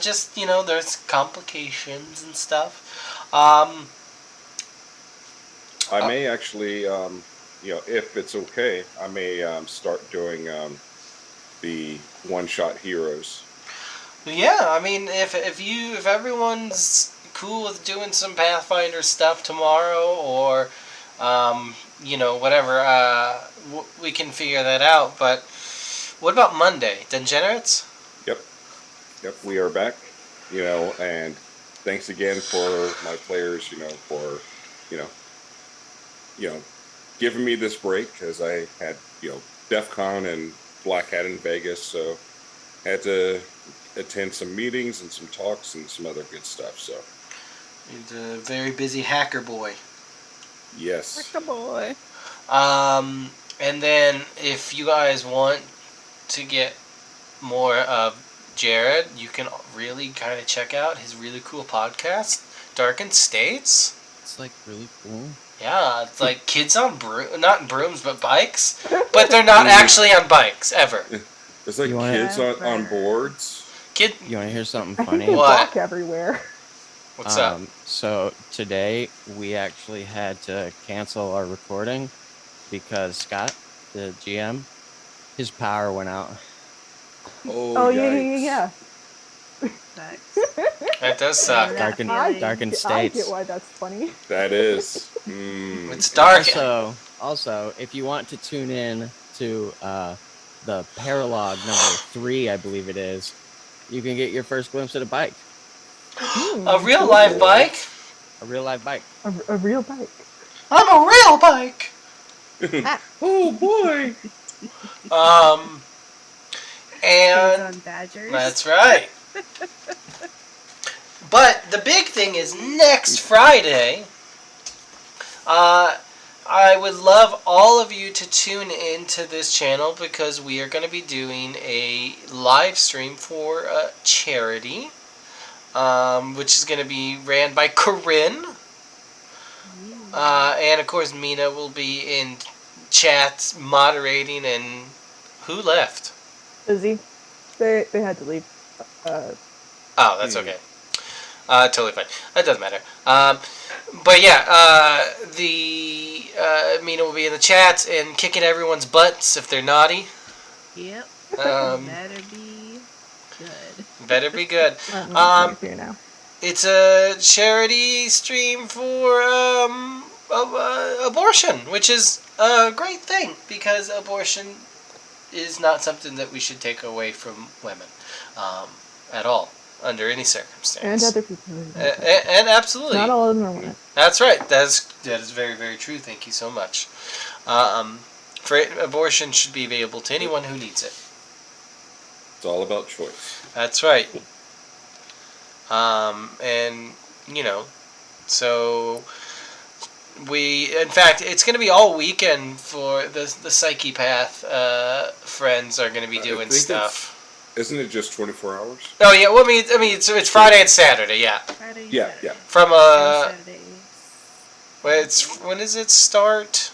Just, there's complications and stuff. I may actually, if it's okay, I may start doing the one-shot heroes. Yeah, I mean, if everyone's cool with doing some Pathfinder stuff tomorrow, or whatever, we can figure that out. But what about Monday, Degenerates? Yep, we are back. And thanks again for my players. For giving me this break, because I had DEF CON and Black Hat in Vegas, so I had to attend some meetings and some talks and some other good stuff. So He's a very busy hacker boy. yes. Come boy. And then if you guys want to get more of Jared, you can really kind of check out his really cool podcast, Darkened States. It's like really cool. Yeah, it's like kids on not brooms, but bikes. But they're not actually on bikes, ever. It's like You wanna- kids on boards. You want to hear something I think funny? they What? walk everywhere. What's up? So today we actually had to cancel our recording because Scott, the GM, his power went out. Oh, yeah. Facts. That does suck. That Darkened- feeling. Darkened I States. get why that's funny. That is. It's dark. Also, if you want to tune in to the Paralog number 3, I believe it is, you can get your first glimpse of the bike, A real live bike? a real live bike. A real bike. I'm a real bike. Oh boy. And Kids on Badgers. that's right. But the big thing is next Friday. I would love all of you to tune into this channel, because we are going to be doing a live stream for a charity, which is going to be ran by Corinne. And of course Mina will be in chats moderating. And who left? Busy. They had to leave. Oh, that's okay. Totally fine. That doesn't matter. But yeah, Mina will be in the chats and kicking everyone's butts if they're naughty. Yep. Better Better be good. be good. Here now. It's a charity stream for abortion, which is a great thing, because abortion is not something that we should take away from women at all, under any circumstance. And other people. And absolutely. Not all of them are women. That's right. That is very, very true. Thank you so much. Abortion should be available to anyone who needs it. It's all about choice. That's right. And so in fact, it's going to be all weekend for the Psychepath friends are going to be doing stuff. Isn't it just 24 hours? Oh yeah, well, I mean, it's Friday and Saturday, yeah. Friday, Yeah, Saturday. yeah. From Saturday. when does it start?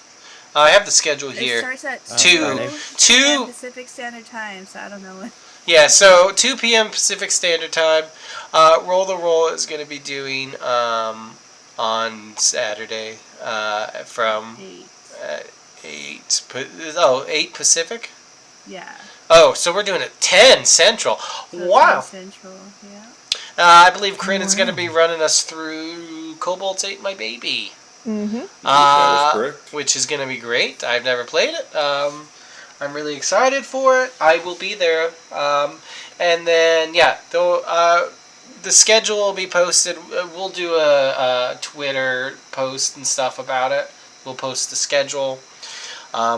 I have the schedule It here. starts at Friday. 2 p.m. Pacific Standard Time, so I don't know when. Yeah, so 2 p.m. Pacific Standard Time. Roll the Roll is going to be doing on Saturday from 8. 8 Pacific. Yeah. Oh, so we're doing it 10 Central. So Wow. 10 Central, yeah. I believe Corinne is going to Wow. be running us through Cobalt's Ate My Baby. Mm-hmm. That is correct. Which is going to be great. I've never played it. I'm really excited for it. I will be there. And then, yeah, the schedule will be posted. We'll do a Twitter post and stuff about it. We'll post the schedule,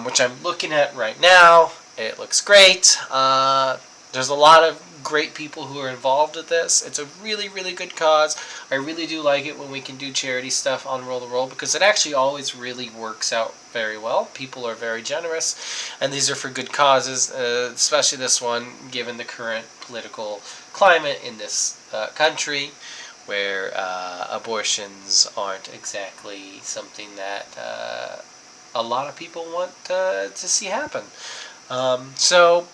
which I'm looking at right now. It looks great. There's a lot of great people who are involved with this. It's a really, really good cause. I really do like it when we can do charity stuff on Roll the Roll because it actually always really works out very well. People are very generous, and these are for good causes, especially this one, given the current political climate in this country, where abortions aren't exactly something that a lot of people want to see happen. So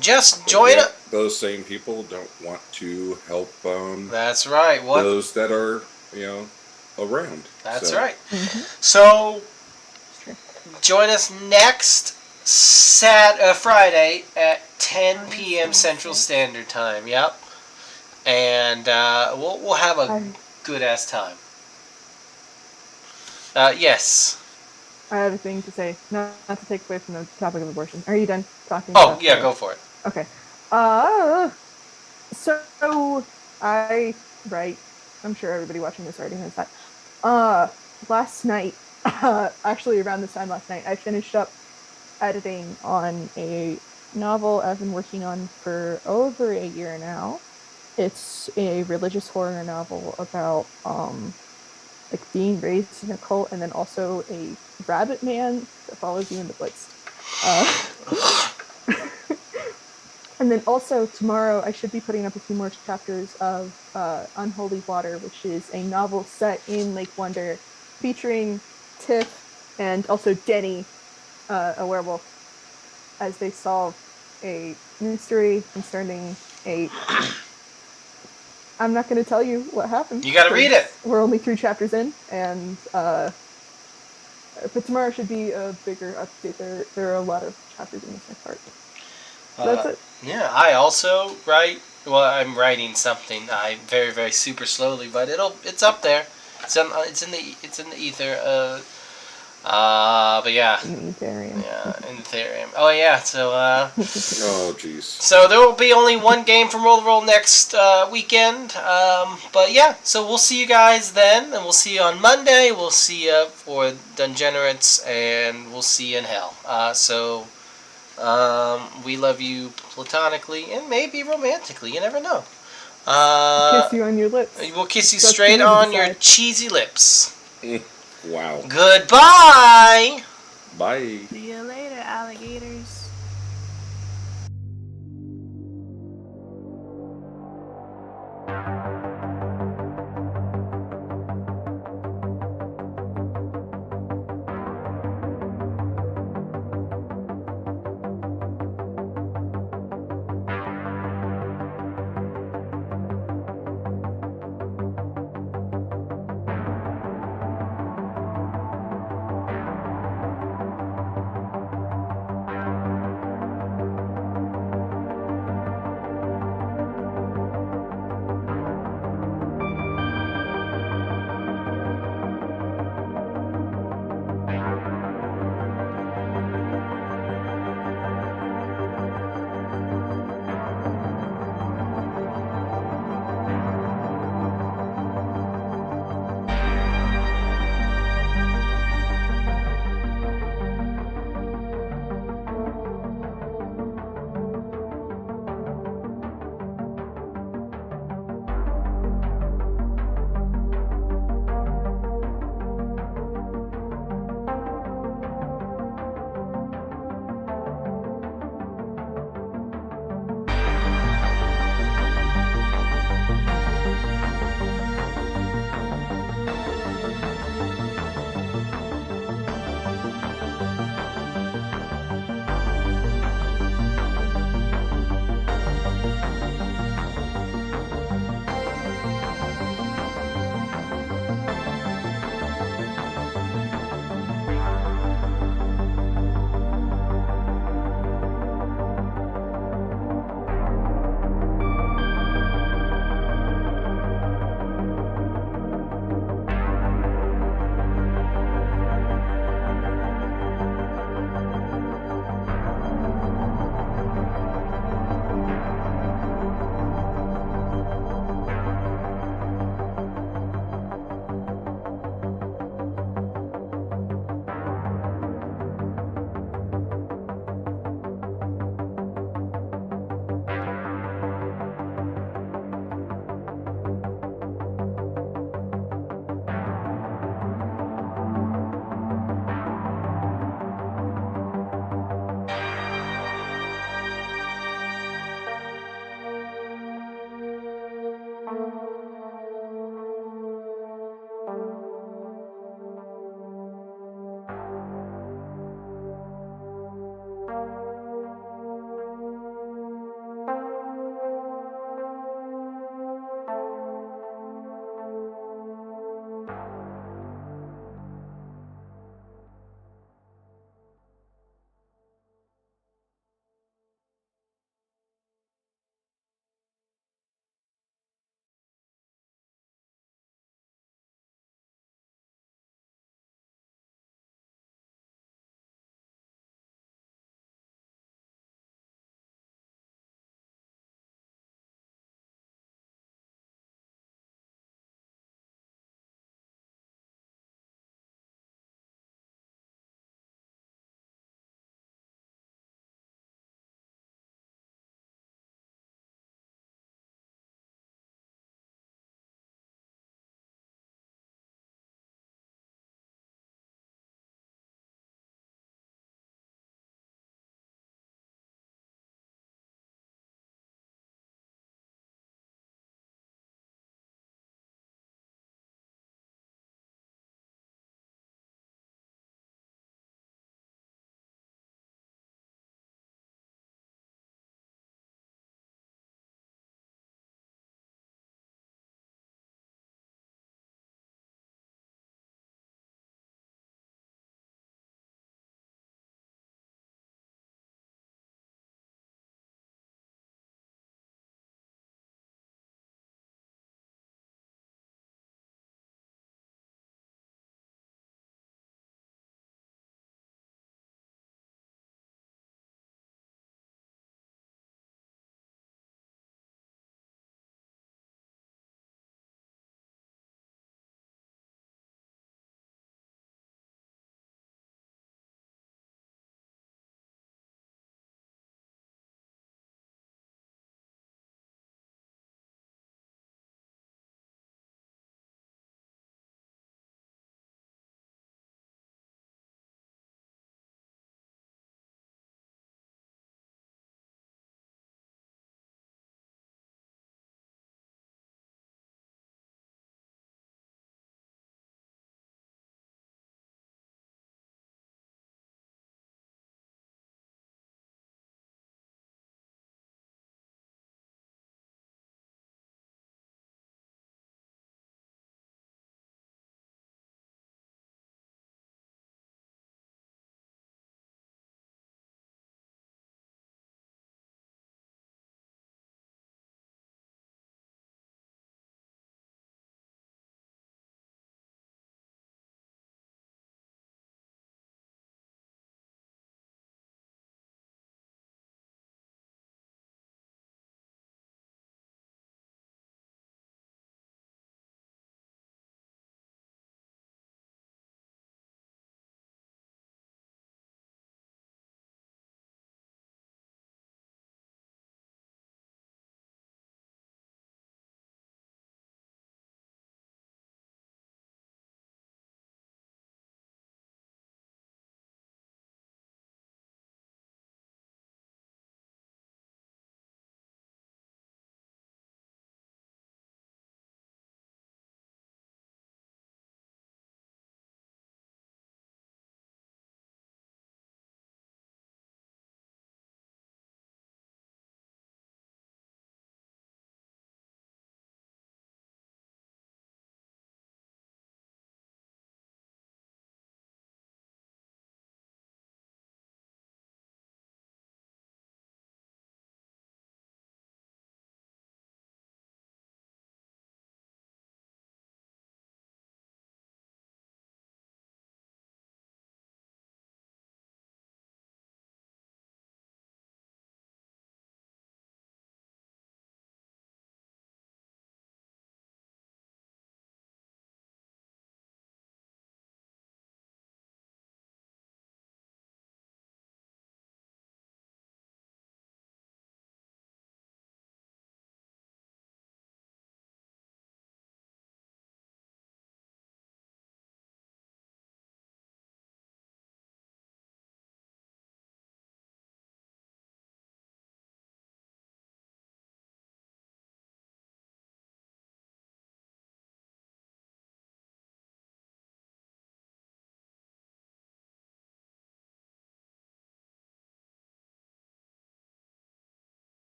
just join Yet, it. those same people don't want to help That's right. What? those that are, around. That's So, right. Mm-hmm. So It's true. join us next Friday at 10 August p.m. Central 26th. Standard Time. Yep. And we'll have a good ass time. Yes. I have a thing to say, not to take away from the topic of abortion. Are you done talking? Oh about yeah, the- go for it. Okay. So I right. I'm sure everybody watching this already knows that. Last night, actually around this time last night, I finished up editing on a novel I've been working on for over a year now. It's a religious horror novel about like being raised in a cult, and then also a rabbit man that follows you in the woods. And then also tomorrow I should be putting up a few more chapters of Unholy Water, which is a novel set in Lake Wonder, featuring Tiff and also Denny, a werewolf, as they solve a mystery concerning a. I'm not going to tell you what happened. You gotta read it. We're only 3 chapters in, and but tomorrow should be a bigger update. There are a lot of chapters in this next part. So that's it. Yeah, I also write. Well, I'm writing something. I very, very super slowly, but it's up there. It's in the ether. But yeah, In the Ethereum. yeah, in the Ethereum. Oh yeah, so oh, jeez. so there will be only one game from Roll the Roll next weekend. But yeah, so we'll see you guys then, and we'll see you on Monday. We'll see you for Dungenerates, and we'll see you in hell. We love you platonically and maybe romantically. You never know. Kiss you on your lips. We'll kiss you That's straight for you to on your decide. cheesy lips. Wow. Goodbye. Bye. See you later, alligators.